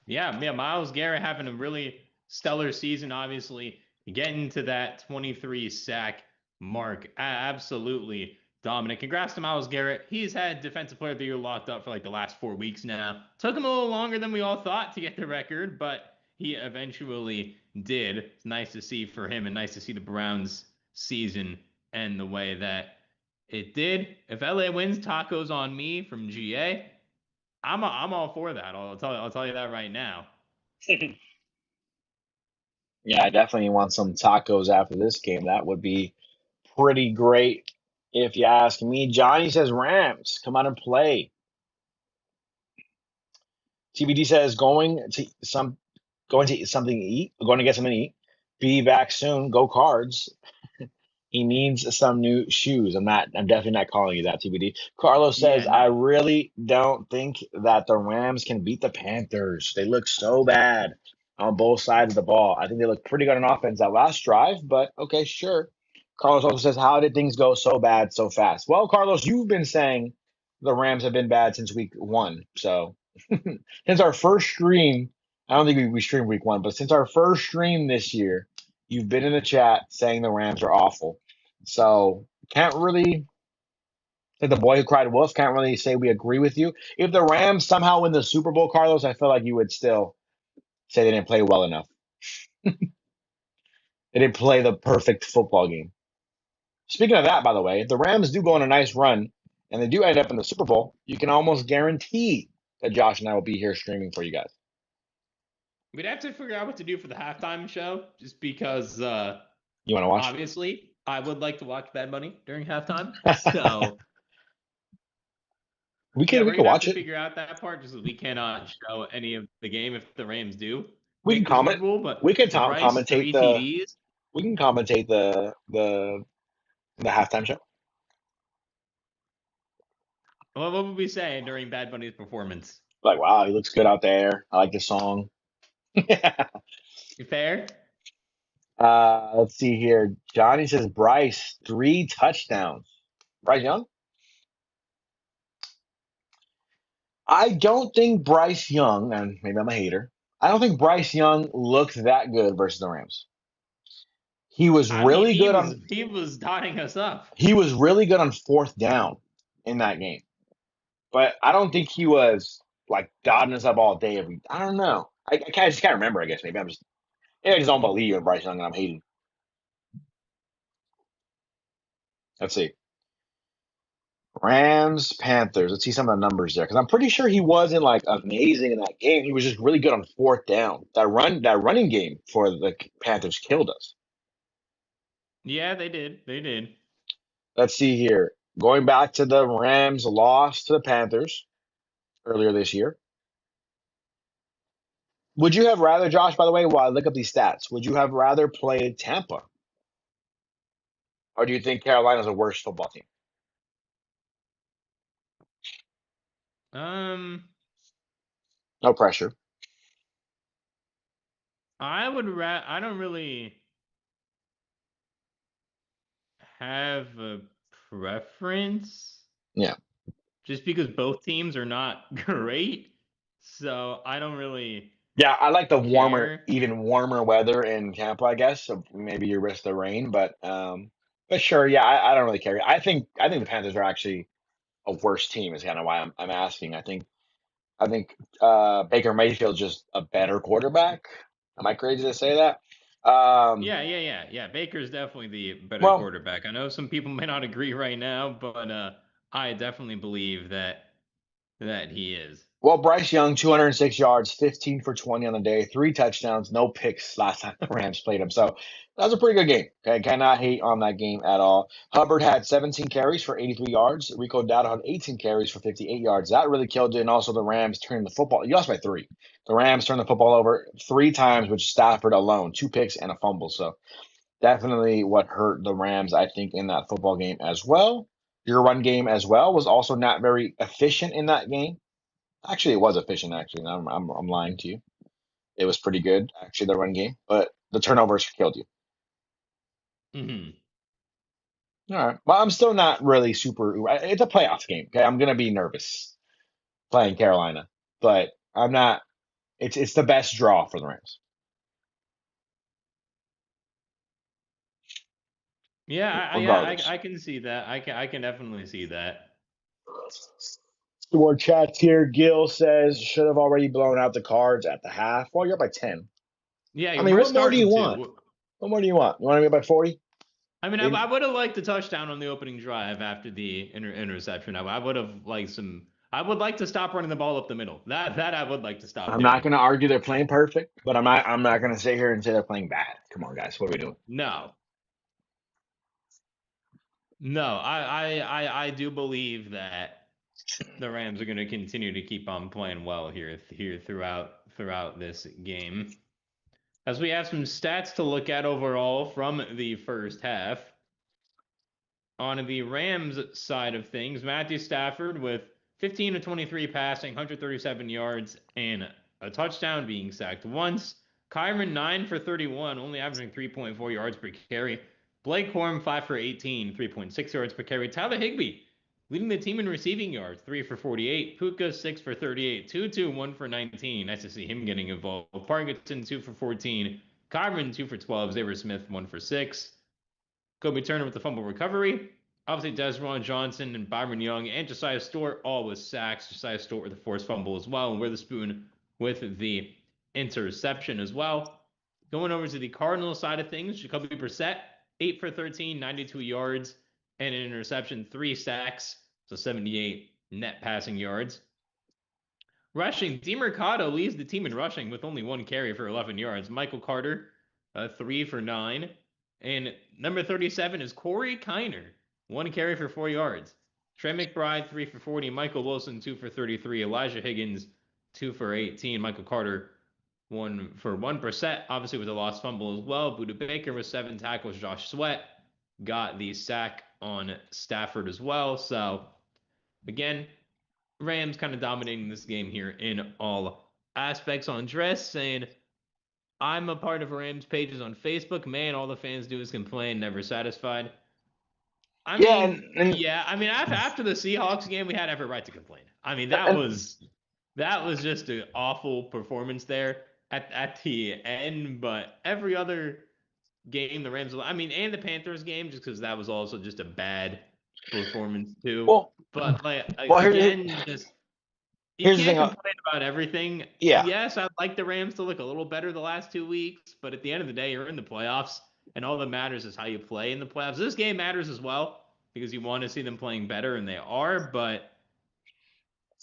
Yeah, Myles Garrett having a really stellar season, obviously. Getting to that 23 sack mark. Absolutely dominant. Congrats to Myles Garrett. He's had Defensive Player of the Year locked up for like the last 4 weeks now. Took him a little longer than we all thought to get the record, but he eventually did. It's nice to see for him and nice to see the Browns season end the way that it did. If LA wins, tacos on me from GA. I'm all for that. I'll tell you that right now.
Yeah, I definitely want some tacos after this game. That would be pretty great if you ask me. Johnny says Rams, come out and play. TBD says going to get something to eat. Be back soon. Go Cards. He needs some new shoes. I'm definitely not calling you that, TBD. Carlos says,
Yeah, no.
I really don't think that the Rams can beat the Panthers. They look so bad on both sides of the ball. I think they look pretty good on offense that last drive, but okay, sure. Carlos also says, how did things go so bad so fast? Well, Carlos, you've been saying the Rams have been bad since week 1. So since our first stream, I don't think we streamed week 1, but since our first stream this year, you've been in the chat saying the Rams are awful. So can't really, like the boy who cried wolf, can't really say we agree with you. If the Rams somehow win the Super Bowl, Carlos, I feel like you would still say they didn't play well enough. They didn't play the perfect football game. Speaking of that, by the way, if the Rams do go on a nice run and they do end up in the Super Bowl, you can almost guarantee that Josh and I will be here streaming for you guys.
We'd have to figure out what to do for the halftime show, just because
you want to watch?
Obviously, I would like to watch Bad Bunny during halftime. So
we can watch it.
Figure out that part, just we cannot show any of the game if the Rams do.
We can comment.
But
we can commentate the. We can commentate the halftime show.
What would we say during Bad Bunny's performance?
Like, wow, he looks good out there. I like the song.
Fair?
Let's see here. Johnny says Bryce, 3 touchdowns. Bryce Young? I don't think Bryce Young, and maybe I'm a hater, I don't think Bryce Young looked that good versus the Rams. He was really good
he was dotting us up.
He was really good on 4th down in that game. But I don't think he was like dotting us up all day I don't know. I just can't remember, I guess. Maybe I just don't believe in Bryce Young and I'm hating. Let's see. Rams, Panthers. Let's see some of the numbers there, because I'm pretty sure he wasn't like amazing in that game. He was just really good on fourth down. That running game for the Panthers killed us.
Yeah, they did. They did.
Let's see here. Going back to the Rams' loss to the Panthers earlier this year. Would you have rather, Josh, by the way, while I look up these stats, would you have rather played Tampa? Or do you think Carolina's a worse football team?
Um,
No pressure.
I would I don't really have a preference.
Yeah.
Just because both teams are not great. So I don't really
Yeah, I like the warmer,
care.
even warmer weather in Tampa, I guess. So maybe you risk the rain, but sure, yeah, I don't really care. I think the Panthers are actually a worse team is kind of why I'm asking. I think Baker Mayfield's just a better quarterback. Am I crazy to say that?
Yeah. Baker's definitely the better
Well,
quarterback. I know some people may not agree right now, but I definitely believe that he is.
Well, Bryce Young, 206 yards, 15 for 20 on the day, 3 touchdowns, no picks last time the Rams played him. So that was a pretty good game. Okay, cannot hate on that game at all. Hubbard had 17 carries for 83 yards. Rico Dowdle had 18 carries for 58 yards. That really killed it. And also the Rams turned the football. You lost by 3. The Rams turned the football over 3 times, which Stafford alone, 2 picks and a fumble. So definitely what hurt the Rams, I think, in that football game as well. Your run game as well was also not very efficient in that game. Actually, it was efficient. Actually, I'm lying to you. It was pretty good, actually, the run game, but the turnovers killed you.
Hmm.
All right, but I'm still not really super. It's a playoff game. Okay, I'm gonna be nervous playing Carolina, but I'm not. It's the best draw for the Rams,
Yeah,
regardless.
I can see that. I can definitely see that.
More chats here. Gil says should have already blown out the Cards at the half. Well, you're up by 10. I
Yeah,
mean,
we're
what more do you
starting
want?
to.
What more do you want? You want to be by 40?
I mean, I would have liked the touchdown on the opening drive after the interception. I would have liked some. I would like to stop running the ball up the middle. That I would like to stop
I'm not
doing.
going to argue they're playing perfect, but I'm not going to sit here and say they're playing bad. Come on, guys. What are we doing?
No, no, I do believe that the Rams are going to continue to keep on playing well here throughout this game. As we have some stats to look at overall from the first half. On the Rams side of things, Matthew Stafford with 15 to 23 passing, 137 yards, and a touchdown, being sacked once. Kyren 9 for 31, only averaging 3.4 yards per carry. Blake Corum 5 for 18, 3.6 yards per carry. Tyler Higbee leading the team in receiving yards, 3 for 48. Puka 6 for 38. Tutu 1 for 19. Nice to see him getting involved. Parkinson 2 for 14. Kyren 2 for 12. Xavier Smith 1 for 6. Kobe Turner with the fumble recovery. Obviously, Desron Johnson and Byron Young and Josiah Stewart all with sacks. Josiah Stewart with the forced fumble as well, and Witherspoon with the interception as well. Going over to the Cardinals side of things, Jacoby Brissett, 8 for 13, 92 yards, and an interception, 3 sacks, so 78 net passing yards. Rushing, DeMercado leads the team in rushing with only 1 carry for 11 yards. Michael Carter, 3 for 9. And number 37 is Corey Kiner, 1 carry for 4 yards. Trey McBride, 3 for 40. Michael Wilson, 2 for 33. Elijah Higgins, 2 for 18. Michael Carter, 1 for 1%, obviously with a lost fumble as well. Budda Baker with 7 tackles. Josh Sweat got the sack on Stafford as well. So, again, Rams kind of dominating this game here in all aspects. Andres saying, I'm a part of Rams pages on Facebook. Man, all the fans do is complain, never satisfied. I
Yeah,
mean, yeah. I mean, after the Seahawks game, we had every right to complain. I mean, that
and
was just an awful performance there at the end. But every other game, the Rams. I mean, and the Panthers game, just because that was also just a bad performance too.
well,
But like
well,
again, just you
here's the
can't
thing.
complain about everything.
Yeah,
Yes, I'd like the Rams to look a little better the last 2 weeks, but at the end of the day, you're in the playoffs, and all that matters is how you play in the playoffs. This game matters as well because you want to see them playing better, and they are. But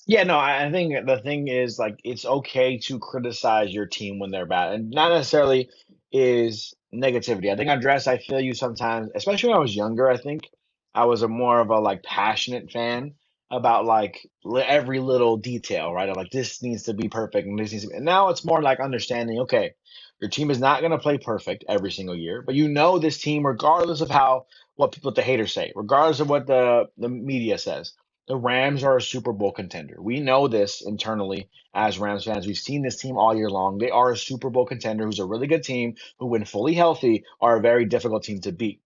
Yeah, no, I think the thing is like it's okay to criticize your team when they're bad, and not necessarily is negativity. I think Andres, I feel you sometimes, especially when I was younger. I think I was a more of a like passionate fan about like every little detail, right? Of like this needs to be perfect, and this needs to be, and now it's more like understanding. Okay, your team is not going to play perfect every single year, but you know this team, regardless of how what the haters say, regardless of what the media says, the Rams are a Super Bowl contender. We know this internally as Rams fans. We've seen this team all year long. They are a Super Bowl contender who's a really good team who, when fully healthy, are a very difficult team to beat.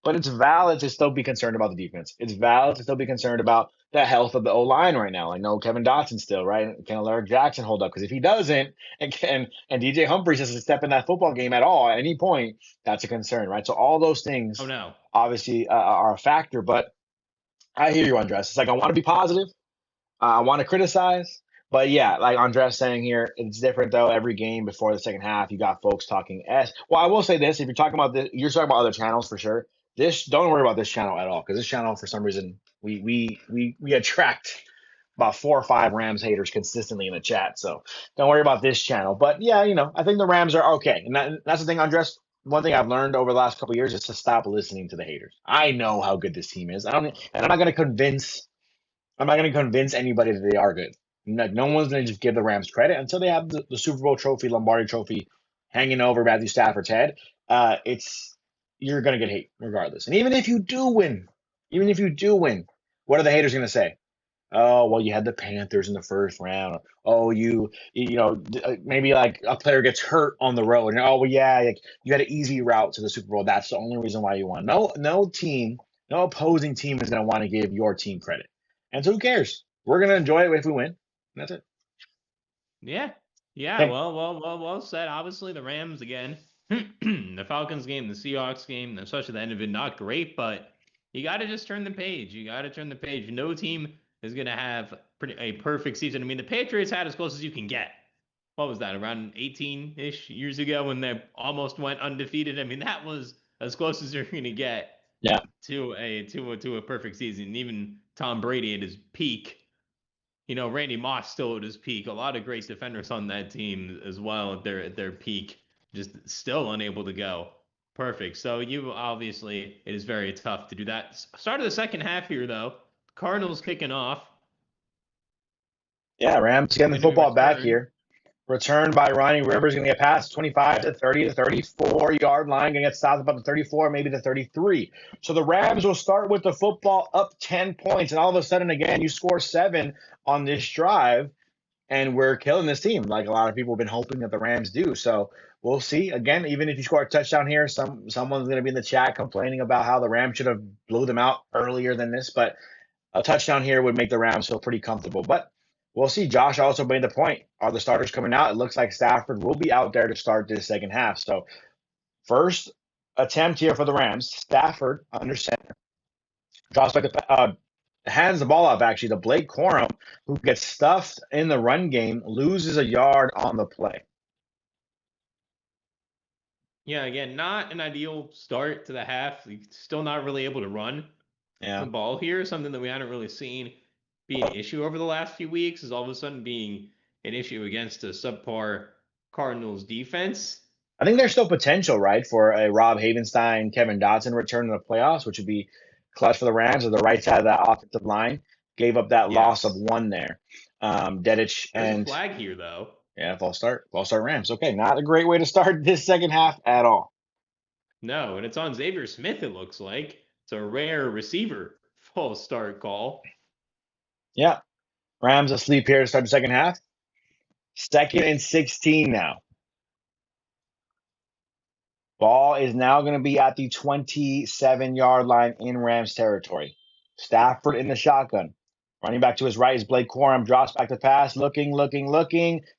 But it's valid to still be concerned about the defense. It's valid to still be concerned about the health of the O line right now. I know Kevin Dotson still, right? Can Alaric Jackson hold up? Because if he doesn't, and DJ Humphries doesn't step in that football game at all at any point, that's a concern, right? So all those
oh
things
no,
obviously are a factor. But I hear you, Andres. It's like I want to be positive. I want to criticize, but yeah, like Andres saying here, it's different though. Every game before the second half, you got folks talking S. Well, I will say this: if you're talking about this, you're talking about other channels for sure. This don't worry about this channel at all because this channel, for some reason, we attract about 4 or 5 Rams haters consistently in the chat. So don't worry about this channel. But yeah, I think the Rams are okay, and that's the thing, Andres. One thing I've learned over the last couple of years is to stop listening to the haters. I know how good this team is. I don't, and I'm not going to convince anybody that they are good. Like, no one's going to just give the Rams credit until they have the Super Bowl trophy, Lombardi trophy hanging over Matthew Stafford's head. It's You're going to get hate regardless. And even if you do win, what are the haters going to say? Oh, well, you had the Panthers in the first round. Oh, maybe like a player gets hurt on the road. And oh, well, yeah, like you had an easy route to the Super Bowl. That's the only reason why you won. No opposing team is going to want to give your team credit. And so who cares? We're going to enjoy it if we win. That's it.
yeah, yeah.
Thank,
Well said. Obviously, the Rams again, the Falcons game, the Seahawks game, especially the end of it, not great, but you got to just turn the page. You got to turn the page. No team is going to have a perfect season. I mean, the Patriots had as close as you can get. What was that? Around 18-ish years ago when they almost went undefeated. I mean, that was as close as you're going to get
yeah.
to a perfect season. Even Tom Brady at his peak, Randy Moss still at his peak. A lot of great defenders on that team as well at their peak, just still unable to go perfect. So you obviously it is very tough to do that. Start of the second half here though. Cardinals kicking off.
Yeah, Rams getting the
When we
football back
return,
here. Returned by Ronnie Rivers, going to get past 25 to 30 to 34-yard line, going to get stopped about the 34, maybe the 33. So the Rams will start with the football up 10 points, and all of a sudden, again, you score 7 on this drive, and we're killing this team like a lot of people have been hoping that the Rams do. So we'll see. Again, even if you score a touchdown here, someone's going to be in the chat complaining about how the Rams should have blew them out earlier than this, but a touchdown here would make the Rams feel pretty comfortable. But we'll see. Josh also made the point. Are the starters coming out? It looks like Stafford will be out there to start this second half. So first attempt here for the Rams. Stafford under center. Drops back, hands the ball off actually to Blake Corum, who gets stuffed in the run game, loses a yard on the play.
yeah, again, not an ideal start to the half. Still not really able to run the
Yeah.
ball here. Something that we hadn't really seen be an issue over the last few weeks is all of a sudden being an issue against a subpar Cardinals defense.
I think there's still potential, right, for a Rob Havenstein, Kevin Dotson return in the playoffs, which would be clutch for the Rams or the right side of that offensive line. Gave up that loss of
Yes.
1 there. Dedich
There's a
and
flag here, though.
yeah, false start Rams. Okay, not a great way to start this second half at all.
No, and it's on Xavier Smith, it looks like. It's a rare receiver false start call.
Yeah, Rams asleep here to start the second half. 2nd and 16 now. Ball is now going to be at the 27-yard line in Rams territory. Stafford in the shotgun. Running back to his right is Blake Corum. Drops back to pass. Looking.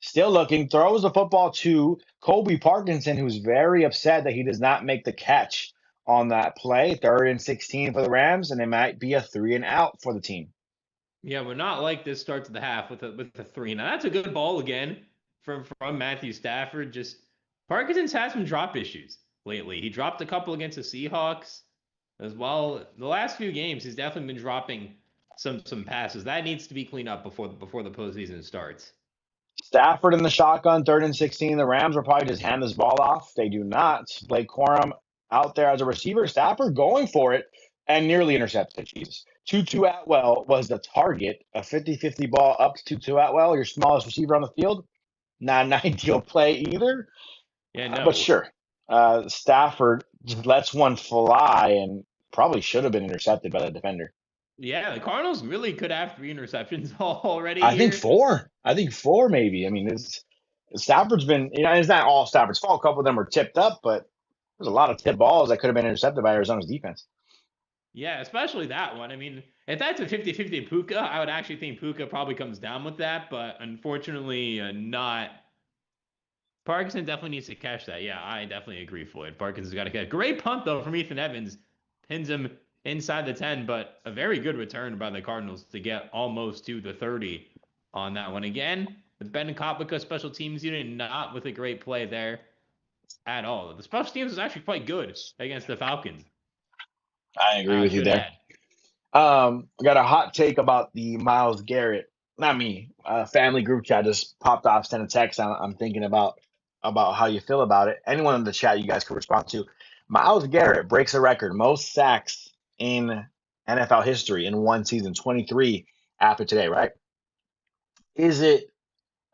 Still looking. Throws the football to Colby Parkinson, who's very upset that he does not make the catch on that play. 3rd and 16 for the Rams, and it might be a 3 and out for the team.
Yeah, we're not like this start to the half with a 3. Now, that's a good ball again from Matthew Stafford. Just Parkinson's had some drop issues lately. He dropped a couple against the Seahawks. as well. The last few games, he's definitely been dropping some passes. That needs to be cleaned up before the postseason starts.
Stafford in the shotgun, 3rd and 16. The Rams will probably just hand this ball off. They do not. Blake Corum out there as a receiver. Stafford going for it and nearly intercepted. Jesus. Tutu Atwell was the target. A 50-50 ball up to Tutu Atwell, your smallest receiver on the field. Not an ideal play either.
Yeah,
But
no.
sure. Stafford just lets one fly and probably should have been intercepted by the defender.
Yeah, the Cardinals really could have 3 interceptions already
I think
here.
4. I think 4 maybe. I mean, Stafford's been, it's not all Stafford's fault. A couple of them were tipped up, but there's a lot of tip balls that could have been intercepted by Arizona's defense.
Yeah, especially that one. I mean, if that's a 50-50 Puka, I would actually think Puka probably comes down with that, but unfortunately not. Parkinson definitely needs to catch that. Yeah, I definitely agree, Floyd. Parkinson's got to catch. Great punt, though, from Ethan Evans. Pins him inside the 10, but a very good return by the Cardinals to get almost to the 30 on that one. Again, with Ben Kopika, special teams unit, not with a great play there at all. The special teams was actually quite good against the Falcons.
I agree with you
Should
there.
add.
I got a hot take about the Myles Garrett. Not me. Family group chat just popped off, sent a text. I'm thinking about how you feel about it. Anyone in the chat you guys could respond to. Myles Garrett breaks a record, most sacks in NFL history in one season, 23 after today, right? Is it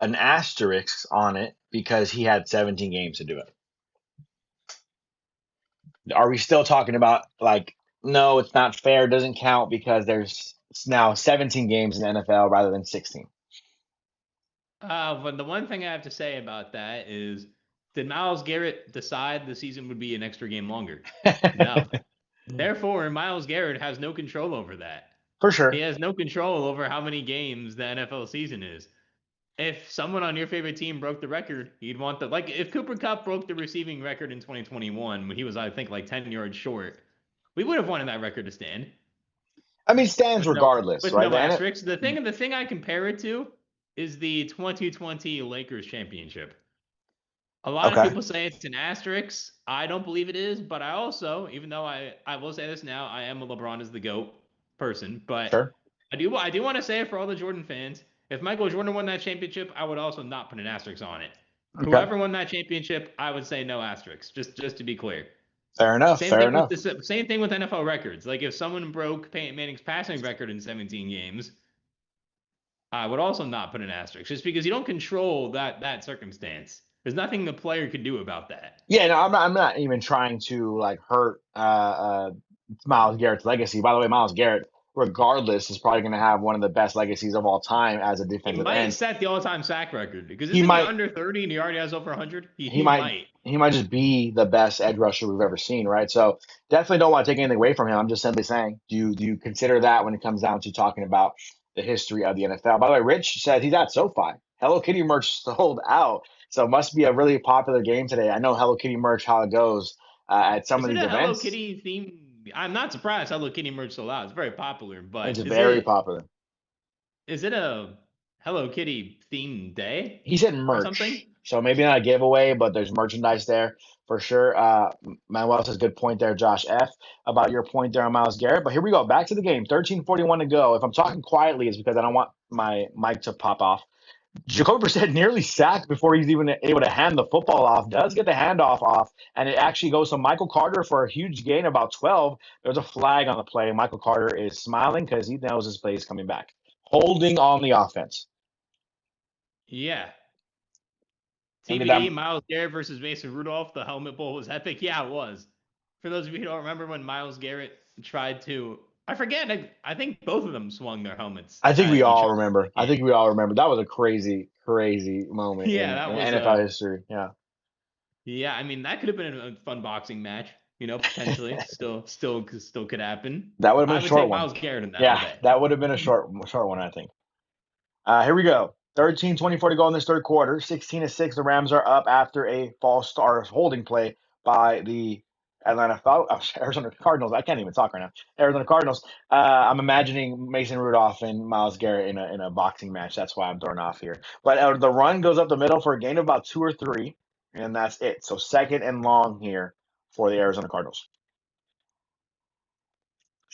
an asterisk on it because he had 17 games to do it? Are we still talking about like, no, it's not fair, doesn't count because there's now 17 games in the NFL rather than 16?
But the one thing I have to say about that is, did Myles Garrett decide the season would be an extra game longer? No. Therefore, Myles Garrett has no control over that.
For
He
sure.
has no control over how many games the NFL season is. If someone on your favorite team broke the record, you'd want the, like, if Cooper Kupp broke the receiving record in 2021 when he was, I think, like 10 yards short, we would have wanted that record to stand
I mean, stands
with no
regardless,
with
right?
no asterisks. The thing I compare it to is the 2020 Lakers championship. A lot of
Okay.
people say it's an asterisk. I don't believe it is, but I also, even though I will say this now, I am a LeBron is the GOAT person, but
Sure.
I do want to say it for all the Jordan fans. If Michael Jordan won that championship, I would also not put an asterisk on it.
Okay.
Whoever won that championship, I would say no asterisks. Just to be clear.
Fair enough.
Same
Fair
thing with
enough.
same thing with NFL records. Like if someone broke Peyton Manning's passing record in 17 games, I would also not put an asterisk, just because you don't control that circumstance. There's nothing the player could do about that.
Yeah, no, I'm not even trying to like hurt Myles Garrett's legacy. By the way, Myles Garrett, regardless, is probably going to have one of the best legacies of all time as a
He
defensive
might
end.
set the all-time sack record because
He
isn't he
might
under 30 and he already has over 100?
he
He
might
might.
he might just be the best edge rusher we've ever seen, right? So definitely don't want to take anything away from him. I'm just simply saying, do you consider that when it comes down to talking about the history of the NFL? By the way, Rich said he's at SoFi. Hello Kitty merch sold out, so it must be a really popular game today. I know Hello Kitty merch how it goes at some
Is
of
it
these
a Hello
events.
Kitty theme? I'm not surprised Hello Kitty merch sold out. It's very popular,
It's
but
very popular.
is it a Hello Kitty themed day
He said
or something?
merch, so maybe not a giveaway, but there's merchandise there for sure. Manuel says good point there, Josh F, about your point there on Myles Garrett. But here we go, back to the game. 13:41 to go. If I'm talking quietly, it's because I don't want my mic to pop off. Jacoby said nearly sacked before he's even able to hand the football off. Does get the handoff off, and it actually goes to Michael Carter for a huge gain, about 12. There's a flag on the play. Michael Carter is smiling because he knows his play is coming back. Holding on the offense.
Yeah.
And did that
TBD, Myles Garrett versus Mason Rudolph. The helmet bowl was epic. Yeah, it was. For those of you who don't remember when Myles Garrett tried to, I forget, I think both of them swung their helmets
I think we
at each
all
other.
remember. I
Yeah.
think we all remember. That was a crazy, crazy moment
Yeah,
in
that was
NFL history. Yeah.
yeah, I mean that could have been a fun boxing match, potentially. Still could happen.
That would have been
I
a
would
short
take
one.
Myles Garrett in that all
Yeah,
day.
that would have been a short one, I think. Here we go. 13:24 to go in this third quarter. 16-6. The Rams are up after a false start holding play by the Arizona Cardinals. I can't even talk right now. Arizona Cardinals. I'm imagining Mason Rudolph and Myles Garrett in a boxing match. That's why I'm thrown off here. But the run goes up the middle for a gain of about 2 or 3, and that's it. So second and long here for the Arizona Cardinals.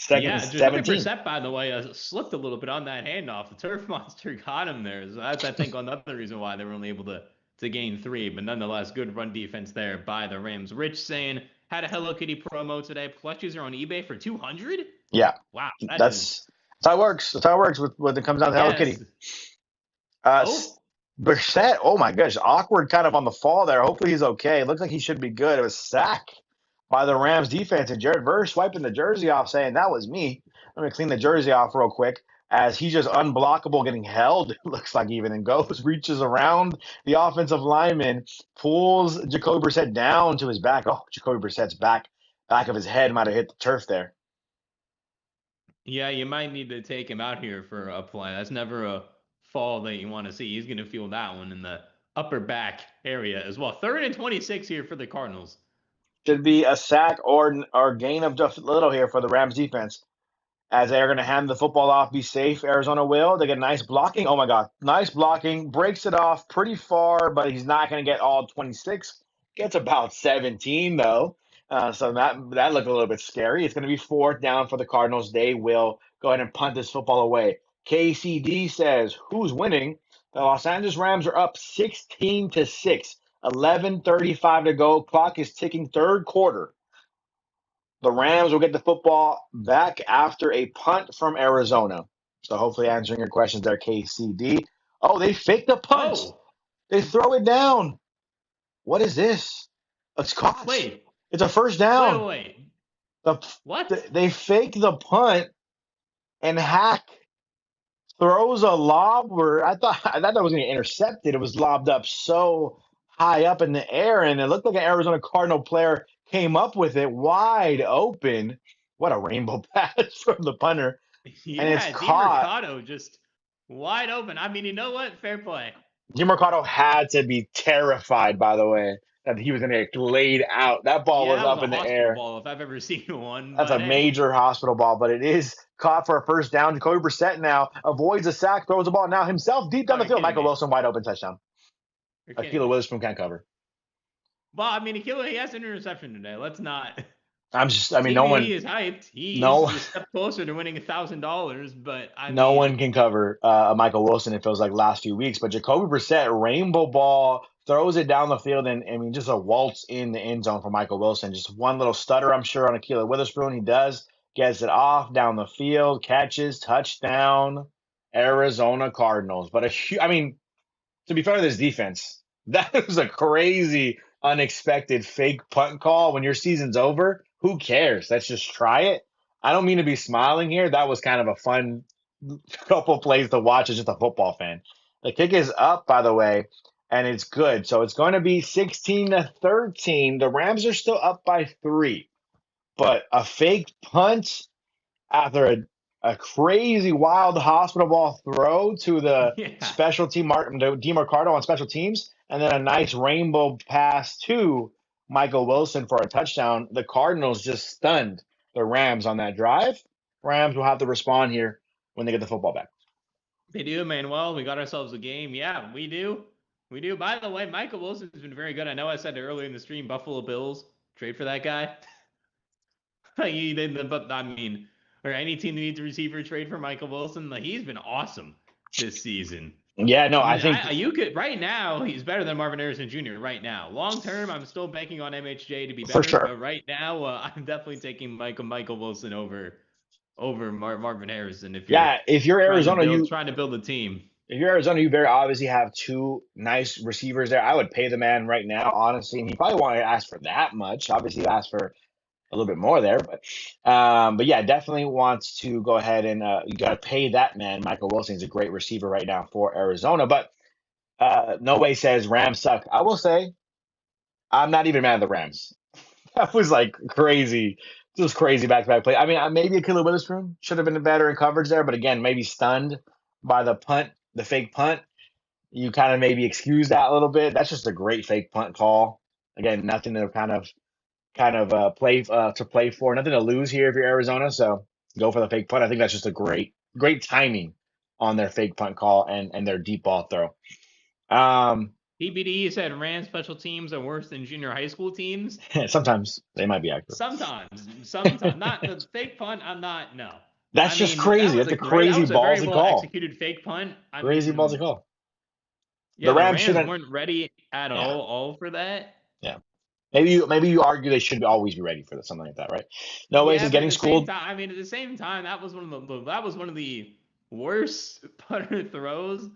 Second and
Yeah, Jacoby
17.
Brissett, by the way, slipped a little bit on that handoff. The turf monster got him there. So that's, I think, another reason why they were only able to gain 3. But nonetheless, good run defense there by the Rams. Rich saying, had a Hello Kitty promo today. Plushies are on eBay for 200.
Yeah,
Wow, that is,
that's how it works. That's how it works when it comes down to Hello Kitty.
yes.
Uh,
Oh,
Brissett, oh my gosh, awkward kind of on the fall there. Hopefully he's okay. It looks like he should be good. It was sacked by the Rams defense, and Jared Verse swiping the jersey off, saying that was me. Let me clean the jersey off real quick as he's just unblockable, getting held. It looks like even and goes, reaches around the offensive lineman, pulls Jacoby Brissett down to his back. Oh, Jacoby Brissett's back of his head might have hit the turf there.
yeah, you might need to take him out here for a play. That's never a fall that you want to see. He's going to feel that one in the upper back area as well. 3rd and 26 here for the Cardinals.
Should be a sack or gain of just little here for the Rams defense, as they're going to hand the football off, be safe. Arizona will. They get nice blocking. Oh, my God. Nice blocking. Breaks it off pretty far, but he's not going to get all 26. Gets about 17, though. So that looked a little bit scary. It's going to be 4th down for the Cardinals. They will go ahead and punt this football away. KCD says, who's winning? The Los Angeles Rams are up 16-6. 11:35 to go. Clock is ticking, 3rd quarter. The Rams will get the football back after a punt from Arizona. So hopefully answering your questions there, KCD. Oh, they faked the punt.
Oh,
They throw it down. What is this? It's caught.
wait,
It's a first down.
wait.
The,
What?
they fake the punt, and Hack throws a lob where I thought that was going to get intercepted. It was lobbed up so high up in the air, and it looked like an Arizona Cardinal player came up with it wide open. What a rainbow pass from the punter. And it's
Yeah,
caught.
DeMercado just wide open. I mean, you know what? Fair play.
DeMercado had to be terrified, by the way, that he was going to get laid out. That ball
Yeah,
was
that was
up
a
in the
hospital
air.
ball if I've ever seen one.
That's
But
a
hey,
major hospital ball, but it is caught for a first down. Jacoby Brissett now avoids a sack, throws the ball now himself deep down
oh,
the
you're
field.
kidding
Michael
me.
Wilson wide open touchdown.
You're kidding
Akila
me.
Witherspoon can't cover.
Well, I mean, he has an interception today. Let's not.
I mean, no
TBD
one,
is hyped. He's
no,
a step closer to winning $1,000. But I
no
mean,
one can cover Michael Wilson. It feels like last few weeks, but Jacoby Brissett rainbow ball throws it down the field, and I mean, just a waltz in the end zone for Michael Wilson. Just one little stutter, I'm sure, on Akila Witherspoon. He does gets it off down the field, catches touchdown, Arizona Cardinals. But I mean, to be fair to this defense, that was a crazy, unexpected fake punt call. When your season's over, who cares? Let's just try it. I don't mean to be smiling here. That was kind of a fun couple plays to watch as just a football fan. The kick is up, by the way, and it's good. So it's going to be 16-13. The Rams are still up by 3, but a fake punt after a crazy wild hospital ball throw to the
yeah.
special team DeMarcado on special teams, and then a nice rainbow pass to Michael Wilson for a touchdown. The Cardinals just stunned the Rams on that drive. Rams will have to respond here when they get the football back.
They do, Manuel. We got ourselves a game. Yeah, we do. We do. By the way, Michael Wilson's been very good. I know I said it earlier in the stream, Buffalo Bills, trade for that guy. He didn't, but I mean, or any team that needs a receiver, trade for Michael Wilson. Like, he's been awesome this season.
Yeah, no,
I mean,
I think
you could right now. He's better than Marvin Harrison Jr. right now. Long term, I'm still banking on MHJ to be better.
for sure.
But right now, I'm definitely taking Michael Wilson over Marvin Harrison. If
you're Arizona,
trying to build a team.
if you're Arizona, you very obviously have 2 nice receivers there. I would pay the man right now, honestly, and he probably won't ask for that much. Obviously, he asked for a little bit more there, but yeah, definitely wants to go ahead and you got to pay that man. Michael Wilson is a great receiver right now for Arizona, but no way says Rams suck. I will say I'm not even mad at the Rams. That was like crazy, just crazy back-to-back play. I mean, maybe Akila Witherspoon should have been better in coverage there, but again, maybe stunned by the punt, the fake punt. You kind of maybe excuse that a little bit. That's just a great fake punt call. Again, nothing to play for. Nothing to lose here if you're Arizona. So go for the fake punt. I think that's just a great timing on their fake punt call and their deep ball throw.
TBD said Rams special teams are worse than junior high school teams.
Sometimes they might be accurate.
Sometimes. Not the fake punt. I'm not. No.
That's just crazy. That's a crazy
That was a very
ballsy
well
call.
executed fake punt.
Crazy ballsy call.
Yeah,
The
the
Rams
Rams
shouldn't.
weren't ready at
Yeah.
all for that.
Yeah. Maybe you argue they should always be ready for something like that, right? No way,
Yeah,
is
but
getting
at the same
schooled.
time, at the same time, that was one of the worst punter throws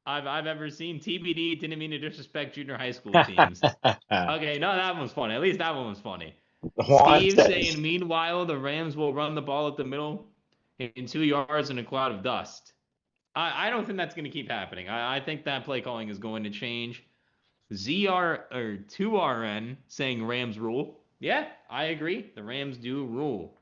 I've ever seen. TBD didn't mean to disrespect junior high school teams. Okay, no, that one was funny. At least that one was funny.
Juan
Steve
says,
saying, meanwhile, the Rams will run the ball up the middle in 2 yards in a cloud of dust. I don't think that's going to keep happening. I think that play calling is going to change. 2RN saying Rams rule. Yeah, I agree. The Rams do rule.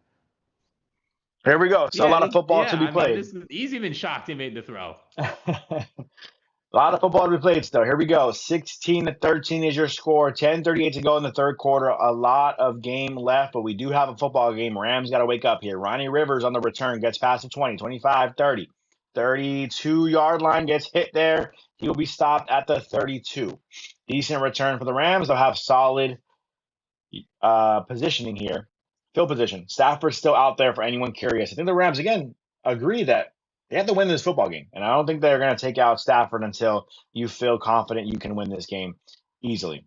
here we go. So a lot of football to be
I mean,
played.
he's even shocked he made the throw.
A lot of football to be played still. Here we go. 16-13 is your score. 10:38 to go in the third quarter. A lot of game left, but we do have a football game. Rams got to wake up here. Ronnie Rivers on the return gets past the 20, 25, 30. 32-yard line gets hit there. He will be stopped at the 32. Decent return for the Rams. They'll have solid positioning here. Field position. Stafford's still out there for anyone curious. I think the Rams, again, agree that they have to win this football game. And I don't think they're going to take out Stafford until you feel confident you can win this game easily.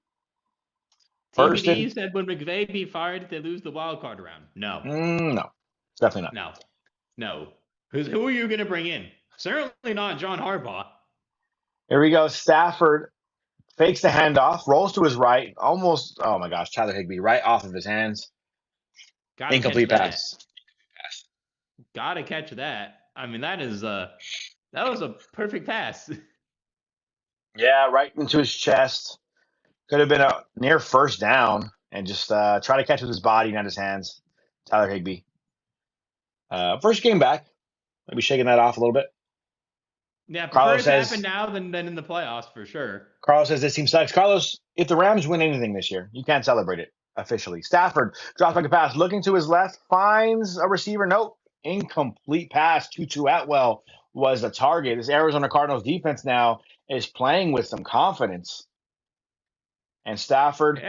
TBD said, would McVay be fired if they lose the wild card round? No.
No. Definitely not.
No. Who are you going to bring in? Certainly not John Harbaugh.
Here we go. Stafford fakes the handoff, rolls to his right. Almost, oh my gosh, Tyler Higbee right off of his hands. Incomplete pass.
Gotta catch that. I mean, that was a perfect pass.
Yeah, right into his chest. Could have been a near first down and just try to catch with his body, not his hands. Tyler Higbee. First game back. Maybe shaking that off a little bit.
Yeah, prefer it to happen now than in the playoffs for sure.
Carlos says this team sucks. Carlos, if the Rams win anything this year, you can't celebrate it officially. Stafford drops back a pass, looking to his left, finds a receiver. Nope. Incomplete pass. Tutu Atwell was the target. This Arizona Cardinals defense now is playing with some confidence. And Stafford.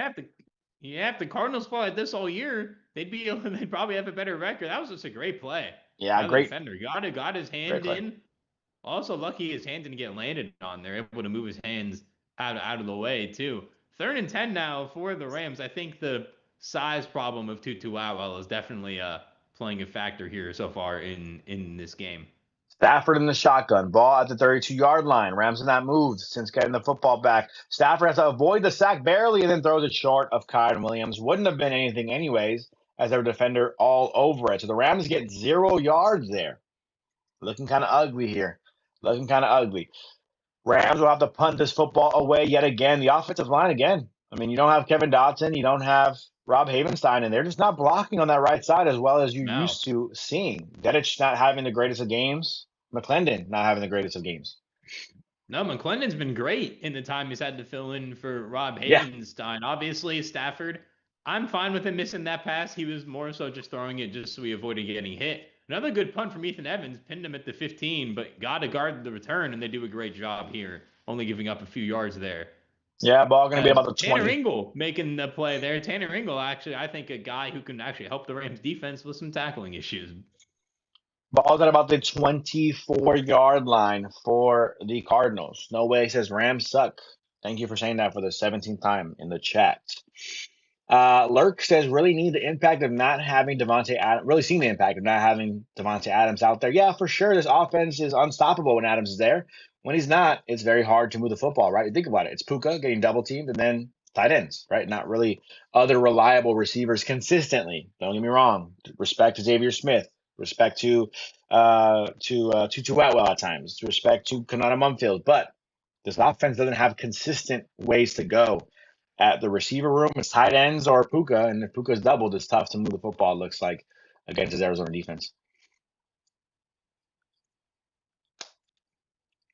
Yeah, if the Cardinals play like this all year, they'd probably have a better record. That was just a great play.
Yeah, great
defender. Got his hand in. Also lucky his hand didn't get landed on. They're able to move his hands out of the way too. 3rd and 10 now for the Rams. I think the size problem of Tutu Atwell is definitely playing a factor here so far in this game.
Stafford in the shotgun. Ball at the 32-yard line. Rams have not moved since getting the football back. Stafford has to avoid the sack barely and then throws it short of Kyren Williams. Wouldn't have been anything anyways as their defender all over it. So the Rams get 0 yards there. Looking kind of ugly here. Rams will have to punt this football away yet again. The offensive line again. I mean, you don't have Kevin Dotson. You don't have Rob Havenstein, and they're just not blocking on that right side as well as you used to seeing. Dedich not having the greatest of games. McClendon not having the greatest of games.
No, McClendon's been great in the time he's had to fill in for Rob Havenstein. Yeah. Obviously, Stafford, I'm fine with him missing that pass. He was more so just throwing it just so he avoided getting hit. Another good punt from Ethan Evans, pinned him at the 15, but got to guard the return, and they do a great job here, only giving up a few yards there.
Yeah, ball going to be about the 20.
Tanner Ingle making the play there. Tanner Ingle, actually, I think a guy who can actually help the Rams defense with some tackling issues.
Ball's at about the 24-yard line for the Cardinals. No way says Rams suck. Thank you for saying that for the 17th time in the chat. Lurk says really need the impact of not having Devontae Adams. Really seeing the impact of not having Devontae Adams out there. Yeah, for sure. This offense is unstoppable when Adams is there. When he's not, it's very hard to move the football, right? Think about it. It's Puka getting double teamed and then tight ends, right? Not really other reliable receivers consistently. Don't get me wrong. Respect to Xavier Smith. Respect to Tutu Atwell at times. Respect to Kanata Mumfield. But this offense doesn't have consistent ways to go. At the receiver room, it's tight ends or Puka, and if Puka's doubled, it's tough to move the football, it looks like, against his Arizona defense.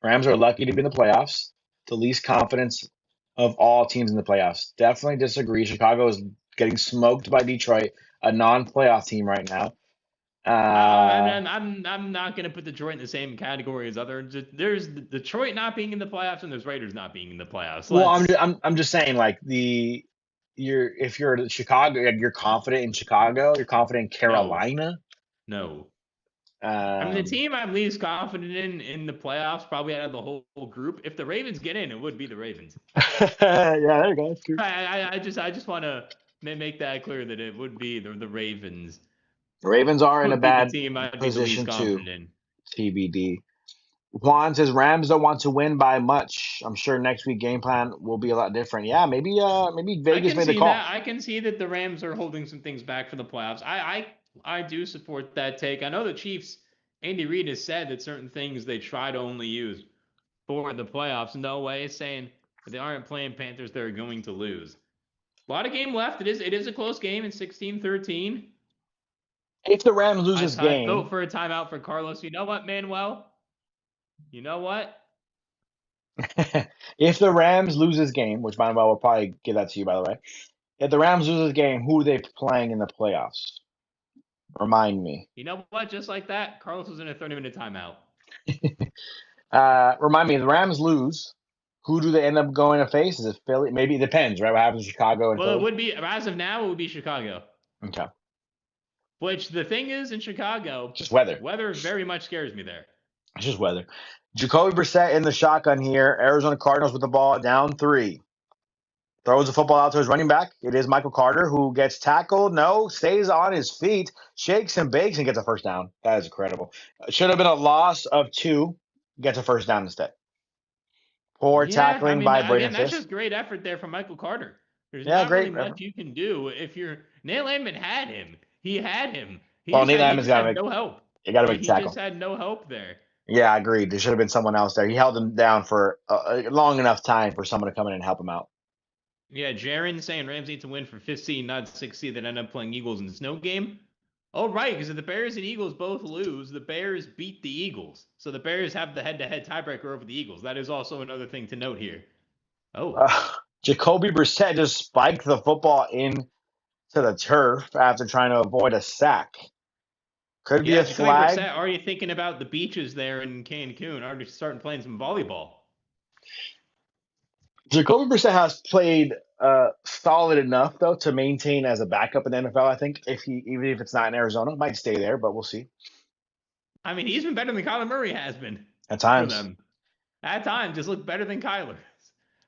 Rams are lucky to be in the playoffs. The least confidence of all teams in the playoffs. Definitely disagree. Chicago is getting smoked by Detroit, a non-playoff team right now.
I'm not gonna put Detroit in the same category as other. There's Detroit not being in the playoffs and there's Raiders not being in the playoffs.
Well, I'm just saying, like, if you're Chicago, you're confident in Chicago, you're confident in
no,
Carolina.
no. I mean, the team I'm least confident in the playoffs, probably out of the whole group. If the Ravens get in, it would be the Ravens.
Yeah, there you go. That's true.
I just want to make that clear that it would be the Ravens.
The Ravens are in a
Would be the
bad
team I'd be the least
position too.
confident in.
TBD. Juan says Rams don't want to win by much. I'm sure next week game plan will be a lot different. Yeah, maybe Vegas made the call.
I can see that the Rams are holding some things back for the playoffs. I do support that take. I know the Chiefs, Andy Reid has said that certain things they try to only use for the playoffs. No way saying if they aren't playing Panthers, they're going to lose. A lot of game left. It is a close game in 16-13.
If the Rams lose this
I'd
game,
vote for a timeout for Carlos. You know what, Manuel? You know what?
if the Rams lose this game, which Manuel will probably give that to you, by the way. If the Rams lose this game, who are they playing in the playoffs? Remind me.
You know what? Just like that, Carlos was in a 30-minute timeout.
Remind me, if the Rams lose, who do they end up going to face? Is it Philly? Maybe it depends, right? What happens in Chicago and
Well,
Philly?
it would be, as of now, it would be Chicago.
Okay.
Which the thing is, in Chicago,
just weather.
Weather very much scares me there.
It's just weather. Jacoby Brissett in the shotgun here. Arizona Cardinals with the ball down 3. Throws the football out to his running back. It is Michael Carter who gets tackled. No, stays on his feet, shakes and bakes, and gets a first down. That is incredible. Should have been a loss of 2. Gets a first down instead. Poor tackling by Braden
That's
Fisk.
just great effort there from Michael Carter. There's
Yeah,
not
great
really much you can do if you're Neil Landman had him. He had him. He
Well,
just
Neil Landman's got
no help.
You got to make
He
tackle.
just had no help there.
Yeah, I agreed. There should have been someone else there. He held him down for a long enough time for someone to come in and help him out.
Yeah, Jaron saying Rams need to win for 15, not 60, then end up playing Eagles in the snow game. Oh, right, because if the Bears and Eagles both lose, the Bears beat the Eagles. So the Bears have the head-to-head tiebreaker over the Eagles. That is also another thing to note here. Oh.
Jacoby Brissett just spiked the football into the turf after trying to avoid a sack. Could be a flag.
Brissett already thinking about the beaches there in Cancun, already starting playing some volleyball.
Jacoby Brissett has played solid enough though to maintain as a backup in the NFL. I think even if it's not in Arizona, might stay there, but we'll see.
I mean, he's been better than Kyler Murray has been
at times.
For them. At times, just look better than Kyler.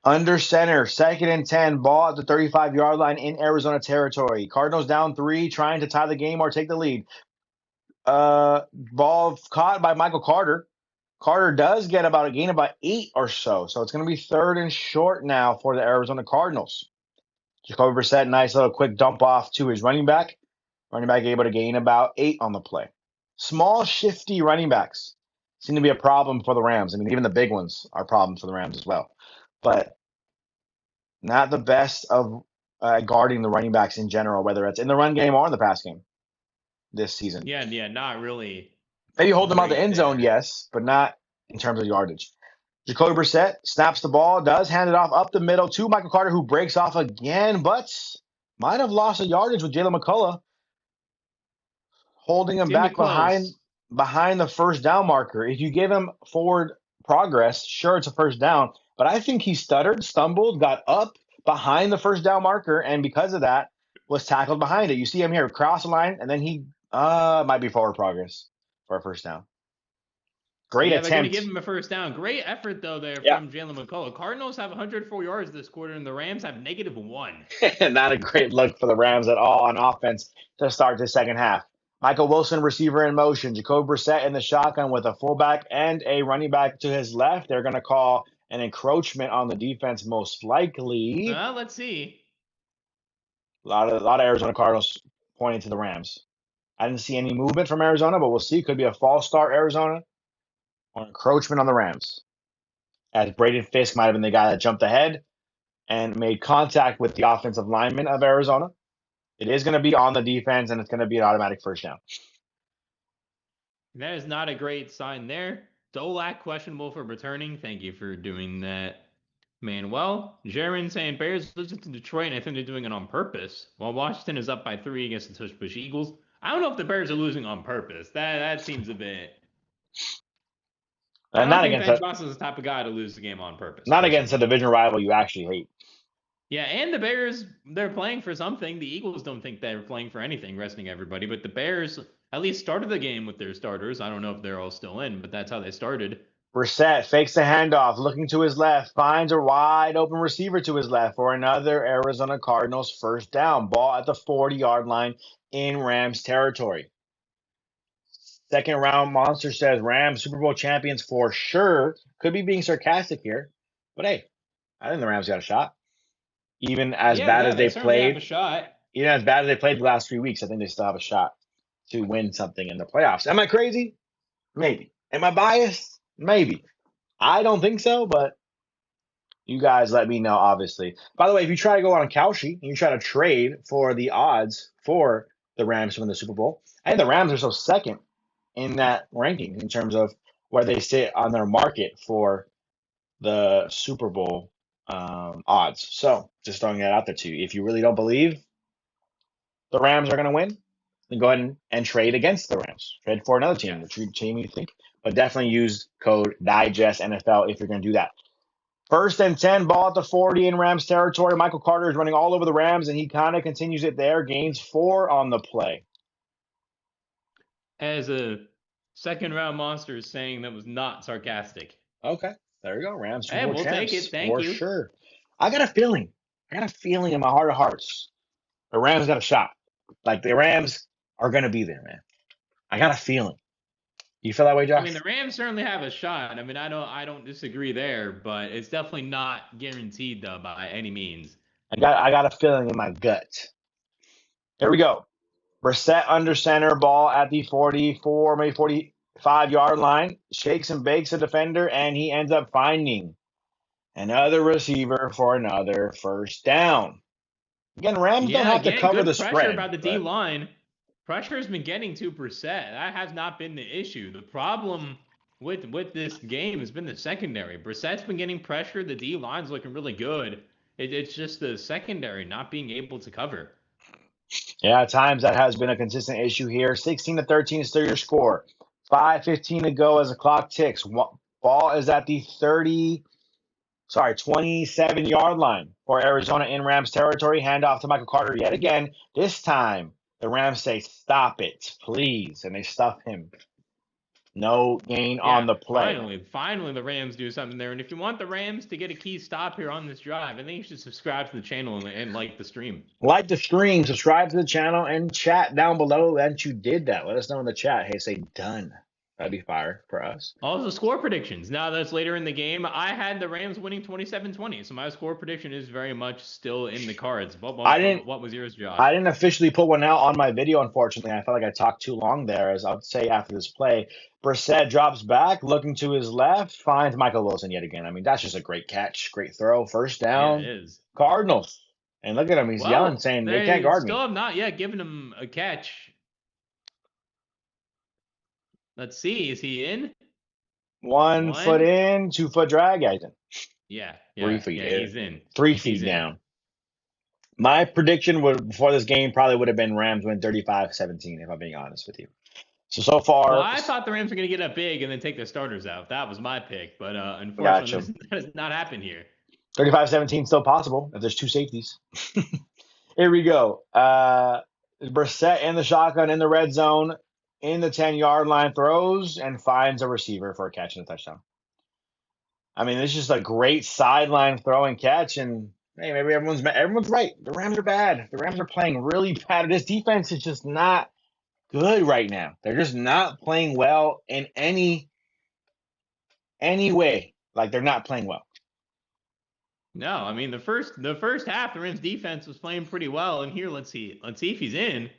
Under center, 2nd and 10, ball at the 35-yard line in Arizona territory. Cardinals down 3, trying to tie the game or take the lead. Ball caught by Michael Carter. Carter does get about a gain of about 8 or so. So it's going to be 3rd and short now for the Arizona Cardinals. Jacoby Brissett, nice little quick dump off to his running back. Running back able to gain about 8 on the play. Small, shifty running backs seem to be a problem for the Rams. I mean, even the big ones are problems for the Rams as well. But not the best of guarding the running backs in general, whether it's in the run game or in the pass game this season.
Yeah, not really.
Maybe hold them out the end zone, yes, but not in terms of yardage. Jacoby Brissett snaps the ball, does hand it off up the middle to Michael Carter, who breaks off again, but might have lost a yardage with Jalen McCullough, holding him back behind the first down marker. If you give him forward progress, sure, it's a first down, but I think he stuttered, stumbled, got up behind the first down marker, and because of that, was tackled behind it. You see him here cross the line, and then he might be forward progress for a first down. Great attempt.
They're going to give him a first down. Great effort, though, there from Jalen McCullough. Cardinals have 104 yards this quarter, and the Rams have -1.
Not a great look for the Rams at all on offense to start the second half. Michael Wilson, receiver in motion. Jacoby Brissett in the shotgun with a fullback and a running back to his left. They're going to call an encroachment on the defense, most likely.
Let's see.
A lot of Arizona Cardinals pointing to the Rams. I didn't see any movement from Arizona, but we'll see. Could be a false start, Arizona, or encroachment on the Rams. As Braden Fisk might have been the guy that jumped ahead and made contact with the offensive lineman of Arizona. It is going to be on the defense, and it's going to be an automatic first down.
That is not a great sign there. Dolak questionable for returning. Thank you for doing that, Manuel. Jaron saying Bears lose to Detroit, and I think they're doing it on purpose. While Washington is up by 3 against the tush push Eagles, I don't know if the Bears are losing on purpose. That seems a bit. I don't
Not
think
against
Ben Johnson's the type of guy to lose the game on purpose.
not
Personally.
against a division rival you actually hate.
Yeah, and the Bears, they're playing for something. The Eagles don't think they're playing for anything, resting everybody. But the Bears at least started the game with their starters. I don't know if they're all still in, but that's how they started.
Brissett fakes the handoff, looking to his left, finds a wide open receiver to his left for another Arizona Cardinals first down. Ball at the 40-yard line in Rams territory. Second round monster says Rams Super Bowl champions for sure. Could be being sarcastic here, but hey, I think the Rams got a shot. Even as bad as
they
they
certainly have a
played,
shot.
even as bad as they played the last 3 weeks, I think they still have a shot to win something in the playoffs. Am I crazy? Maybe. Am I biased? Maybe. I don't think so, but you guys let me know, obviously. By the way, if you try to go on Kalshi and you try to trade for the odds for the Rams to win the Super Bowl, I think the Rams are still second in that ranking in terms of where they sit on their market for the Super Bowl odds. So just throwing that out there to you. If you really don't believe the Rams are going to win, then go ahead and trade against the Rams. Trade for another team, which team you think. But definitely use code DIGESTNFL if you're going to do that. First and 10, ball at the 40 in Rams territory. Michael Carter is running all over the Rams, and he kind of continues it there. Gains 4 on the play.
As a second-round monster is saying that was not sarcastic.
Okay, there you go. Rams Super
Hey,
Bowl
we'll
champs
take it. Thank
for
you.
sure. I got a feeling in my heart of hearts, the Rams got a shot. Like the Rams are going to be there, man. I got a feeling. You feel that way, Josh?
I mean, the Rams certainly have a shot. I mean, I don't disagree there, but it's definitely not guaranteed though by any means.
I got a feeling in my gut. Here we go. Brissett under center, ball at the 44, maybe 45-yard line. Shakes and bakes a defender, and he ends up finding another receiver for another first down. Again, Rams don't have to cover
good
the
pressure
spread.
about the D line. Pressure has been getting to Brissett. That has not been the issue. The problem with this game has been the secondary. Brissett's been getting pressure. The D line's looking really good. It's just the secondary not being able to cover.
Yeah, at times that has been a consistent issue here. 16-13 is still your score. 5:15 to go as the clock ticks. Ball is at the 27-yard line for Arizona in Rams territory. Handoff to Michael Carter yet again. This time, the Rams say, "Stop it, please," and they stuff him. No gain on the play.
Finally, the Rams do something there. And if you want the Rams to get a key stop here on this drive, I think you should subscribe to the channel and like the stream.
Like the stream, subscribe to the channel, and chat down below that you did that. Let us know in the chat. Hey, say done. That'd be fire for us.
Also, score predictions. Now that's later in the game. I had the Rams winning 27-20, so my score prediction is very much still in the cards. What was yours, Josh?
I didn't officially put one out on my video, unfortunately. I felt like I talked too long there, as I would say after this play. Brissett drops back, looking to his left, finds Michael Wilson yet again. I mean, that's just a great catch, great throw, first down.
Yeah, it is.
Cardinals. And look at him. He's yelling, saying they can't guard me.
Still have not yet given him a catch. Let's see. Is he in?
One foot in, 2 foot drag. Yeah, he's in.
Yeah.
3 feet.
Yeah, he's in.
3 feet down. My prediction before this game probably would have been Rams win 35-17, if I'm being honest with you. So far.
Well, I thought the Rams were going to get up big and then take their starters out. That was my pick. But unfortunately, that has not happened here.
35-17 still possible if there's 2 safeties. Here we go. Brissett in the shotgun in the red zone, in the 10-yard line, throws and finds a receiver for a catch and a touchdown. I mean, it's just a great sideline throw and catch, and hey, maybe everyone's right. The Rams are bad. The Rams are playing really bad. This defense is just not good right now. They're just not playing well in any way. Like, they're not playing well.
No, I mean the first half, the Rams defense was playing pretty well, and here let's see if he's in.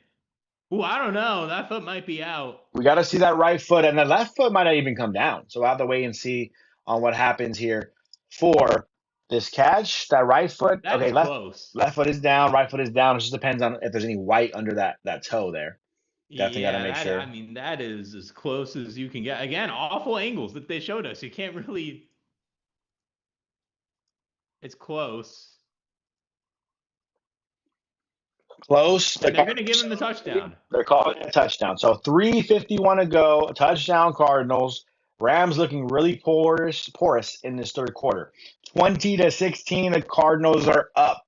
Ooh, I don't know. That foot might be out.
We got to see that right foot, and the left foot might not even come down. So we'll have to wait and see on what happens here for this catch. That right foot,
close.
Left foot is down, right foot is down. It just depends on if there's any white under that toe there. Definitely got to make sure.
I mean, that is as close as you can get. Again, awful angles that they showed us. You can't really. It's close.
Close.
And they're going to give him the touchdown.
They're calling it a touchdown. So 3:51 to go. Touchdown Cardinals. Rams looking really porous in this third quarter. 20-16. The Cardinals are up.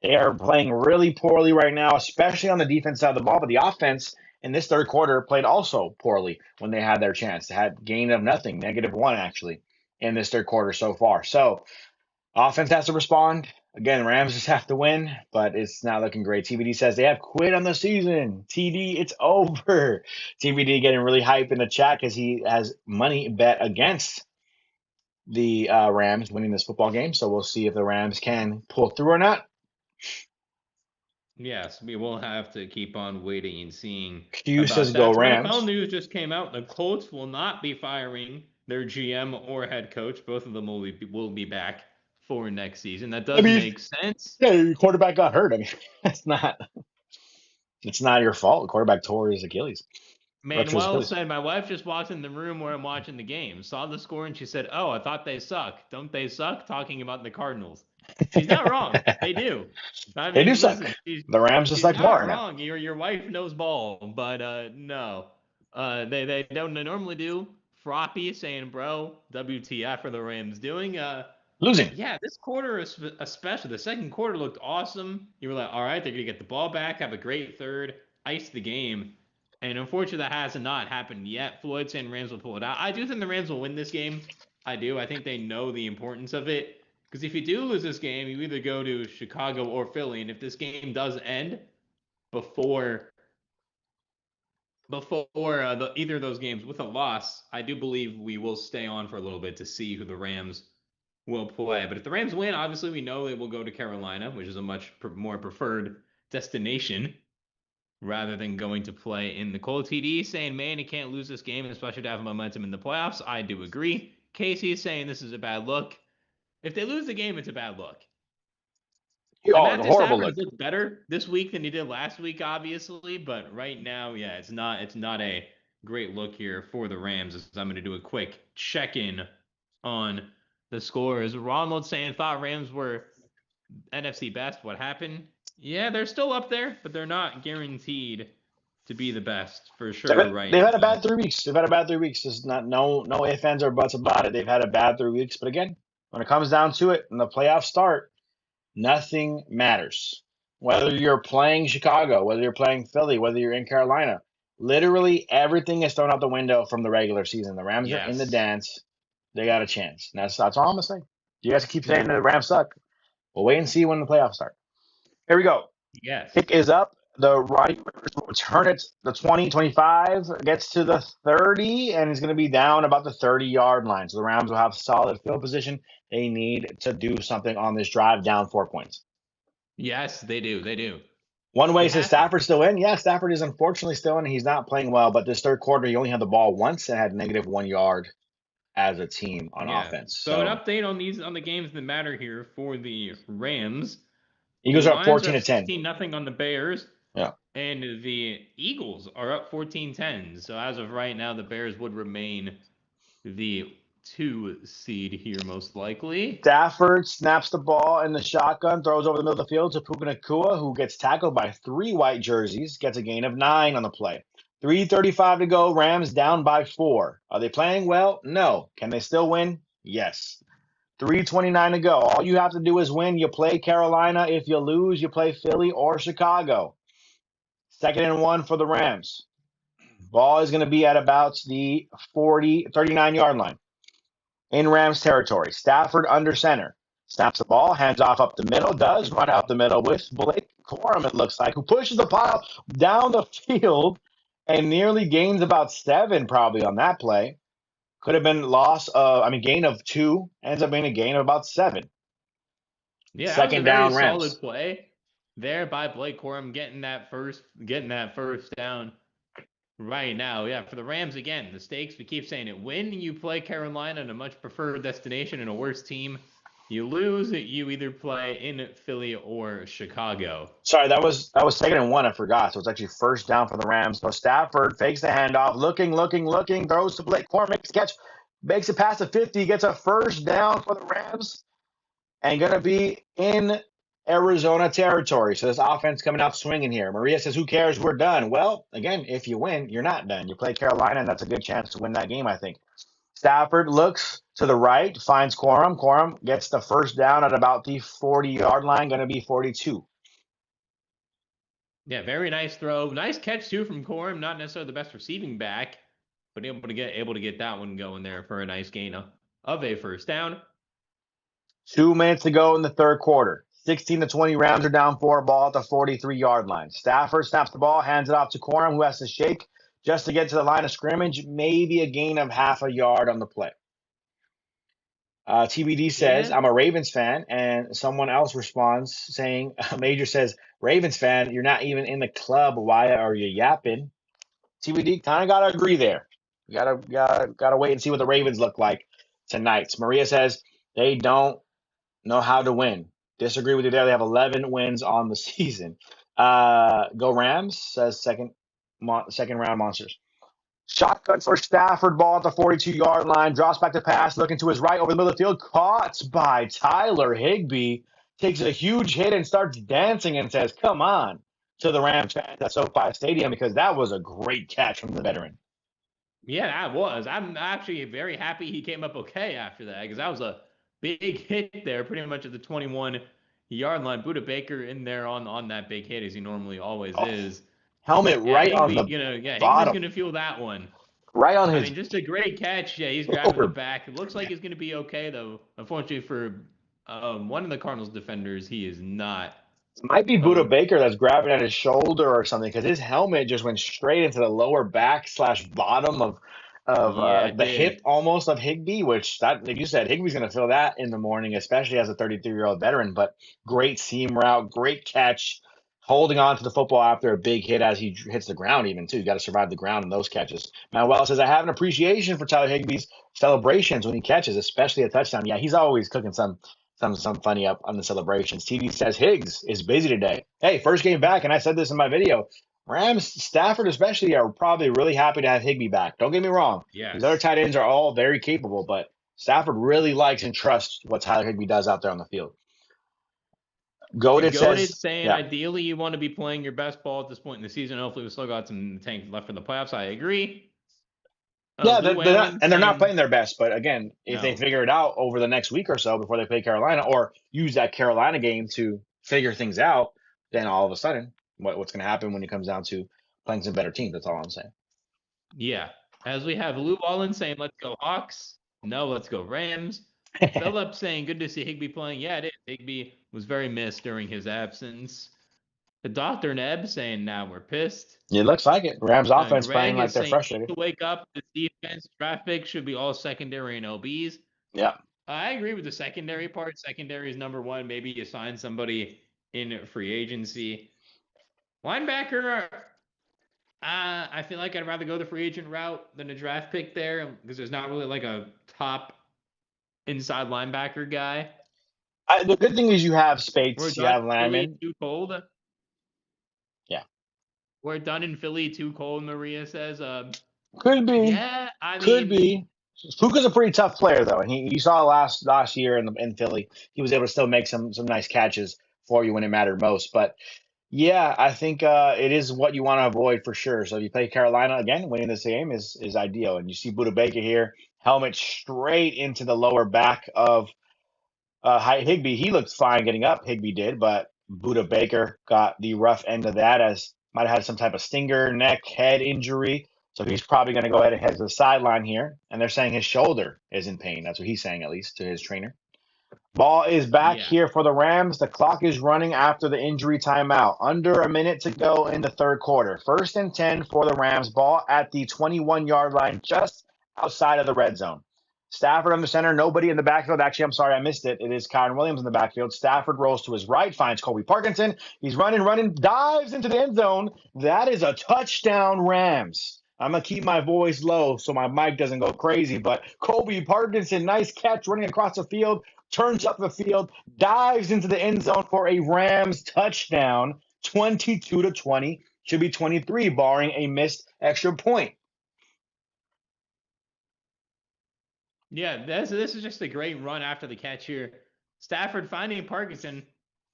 They are playing really poorly right now, especially on the defense side of the ball. But the offense in this third quarter played also poorly when they had their chance. They had gain of nothing, -1 actually, in this third quarter so far. So offense has to respond. Again, Rams just have to win, but it's not looking great. TBD says they have quit on the season. TD, it's over. TBD getting really hype in the chat because he has money bet against the Rams winning this football game. So we'll see if the Rams can pull through or not.
Yes, we will have to keep on waiting and seeing.
Q says go Rams.
NFL news just came out. The Colts will not be firing their GM or head coach. Both of them will be back for next season. That does make sense.
Yeah, your quarterback got hurt. I mean, it's not your fault. The quarterback tore his Achilles.
Manuel said, my wife just walked in the room where I'm watching the game, saw the score, and she said, oh, I thought they suck. Don't they suck? Talking about the Cardinals. She's not wrong. They do. I mean,
they do suck. The Rams just like more.
Not wrong. Your wife knows ball, but no. They don't normally do. Froppy saying, bro, WTF are the Rams doing?
Losing.
Yeah, this quarter especially. The second quarter looked awesome. You were like, all right, they're going to get the ball back, have a great third, ice the game. And unfortunately, that has not happened yet. Floyd saying Rams will pull it out. I do think the Rams will win this game. I do. I think they know the importance of it. Because if you do lose this game, you either go to Chicago or Philly. And if this game does end before either of those games with a loss, I do believe we will stay on for a little bit to see who the Rams will play. But if the Rams win, obviously we know they will go to Carolina, which is a much more preferred destination, rather than going to play in the cold. TD saying, man, you can't lose this game, especially to have momentum in the playoffs. I do agree. Casey is saying this is a bad look. If they lose the game, it's a bad look. Matthew Stafford looked better this week than he did last week, obviously, but right now, yeah, it's not a great look here for the Rams. I'm going to do a quick check-in on the scores. Ronald saying thought Rams were NFC best. What happened? Yeah, they're still up there, but they're not guaranteed to be the best for sure.
They've had a bad 3 weeks. There's no ifs, ands, or buts about it. They've had a bad 3 weeks, but again, when it comes down to it, and the playoffs start, nothing matters. Whether you're playing Chicago, whether you're playing Philly, whether you're in Carolina, literally everything is thrown out the window from the regular season. The Rams are in the dance. They got a chance. And that's all I'm gonna say. You guys keep saying the Rams suck. We'll wait and see when the playoffs start. Here we go.
Yes.
Kick is up. The right return it. The 20-25 gets to the 30 and is going to be down about the 30-yard line. So the Rams will have solid field position. They need to do something on this drive, down 4 points.
Yes, they do.
One way says Stafford still in. Yeah, Stafford is unfortunately still in. He's not playing well, but this third quarter, he only had the ball once and had -1 yard as a team on offense.
So an update on the games that matter here for the Rams.
Eagles are up 14-10.
16-0 on the Bears.
Yeah.
And the Eagles are up 14-10. So as of right now, the Bears would remain the 2 seed here most likely.
Stafford snaps the ball in the shotgun, throws over the middle of the field to Puka Nacua, who gets tackled by 3 white jerseys, gets a gain of 9 on the play. 3:35 to go. Rams down by 4. Are they playing well? No. Can they still win? Yes. 3:29 to go. All you have to do is win. You play Carolina. If you lose, you play Philly or Chicago. 2nd and 1 for the Rams. Ball is going to be at about the 39-yard line. In Rams territory. Stafford under center. Snaps the ball, hands off up the middle, does run out the middle with Blake Corum, it looks like, who pushes the pile down the field and nearly gains about 7 probably on that play. Could have been gain of 2, ends up being a gain of about 7.
Yeah,
second down
Rams.
Rams.
Solid play there by Blake Corum, getting that first down right now. Yeah, for the Rams again, the stakes, we keep saying it. When you play Carolina in a much preferred destination and a worse team, you lose, you either play in Philly or Chicago.
Sorry, that was 2nd and 1, I forgot. So it's actually first down for the Rams. So Stafford fakes the handoff, looking, throws to Blake Corum, makes a catch, makes it past the 50, gets a first down for the Rams, and going to be in Arizona territory. So this offense coming out swinging here. Maria says, who cares? We're done. Well, again, if you win, you're not done. You play Carolina, and that's a good chance to win that game, I think. Stafford looks to the right, finds Corum. Corum gets the first down at about the 40-yard line, going to be 42.
Yeah, very nice throw. Nice catch, too, from Corum. Not necessarily the best receiving back, but able to get that one going there for a nice gain of a first down.
2 minutes to go in the third quarter. 16-20 Rams are down 4, ball at the 43-yard line. Stafford snaps the ball, hands it off to Corum, who has to shake just to get to the line of scrimmage. Maybe a gain of half a yard on the play. TBD says, I'm a Ravens fan, and someone else responds saying, Major says, Ravens fan, you're not even in the club. Why are you yapping? TBD kind of got to agree there. You gotta wait and see what the Ravens look like tonight. Maria says they don't know how to win. Disagree with you there. They have 11 wins on the season. Go Rams, says second round monsters. Shotgun for Stafford, ball at the 42-yard line, drops back to pass, looking to his right over the middle of the field, caught by Tyler Higbee, takes a huge hit and starts dancing and says, come on, to the Rams fans at SoFi Stadium, because that was a great catch from the veteran.
Yeah, that was. I'm actually very happy he came up okay after that, because that was a big hit there, pretty much at the 21-yard line. Budda Baker in there on that big hit, as he normally always is.
Helmet
Yeah,
right
Higbee,
on the
Higbee's going to feel that one.
Right on his.
I mean, just a great catch. Yeah, he's grabbing the back. It looks like he's going to be okay, though. Unfortunately for one of the Cardinals defenders, he is not.
It might be Budda Baker that's grabbing at his shoulder or something, because his helmet just went straight into the lower back / bottom of the hip almost of Higbee, which, that, like you said, Higbee's going to feel that in the morning, especially as a 33-year-old veteran. But great seam route, great catch, holding on to the football after a big hit as he hits the ground even, too. You got to survive the ground in those catches. Manuel says, I have an appreciation for Tyler Higbee's celebrations when he catches, especially a touchdown. Yeah, he's always cooking some funny up on the celebrations. TV says Higgs is busy today. Hey, first game back, and I said this in my video. Rams, Stafford especially, are probably really happy to have Higbee back. Don't get me wrong.
Yes.
These other tight ends are all very capable, but Stafford really likes and trusts what Tyler Higbee does out there on the field. Goated says,
saying ideally you want to be playing your best ball at this point in the season. Hopefully we still got some tank left for the playoffs. I agree.
Yeah, they're not playing their best. But again, if they figure it out over the next week or so before they play Carolina, or use that Carolina game to figure things out, then all of a sudden, what's going to happen when it comes down to playing some better teams? That's all I'm saying.
Yeah. As we have Lou Wallen saying, let's go Hawks. No, let's go Rams. Philip saying, good to see Higbee playing. Yeah, it is. Higbee was very missed during his absence. The Dr. Neb saying, now we're pissed.
It looks like it. Rams offense playing like they're frustrated.
To wake up, the defense traffic should be all secondary and OBs.
Yeah.
I agree with the secondary part. Secondary is number one. Maybe you sign somebody in free agency. Linebacker, I feel like I'd rather go the free agent route than a draft pick there, because there's not really like a top inside linebacker guy.
The good thing is you have Spates, you have Landman.
Too cold.
Yeah.
We're done in Philly too cold, Maria says.
Could be.
Yeah,
could be. Puka's a pretty tough player, though, and you saw last year in Philly, he was able to still make some nice catches for you when it mattered most. But yeah, I think it is what you want to avoid for sure. So if you play Carolina again, winning this game is ideal. And you see Budda Baker here, helmet straight into the lower back of Higbee. He looked fine getting up. Higbee did, but Budda Baker got the rough end of that, as might have had some type of stinger, neck, head injury. So he's probably going to go ahead and head to the sideline here. And they're saying his shoulder is in pain. That's what he's saying, at least, to his trainer. Ball is back here for the Rams. The clock is running after the injury timeout. Under a minute to go in the third quarter. 1st and 10 for the Rams. Ball at the 21-yard line, just outside of the red zone. Stafford on the center, nobody in the backfield. Actually, I'm sorry, I missed it. It is Kyren Williams in the backfield. Stafford rolls to his right, finds Colby Parkinson. He's running, dives into the end zone. That is a touchdown, Rams. I'm going to keep my voice low so my mic doesn't go crazy. But Colby Parkinson, nice catch running across the field, turns up the field, dives into the end zone for a Rams touchdown, 22-20. Should be 23, barring a missed extra point.
Yeah, this is just a great run after the catch here. Stafford finding Parkinson.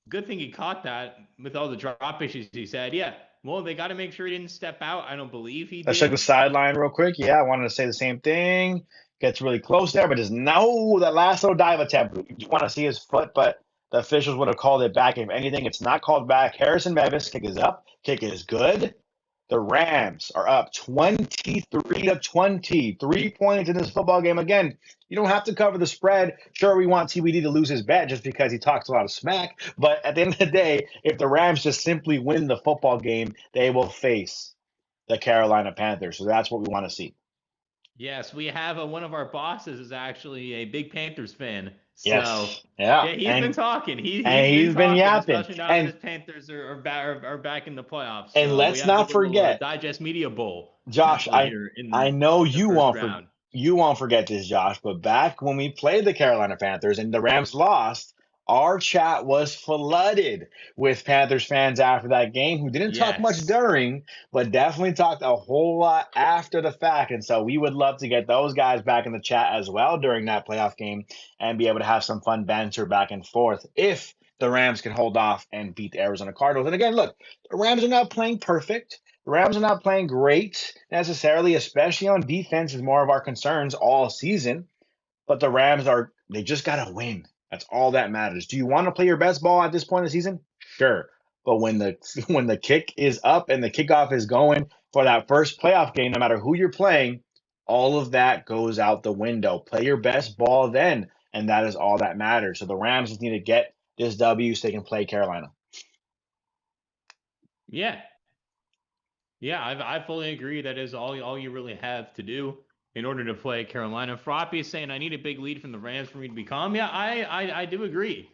good thing he caught that with all the drop issues he said. Yeah, well, they got to make sure he didn't step out. I don't believe he
Let's check the
did.
sideline real quick. Yeah, I wanted to say the same thing. Gets really close there, but just no, that last little dive attempt. You want to see his foot, but the officials would have called it back. If anything, it's not called back. Harrison Mevis, kick is up. Kick is good. The Rams are up 23-20. 3 points in this football game. Again, you don't have to cover the spread. Sure, we want TBD to lose his bet just because he talks a lot of smack. But at the end of the day, if the Rams just simply win the football game, they will face the Carolina Panthers. So that's what we want to see.
Yes, we have one of our bosses is actually a big Panthers fan. So,
Yes. Yeah.
yeah, he's been talking.
And
He's been
he's been
talking,
yapping.
especially now that
And
his Panthers are back in the playoffs.
and
So we
let's
have
not
like a little
forget,
digest media bowl
Josh,
essentially
I
here
I
in
know
the first round.
you won't forget this, Josh, but back when we played the Carolina Panthers and the Rams lost, our chat was flooded with Panthers fans after that game who didn't talk much
Yes.
during, but definitely talked a whole lot after the fact. And so we would love to get those guys back in the chat as well during that playoff game and be able to have some fun banter back and forth if the Rams can hold off and beat the Arizona Cardinals. And again, look, the Rams are not playing perfect. The Rams are not playing great necessarily, especially on defense, is more of our concerns all season. But the Rams they just got to win. That's all that matters. Do you want to play your best ball at this point in the season? Sure. But when the when the kick is up and the kickoff is going for that first playoff game, no matter who you're playing, all of that goes out the window. Play your best ball then, and that is all that matters. So the Rams just need to get this W so they can play Carolina.
Yeah. Yeah, I fully agree. That is all you really have to do in order to play Carolina. Froppy is saying I need a big lead from the Rams for me to be calm. Yeah, I do agree.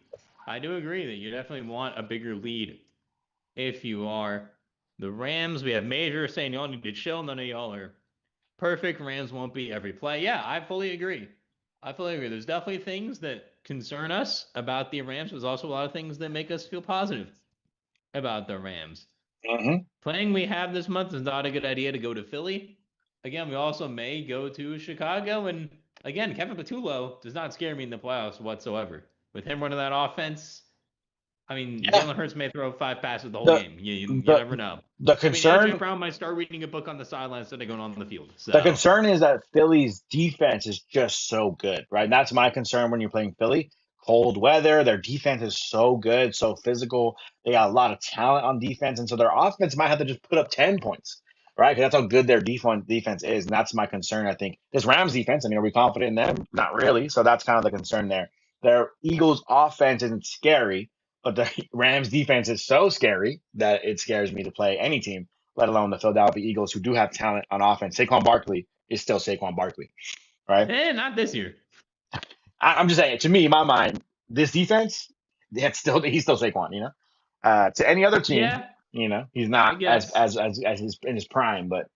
I do agree that you definitely want a bigger lead if you are the Rams. We have Major saying y'all need to chill. None of y'all are perfect. Rams won't be every play. Yeah, I fully agree. I fully agree. There's definitely things that concern us about the Rams. There's also a lot of things that make us feel positive about the Rams.
Mm-hmm.
Playing we have this month is not a good idea to go to Philly. Again, we also may go to Chicago. And again, Kevin Patullo does not scare me in the playoffs whatsoever. With him running that offense, I mean,
Yeah.
Jalen Hurts may throw 5 passes the whole
The
game. You
the
never know.
the
I mean, AJ
concern
Brown might start reading a book on the sideline instead of going on the field.
The
So,
concern is that Philly's defense is just so good, right? And that's my concern when you're playing Philly. Cold weather, their defense is so good, so physical. They got a lot of talent on defense, and so their offense might have to just put up 10 points, right? Because that's how good their defense is, and that's my concern. I think this Rams defense. I mean, are we confident in them? Not really. So that's kind of the concern there. Their Eagles offense isn't scary, but the Rams defense is so scary that it scares me to play any team, let alone the Philadelphia Eagles, who do have talent on offense. Saquon Barkley is still Saquon Barkley, right?
not this year.
I'm just saying, to me, in my mind, this defense, he's still Saquon, you know. To any other team,
Yeah,
you know, he's
I
not
guess.
as his in his prime, but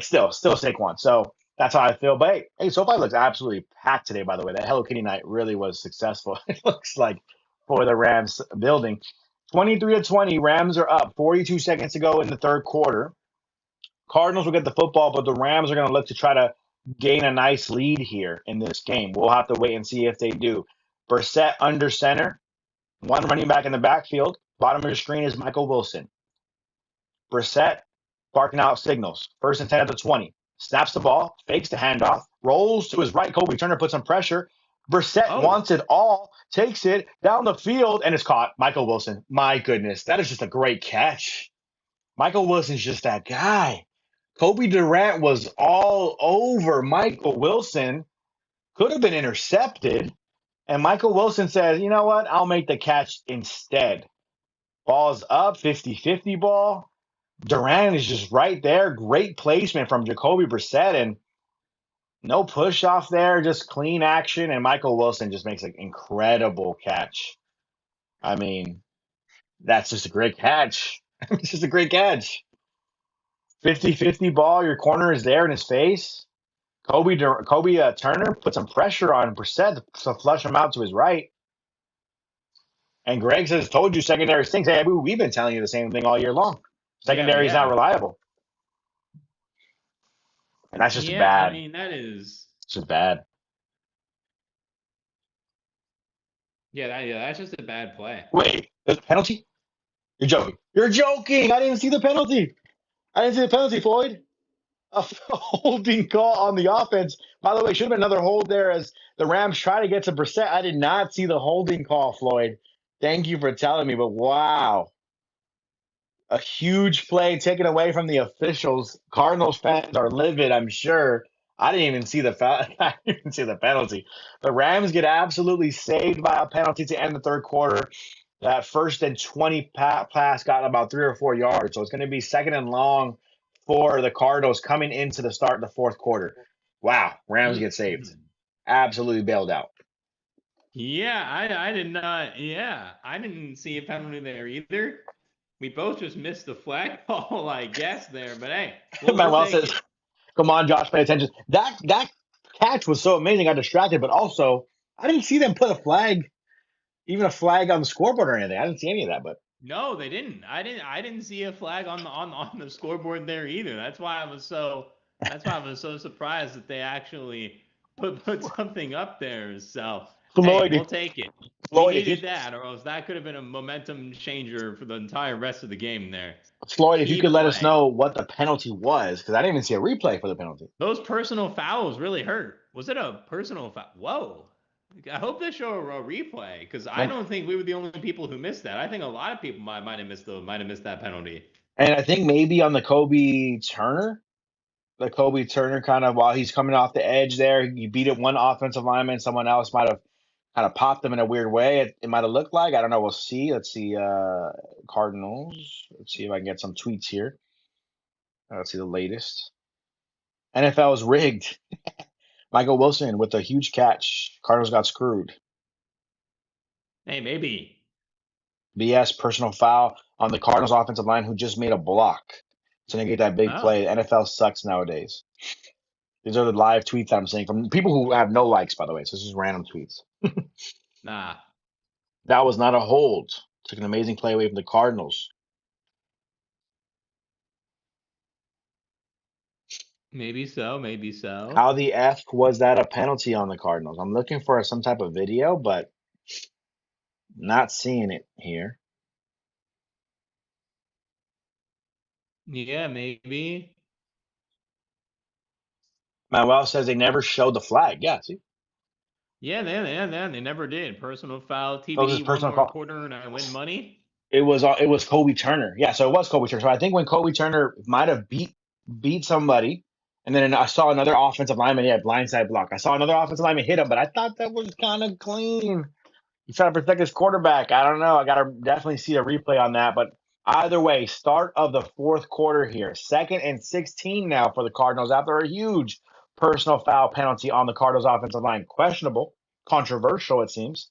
still Saquon. So that's how I feel. But hey, SoFi looks absolutely packed today. By the way, that Hello Kitty night really was successful. It looks like for the Rams building. 23-20, Rams are up. 42 seconds to go in the third quarter. Cardinals will get the football, but the Rams are going to look to try to gain a nice lead here in this game. We'll have to wait and see if they do. Brissett under center, one running back in the backfield. Bottom of your screen is Michael Wilson. Brissett barking out signals. First and 10 at the 20. Snaps the ball, fakes the handoff, rolls to his right. Kobe Turner puts some pressure. Brissett
Oh,
wants it all, takes it down the field, and it's caught. Michael Wilson. My goodness, that is just a great catch. Michael Wilson's just that guy. Kobe Durant was all over Michael Wilson, could have been intercepted. And Michael Wilson says, you know what? I'll make the catch instead. Ball's up, 50-50 ball. Durant is just right there. Great placement from Jacoby Brissett. And no push off there, just clean action. And Michael Wilson just makes an incredible catch. I mean, that's just a great catch. It's just a great catch. 50-50 ball. Your corner is there in his face. Kobe Turner put some pressure on Brissett to flush him out to his right. And Greg says, told you secondary stinks. Hey, we've been telling you the same thing all year long.
yeah, we
Secondary is not
have.
reliable. And that's just
Yeah, I
bad.
mean, that is.
It's just bad.
That's just a bad play.
Wait, there's a penalty? You're joking. You're joking. I didn't see the penalty. I didn't see the penalty, Floyd. A holding call on the offense. By the way, should have been another hold there as the Rams try to get to Brissett. I did not see the holding call, Floyd. Thank you for telling me, but wow. A huge play taken away from the officials. Cardinals fans are livid, I'm sure. I didn't even see the I didn't even see the penalty. The Rams get absolutely saved by a penalty to end the third quarter. That 1st and 20 pass got about 3 or 4 yards. So it's going to be 2nd and long for the Cardinals coming into the start of the fourth quarter. Wow, Rams get saved. Absolutely bailed out.
Yeah, I did not. Yeah, I didn't see a penalty there either. We both just missed the flag call, I guess, there. But hey, we'll
Manuel
take
says,
it.
"Come on, Josh, pay attention." That catch was so amazing. I got distracted, but also I didn't see them put a flag, even a flag on the scoreboard or anything. I didn't see any of that. But
No, they didn't. I didn't see a flag on the scoreboard there either. That's why I was so surprised that they actually put something up there. So hey,
Floyd,
we'll take it. We
Floyd, if you
needed that, or else that could have been a momentum changer for the entire rest of the game there.
Floyd, if you
Key
could let us
play.
know what the penalty was, because I didn't even see a replay for the penalty.
Those personal fouls really hurt. Was it a personal foul? Whoa. I hope they show a replay because I
And
don't think we were the only people who missed that. I think a lot of people might have missed that penalty.
and I think maybe on the Kobe Turner. The Kobe Turner kind of while he's coming off the edge there, he beat it one offensive lineman. Someone else might have kind of popped him in a weird way. It might have looked like. I don't know. We'll see. Let's see. Cardinals. Let's see if I can get some tweets here. Let's see the latest. NFL is rigged. Michael Wilson with a huge catch. Cardinals got screwed.
Hey, maybe.
BS personal foul on the Cardinals offensive line who just made a block to negate that big
Oh,
play. NFL sucks nowadays. These are the live tweets that I'm seeing from people who have no likes, by the way. So this is random tweets.
nah.
That was not a hold. Took an amazing play away from the Cardinals.
Maybe so. Maybe so.
How the F was that a penalty on the Cardinals? I'm looking for some type of video, but not seeing it here.
Yeah, maybe.
Manuel says they never showed the flag. Yeah, see?
Yeah, they never did. Personal foul,
That was his
TBD, one
personal
more
call.
quarter, and I win money.
It was Kobe Turner. Yeah, so it was Kobe Turner. So I think when Kobe Turner might have beat somebody, and then I saw another offensive lineman, yeah, blindside block. I saw another offensive lineman hit him, but I thought that was kind of clean. He's trying to protect his quarterback. I don't know. I got to definitely see a replay on that. But either way, start of the fourth quarter here. 2nd and 16 now for the Cardinals after a huge personal foul penalty on the Cardinals offensive line. Questionable, controversial, it seems.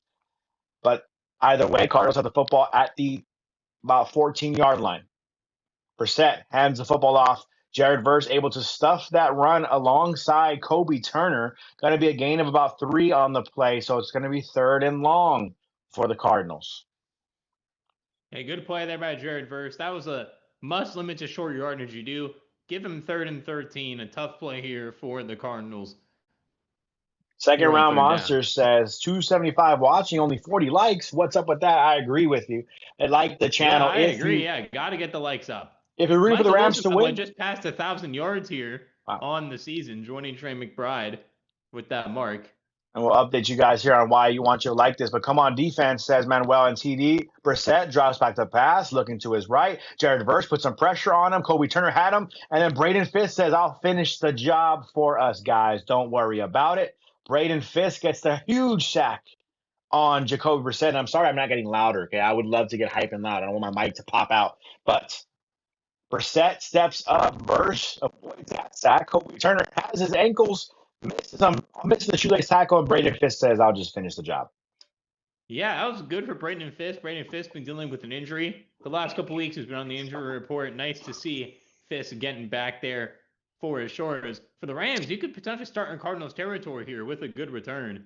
But either way, Cardinals have the football at the about 14-yard line. Brissett hands the football off. Jared Verse able to stuff that run alongside Kobe Turner. Going to be a gain of about 3 on the play, so it's going to be 3rd and long for the Cardinals.
Hey, good play there by Jared Verse. That was a must limit to short yardage. You do give him 3rd and 13. A tough play here for the Cardinals.
Second
Here on
round
3rd down.
monster says 275 watching, only 40 likes. What's up with that? I agree with you. I like the
Yeah,
channel.
I agree. Yeah, got to get the likes up.
If you're rooting for the
Michael
Rams
Wilson,
to
by the way,
win,
just passed 1,000 yards here
wow.
on the season, joining Trey McBride with that mark.
And we'll update you guys here on why you want you to like this. But come on, defense, says Manuel and TD. Brissett drops back to pass, looking to his right. Jared Verse put some pressure on him. Kobe Turner had him. And then Braden Fisk says, I'll finish the job for us, guys. Don't worry about it. Braden Fisk gets the huge sack on Jacoby Brissett. And I'm sorry I'm not getting louder. Okay, I would love to get hype and loud. I don't want my mic to pop out. But Brissett steps up. Verse avoids that sack. Kobe Turner has his ankles. Misses the shoelace tackle, and Braden Fisk says, I'll just finish the job.
Yeah, that was good for Braden Fisk. Braden Fisk been dealing with an injury. The last couple weeks he's been on the injury report. Nice to see Fisk getting back there for his shoulders. For the Rams, you could potentially start in Cardinals territory here with a good return.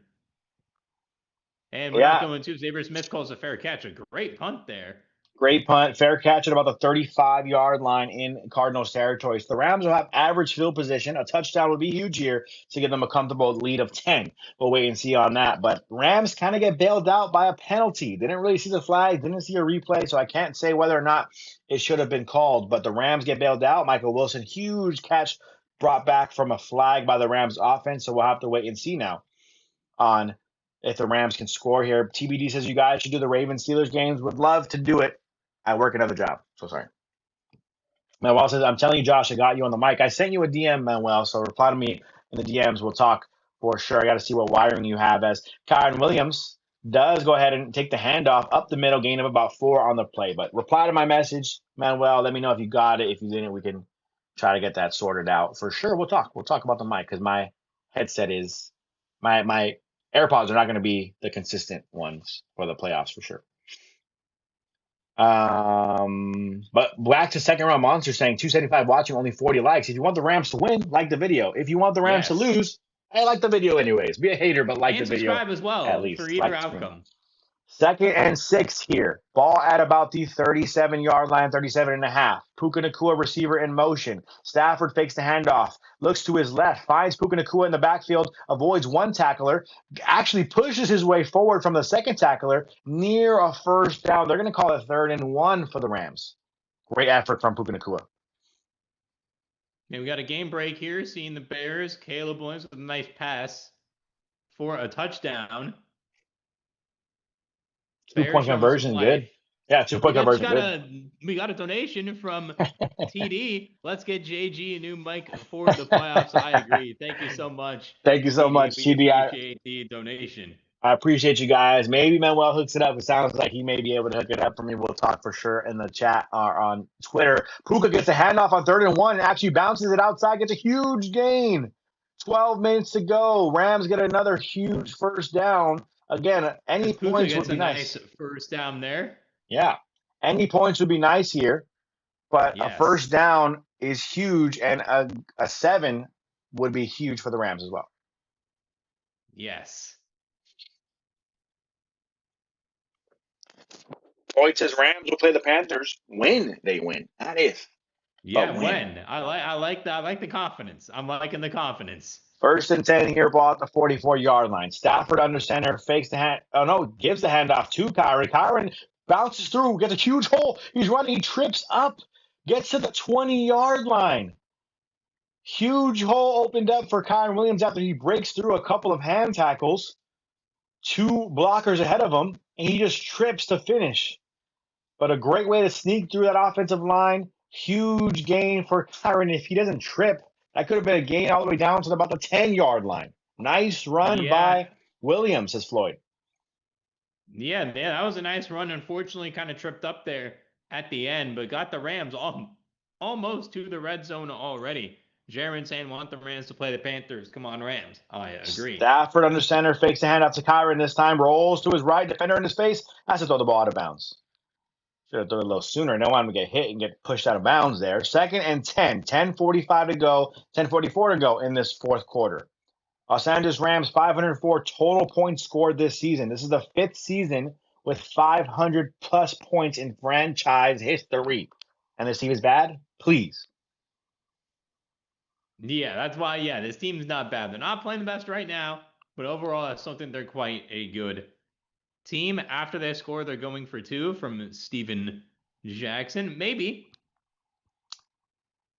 And we're not
Yeah,
going to. Xavier Smith calls a fair catch. A great punt there
Great punt. Fair catch at about the 35-yard line in Cardinals territory. So the Rams will have average field position. A touchdown would be huge here to give them a comfortable lead of 10. We'll wait and see on that. But Rams kind of get bailed out by a penalty. Didn't really see the flag, didn't see a replay, so I can't say whether or not it should have been called. But the Rams get bailed out. Michael Wilson, huge catch brought back from a flag by the Rams offense. So we'll have to wait and see now on if the Rams can score here. TBD says you guys should do the Ravens-Steelers games. Would love to do it. I work another job, so sorry. Manuel says, I'm telling you, Josh, I got you on the mic. I sent you a DM, Manuel, so reply to me in the DMs. We'll talk for sure. I got to see what wiring you have, as Kyren Williams does go ahead and take the handoff up the middle, gain of about 4 on the play. But reply to my message, Manuel. Let me know if you got it. If you didn't, we can try to get that sorted out. For sure, we'll talk. We'll talk about the mic because my headset is – my AirPods are not going to be the consistent ones for the playoffs for sure. But back to second round monster saying 275 watching, only 40 likes. If you want the Rams to win, like the video. If you want the Rams to lose, I like the video anyways. Be a hater, but like the video.
And subscribe as well
at least
for either outcome.
2nd and 6 here. Ball at about the 37-yard line, 37.5. Puka Nacua receiver in motion. Stafford fakes the handoff. Looks to his left. Finds Puka Nacua in the backfield. Avoids one tackler. Actually pushes his way forward from the second tackler near a first down. They're going to call it 3rd and 1 for the Rams. Great effort from Puka Nacua.
Yeah, we got a game break here. Seeing the Bears. Caleb Williams with a nice pass for a touchdown.
2-point conversion, good. Yeah, 2-point conversion,
good. We got a donation from TD. Let's get JG a new mic for the playoffs. I agree. Thank you so much.
Thank you so much, TD.
I appreciate the donation.
I appreciate you guys. Maybe Manuel hooks it up. It sounds like he may be able to hook it up for me. We'll talk for sure in the chat or on Twitter. Puka gets a handoff on 3rd and 1 and actually bounces it outside, gets a huge gain. 12 minutes to go. Rams get another huge first down. Again, any points would be nice.
First down there.
Yeah. Any points would be nice here. But a first down is huge, and a 7 would be huge for the Rams as well.
Yes.
Boyd says Rams will play the Panthers when they win, not if.
Yeah, when. I like that. I like the confidence. I'm liking the confidence.
1st and 10 here, ball at the 44-yard line. Stafford under center, fakes the hand. Oh, no, gives the handoff to Kyren. Kyren bounces through, gets a huge hole. He's running, he trips up, gets to the 20-yard line. Huge hole opened up for Kyren Williams after he breaks through a couple of hand tackles. 2 blockers ahead of him, and he just trips to finish. But a great way to sneak through that offensive line. Huge gain for Kyren. If he doesn't trip, that could have been a gain all the way down to about the 10-yard line. Nice run by Williams, says Floyd.
Yeah, man, that was a nice run. Unfortunately, kind of tripped up there at the end, but got the Rams almost to the red zone already. Jaron saying, want the Rams to play the Panthers. Come on, Rams. I agree.
Stafford under center, fakes the handoff to Kyren this time, rolls to his right, defender in his face, has to throw the ball out of bounds. Should have thrown it a little sooner. No one would get hit and get pushed out of bounds there. 2nd and 10. 10:45 to go. 10:44 to go in this 4th quarter. Los Angeles Rams, 504 total points scored this season. This is the 5th season with 500-plus points in franchise history. And this team is bad? Please.
Yeah, that's why, this team's not bad. They're not playing the best right now, but overall, I still think they're quite a good team. After they score, they're going for 2 from Steven Jackson. Maybe.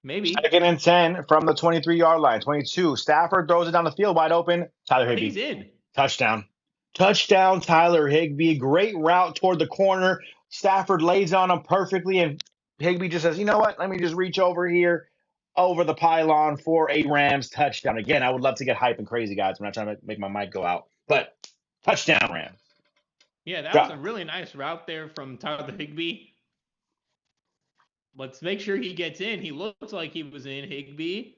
2nd and 10 from the 23-yard line. 22. Stafford throws it down the field wide open. Tyler Higbee.
He's in.
Touchdown. Touchdown, Tyler Higbee. Great route toward the corner. Stafford lays on him perfectly, and Higbee just says, you know what? Let me just reach over here, over the pylon for a Rams touchdown. Again, I would love to get hype and crazy, guys. I'm not trying to make my mic go out. But touchdown, Rams.
Yeah, that was a really nice route there from Tyler Higbee. Let's make sure he gets in. He looks like he was in, Higbee.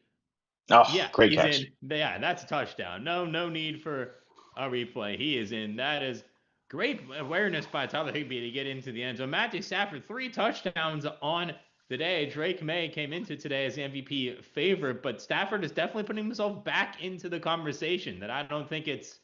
Oh, yeah, great
he's
catch.
In. Yeah, that's a touchdown. No need for a replay. He is in. That is great awareness by Tyler Higbee to get into the end zone. Matthew Stafford, 3 touchdowns on the day. Drake May came into today as the MVP favorite, but Stafford is definitely putting himself back into the conversation. That I don't think it's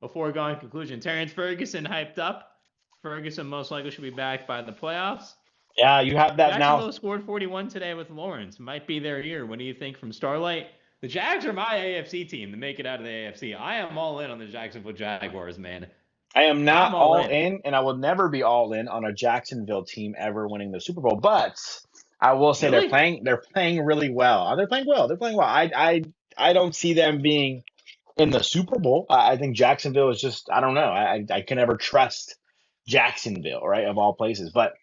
a foregone conclusion. Terrence Ferguson hyped up. Ferguson most likely should be back by the playoffs.
Yeah, you have that now.
Jacksonville scored 41 today with Lawrence. Might be their year. What do you think from Starlight? The Jags are my AFC team to make it out of the AFC. I am all in on the Jacksonville Jaguars, man.
I am not
I'm all
all
in.
in, and I will never be all in on a Jacksonville team ever winning the Super Bowl. But I will say they're
Really?
playing. They're playing really well. They're playing well. They're playing well. I don't see them being in the Super Bowl. I think Jacksonville is just. I don't know. I can never trust Jacksonville, right? Of all places, but.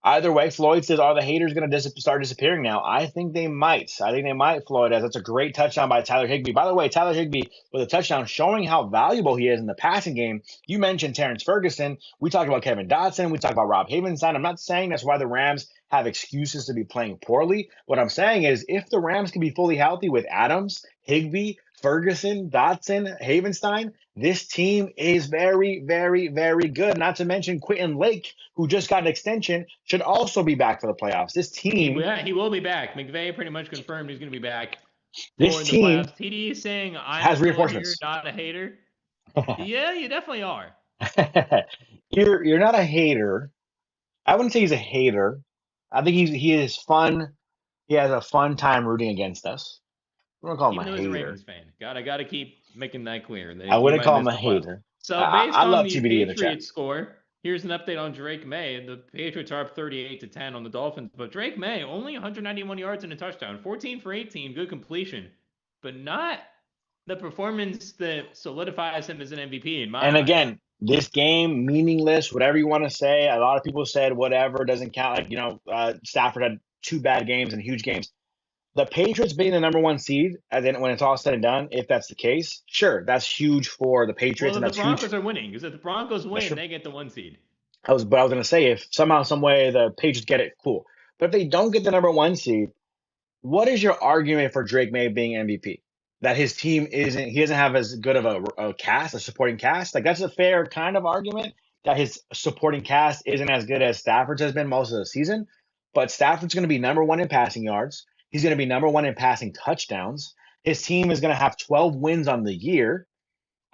Either way, Floyd says, "Are the haters going to start disappearing now?" I think they might. I think they might, Floyd, as that's a great touchdown by Tyler Higbee. By the way, Tyler Higbee with a touchdown showing how valuable he is in the passing game. You mentioned Terrence Ferguson. We talked about Kevin Dotson. We talked about Rob Havenstein. I'm not saying that's why the Rams have excuses to be playing poorly. What I'm saying is if the Rams can be fully healthy with Adams, Higbee, Ferguson, Dotson, Havenstein, this team is very, very, very good. Not to mention Quentin Lake, who just got an extension, should also be back for the playoffs.
He will be back. McVay pretty much confirmed he's going to be back
This
for the
team
playoffs. TD is saying, I'm
has
still here,
reinforcements.
not a hater. Yeah, you definitely are.
You're not a hater. I wouldn't say he's a hater. I think he is fun. He has a fun time rooting against us. I wouldn't call him a
Even though he's a
hater.
Ravens fan. I gotta keep making that clear.
I
You
wouldn't
might
call him
miss
a
the playoffs.
hater.
So based
I
on
love
the
TBD in the chat.
Patriots score, here's an update on Drake May. The Patriots are up 38-10 on the Dolphins, but Drake May only 191 yards and a touchdown, 14 for 18, good completion, but not the performance that solidifies him as an MVP in
And
my eyes.
again, this game meaningless. Whatever you want to say. A lot of people said whatever doesn't count. Like Stafford had two bad games and huge games. The Patriots being the number one seed, and then when it's all said and done, if that's the case, sure, that's huge for the Patriots,
Well,
and
the
that's huge.
Broncos are winning because if the Broncos
That's
win,
true.
they get the 1 seed.
But I was going to say, if somehow, some way, the Patriots get it, cool. But if they don't get the number one seed, what is your argument for Drake May being MVP? That his team isn't, he doesn't have as good of a cast, a supporting cast. Like that's a fair kind of argument that his supporting cast isn't as good as Stafford's has been most of the season. But Stafford's going to be number one in passing yards. He's going to be number one in passing touchdowns. His team is going to have 12 wins on the year.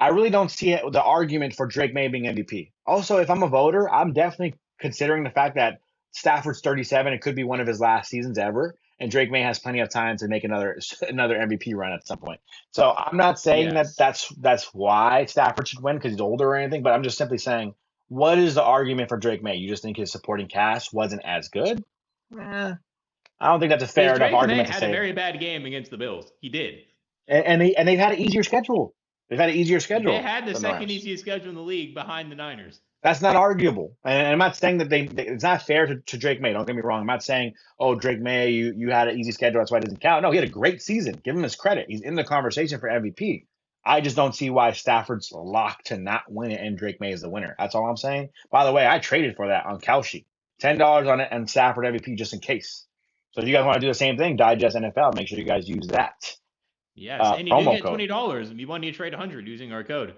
I really don't see the argument for Drake May being MVP. Also, if I'm a voter, I'm definitely considering the fact that Stafford's 37. It could be one of his last seasons ever, and Drake May has plenty of time to make another MVP run at some point. So I'm not saying that
Yes.
that's why Stafford should win because he's older or anything, but I'm just simply saying, what is the argument for Drake May? You just think his supporting cast wasn't as good? I don't think that's a
Because
fair enough
Drake May
argument to
had a
say.
very bad game against the Bills. He did.
And they've had an easier schedule. They've had an easier
They
schedule
had the
than the
second
Rams.
easiest schedule in the league behind the Niners.
That's not arguable. And I'm not saying that it's not fair to Drake May. Don't get me wrong. I'm not saying, oh, Drake May, you had an easy schedule. That's why it doesn't count. No, he had a great season. Give him his credit. He's in the conversation for MVP. I just don't see why Stafford's locked to not win it and Drake May is the winner. That's all I'm saying. By the way, I traded for that on Kalshi. $10 on it and Stafford MVP just in case. So if you guys want to do the same thing, Digest NFL, make sure you guys use that
Yes, and you do
promo
get
code.
$20 if you want to trade 100 using our code.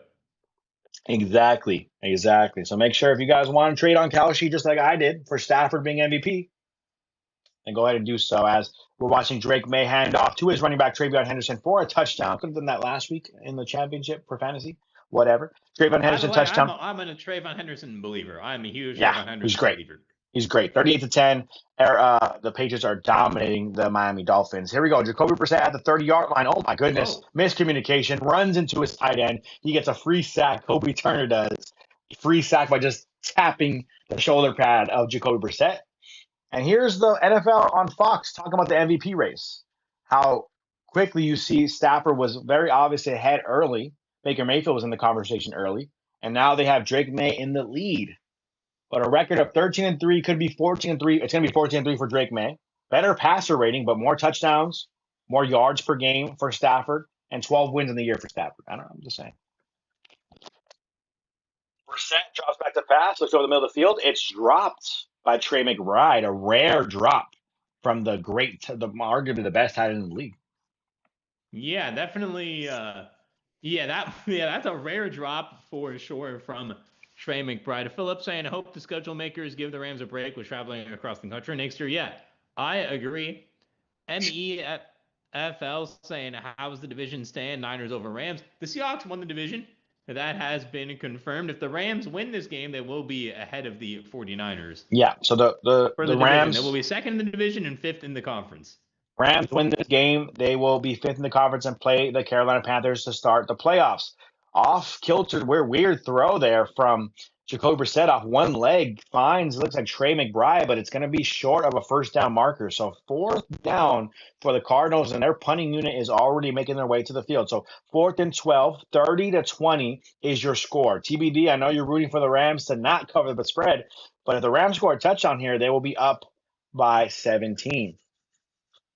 Exactly. So make sure if you guys want to trade on Kalshi just like I did for Stafford being MVP, then go ahead and do so as we're watching Drake May hand off to his running back Travion Henderson for a touchdown. Could have done that last week in the championship for fantasy. Whatever. Travion
By the
Henderson
way, I'm
touchdown.
a Trayvon Henderson believer. I'm a huge
Yeah,
Trayvon
he's
Henderson
great.
believer.
He's great. 38-10. The Patriots are dominating the Miami Dolphins. Here we go. Jacoby Brissett at the 30-yard line. Oh my goodness.
Whoa.
Miscommunication. Runs into his tight end. He gets a free sack. Kobe Turner does. Free sack by just tapping the shoulder pad of Jacoby Brissett. And here's the NFL on Fox talking about the MVP race. How quickly you see Stafford was very obviously ahead early. Baker Mayfield was in the conversation early. And now they have Drake May in the lead. But a record of 13-3 could be 14-3. It's going to be 14-3 for Drake May. Better passer rating, but more touchdowns, more yards per game for Stafford, and 12 wins in the year for Stafford. I don't know. I'm just saying. Percent drops back to pass. Looks over the middle of the field. It's dropped by Trey McBride. A rare drop from the arguably the best tight end in the league.
Yeah, definitely. That's a rare drop for sure from Trey McBride. Phillips saying, I hope the schedule makers give the Rams a break with traveling across the country next year. Yeah, I agree. MEFL saying, how's the division stand? Niners over Rams. The Seahawks won the division. That has been confirmed. If the Rams win this game, they will be ahead of the 49ers.
Yeah. So the
For
the
the division. They will
Rams
be second in the division and fifth in the conference.
Rams win this game, they will be fifth in the conference and play the Carolina Panthers to start the playoffs. Off kilter, weird throw there from Jacoby Brissett off one leg. Finds, looks like Trey McBride, but it's going to be short of a first down marker. So fourth down for the Cardinals, and their punting unit is already making their way to the field. So 4th and 12, 30-20 is your score. TBD, I know you're rooting for the Rams to not cover the spread, but if the Rams score a touchdown here, they will be up by 17.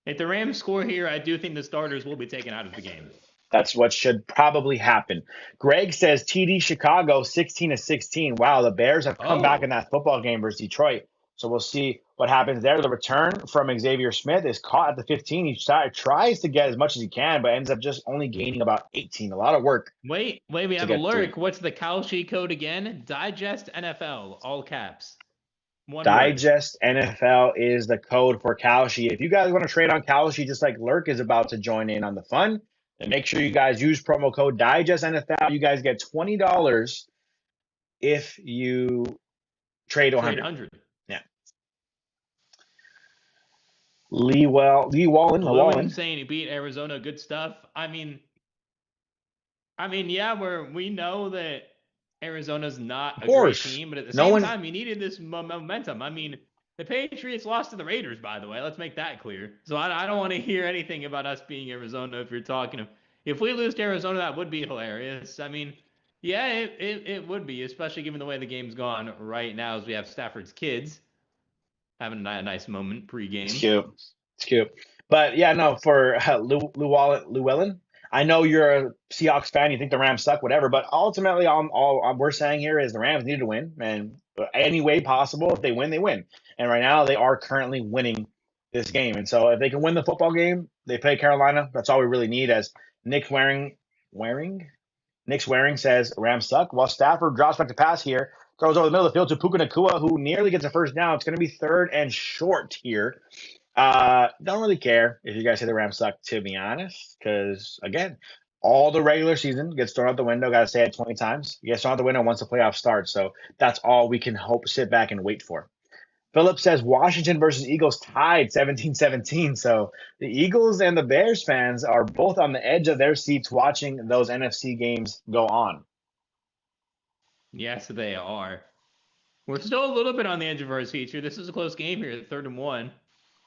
If the Rams score here, I do think the starters will be taken out of the game.
That's what should probably happen. Greg says TD Chicago 16-16. Wow, the Bears have come back in that football game versus Detroit. So we'll see what happens there. The return from Xavier Smith is caught at the 15. He tries to get as much as he can, but ends up just only gaining about 18. A lot of work.
Wait, we have a lurk. What's the Kalshi code again? Digest NFL, all caps.
Digest NFL is the code for Kalshi. If you guys want to trade on Kalshi, just like Lurk is about to join in on the fun, then make sure you guys use promo code Digest NFL. You guys get $20 if you trade 100. Yeah. Lee Wallen
saying he beat Arizona. Good stuff. I mean, yeah, we know that Arizona's not a great team, but at the same time, you needed this momentum. I mean, the Patriots lost to the Raiders, by the way. Let's make that clear. So I don't want to hear anything about us being Arizona if you're talking. If we lose to Arizona, that would be hilarious. I mean, yeah, it would be, especially given the way the game's gone right now as we have Stafford's kids having a nice moment pregame.
It's cute. But, yeah, no, for Llewellyn, I know you're a Seahawks fan. You think the Rams suck, whatever. But ultimately, all we're saying here is the Rams needed to win. And any way possible, if they win, they win. And right now, they are currently winning this game. And so if they can win the football game, they play Carolina. That's all we really need. As Nick Swearing says, Rams suck. While Stafford drops back to pass here, throws over the middle of the field to Puka Nacua, who nearly gets a first down. It's going to be 3rd and short here. Don't really care if you guys say the Rams suck, to be honest, because, again, all the regular season gets thrown out the window. Got to say it 20 times. It gets thrown out the window once the playoffs start. So that's all we can hope, sit back and wait for. Philip says Washington versus Eagles tied 17-17. So the Eagles and the Bears fans are both on the edge of their seats watching those NFC games go on.
Yes, they are. We're still a little bit on the edge of our seats here. This is a close game here, 3rd and 1.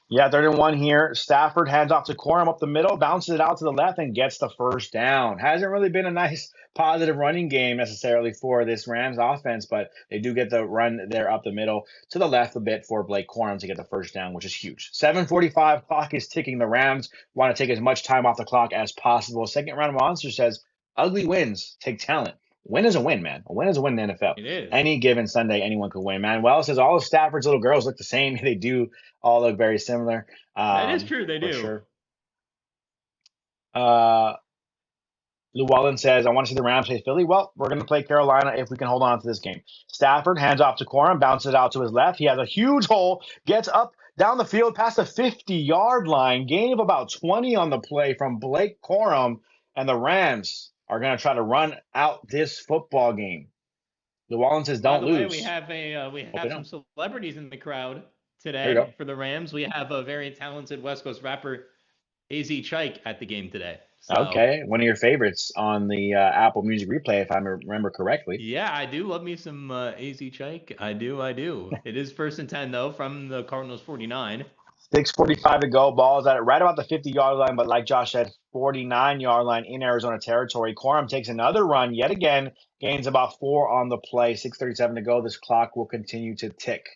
Yeah, 3rd and 1 here. Stafford hands off to Corum up the middle, bounces it out to the left, and gets the first down. Hasn't really been a nice positive running game necessarily for this Rams offense, but they do get the run there up the middle to the left a bit for Blake Corum to get the first down, which is huge. 7:45, clock is ticking. The Rams want to take as much time off the clock as possible. Second round monster says, ugly wins take talent. Win is a win, man. A win is a win in the NFL.
It is.
Any given Sunday, anyone could win, man. Well, it says all of Stafford's little girls look the same. They do all look very similar.
That is true. They do.
Sure. Llewellyn says, I want to see the Rams play Philly. Well, we're going to play Carolina if we can hold on to this game. Stafford hands off to Corum, bounces out to his left. He has a huge hole, gets up down the field past the 50-yard line, gain of about 20 on the play from Blake Corum, and the Rams are going to try to run out this football game. Llewellyn says, don't lose.
By the way, we have some celebrities in the crowd today for the Rams. We have a very talented West Coast rapper, AZ Chike, at the game today. So,
okay, one of your favorites on the Apple Music Replay, if I remember correctly.
Yeah, I do love me some AZ Chike. I do. It is 1st and 10, though, from the Cardinals 49.
6:45 to go. Ball's at it right about the 50-yard line, but like Josh said, 49-yard line in Arizona territory. Corum takes another run yet again, gains about 4 on the play. 6:37 to go. This clock will continue to tick.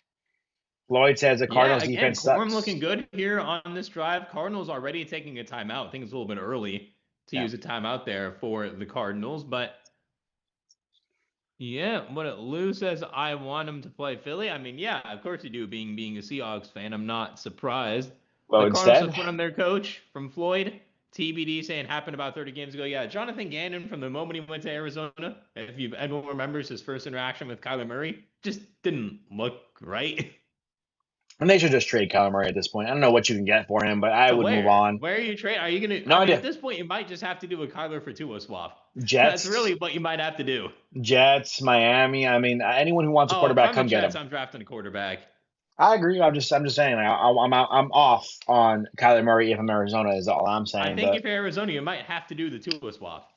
Floyd says the Cardinals defense sucks.
Corum looking good here on this drive. Cardinals already taking a timeout. I think it's a little bit early to use a timeout there for the Cardinals, but yeah, but Lou says I want him to play Philly. I mean, yeah, of course you do. Being a Seahawks fan, I'm not surprised.
Well,
the Cardinals have put on their coach from Floyd. TBD saying happened about 30 games ago. Yeah, Jonathan Gannon from the moment he went to Arizona, if anyone remembers his first interaction with Kyler Murray, just didn't look right.
And they should just trade Kyler Murray at this point. I don't know what you can get for him, but I would move on.
Where are you trading? Are you gonna?
No
I mean,
idea.
at this point, you might just have to do a Kyler for Tua swap. That's
Jets,
really what you might have to do.
Jets, Miami. I mean, anyone who wants a
Oh, if
quarterback,
I'm the
come get
Jets,
him.
I'm drafting a quarterback.
I agree. I'm just saying. I'm off on Kyler Murray if I'm Arizona. Is all I'm saying.
I think if you're Arizona, you might have to do the Tua swap.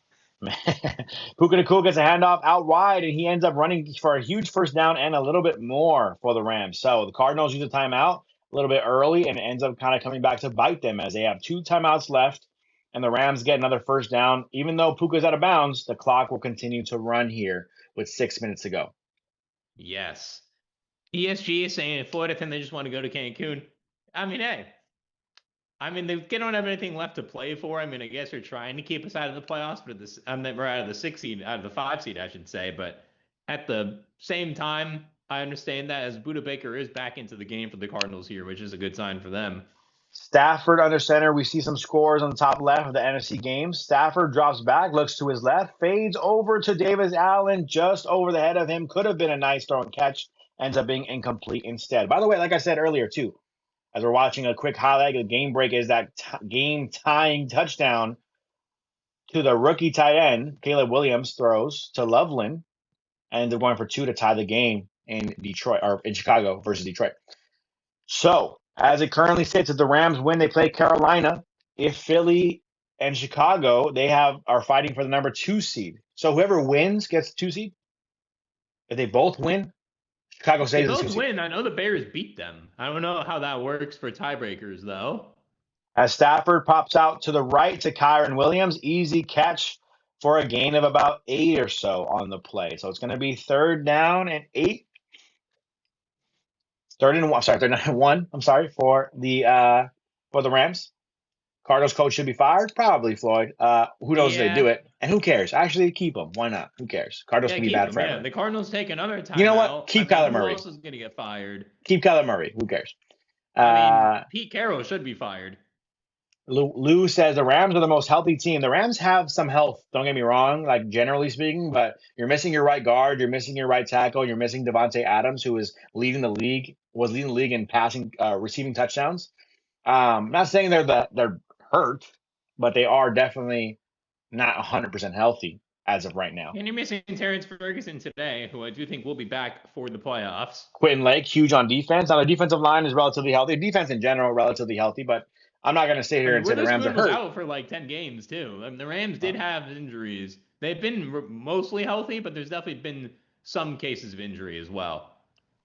Puka Nacua gets a handoff out wide, and he ends up running for a huge first down and a little bit more for the Rams. So the Cardinals use a timeout a little bit early, and it ends up kind of coming back to bite them as they have 2 timeouts left, and the Rams get another first down. Even though Puka's out of bounds, the clock will continue to run here with 6 minutes to go.
Yes. ESG is saying Florida and they just want to go to Cancun. I mean, hey. I mean, they don't have anything left to play for. I mean, I guess they're trying to keep us out of the playoffs, but we're out of the 6 seed, out of the 5 seed, I should say. But at the same time, I understand that as Budda Baker is back into the game for the Cardinals here, which is a good sign for them.
Stafford under center. We see some scores on the top left of the NFC game. Stafford drops back, looks to his left, fades over to Davis Allen, just over the head of him. Could have been a nice throw and catch. Ends up being incomplete instead. By the way, like I said earlier, too, as we're watching a quick highlight, the game break is that game-tying touchdown to the rookie tight end. Caleb Williams throws to Loveland, and they're going for 2 to tie the game in Detroit or in Chicago versus Detroit. So, as it currently sits, if the Rams win, they play Carolina. If Philly and Chicago, are fighting for the number 2 seed. So whoever wins gets the 2 seed. If they both win, Chicago stays
They
the 2
both
seed.
win. I know the Bears beat them. I don't know how that works for tiebreakers, though.
As Stafford pops out to the right to Kyren Williams, easy catch for a gain of about 8 or so on the play. So it's going to be 3rd down and 8. 3rd and 1. Sorry, 3rd and 1. I'm sorry for the Rams. Cardinals coach should be fired? Probably, Floyd. Who knows if they do it? And who cares? Actually, keep him. Why not? Who cares? Cardinals can be bad forever.
Yeah, the Cardinals take another timeout.
You know what? Keep Kyler Murray.
Who else is going to get fired?
Keep Kyler Murray. Who cares?
I mean, Pete Carroll should be fired.
Lou says the Rams are the most healthy team. The Rams have some health, don't get me wrong, like generally speaking, but you're missing your right guard, you're missing your right tackle, you're missing Devontae Adams, who was leading the league in passing, receiving touchdowns. Not saying they're hurt, but they are definitely not 100% healthy as of right now.
And you're missing Terrence Ferguson today, who I do think will be back for the playoffs.
Quentin Lake, huge on defense. Now, the defensive line is relatively healthy. Defense in general, relatively healthy, but I'm not going to sit here and say the Rams are hurt.
Was out for like 10 games, too. I mean, the Rams did have injuries. They've been mostly healthy, but there's definitely been some cases of injury as well.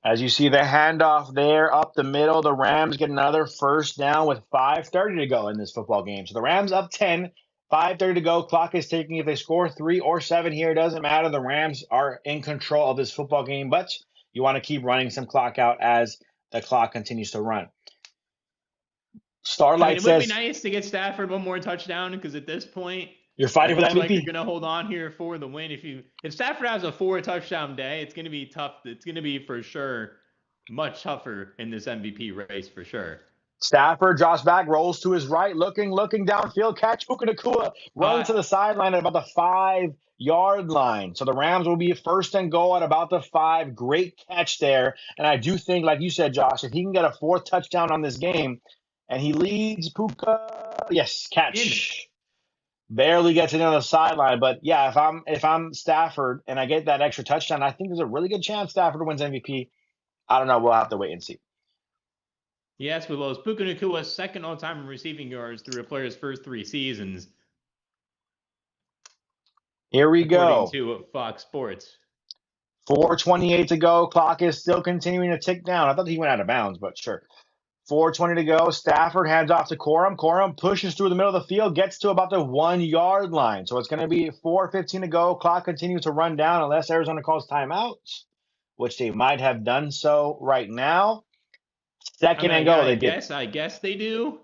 As you see the handoff there up the middle, the Rams get another first down with 5:30 to go in this football game. So the Rams up 10, 5:30 to go. Clock is ticking. If they score 3 or 7 here, it doesn't matter. The Rams are in control of this football game, but you want to keep running some clock out as the clock continues to run. Starlight says,
it would be nice to get Stafford one more touchdown because at this point,
you're fighting for that MVP.
Like you're going to hold on here for the win. If Stafford has a 4-touchdown day, it's going to be tough. It's going to be for sure much tougher in this MVP race for sure.
Stafford drops back, rolls to his right, looking downfield, catch. Puka Nacua runs to the sideline at about the 5-yard line. So the Rams will be first and goal at about the 5. Great catch there. And I do think, like you said, Josh, if he can get a 4th touchdown on this game, and he leads Puka, yes, catch. Barely gets it on the sideline, but yeah, if I'm Stafford and I get that extra touchdown, I think there's a really good chance Stafford wins MVP. I don't know. We'll have to wait and see.
Yes, we will. Puka Nacua's second all-time in receiving yards through a player's first 3 seasons.
Here we go.
According to Fox Sports.
4:28 to go. Clock is still continuing to tick down. I thought he went out of bounds, but sure. 4:20 to go. Stafford hands off to Corum. Corum pushes through the middle of the field, gets to about the 1-yard line. So it's going to be 4:15 to go. Clock continues to run down unless Arizona calls timeouts, which they might have done so right now. Second and go.
I guess they do.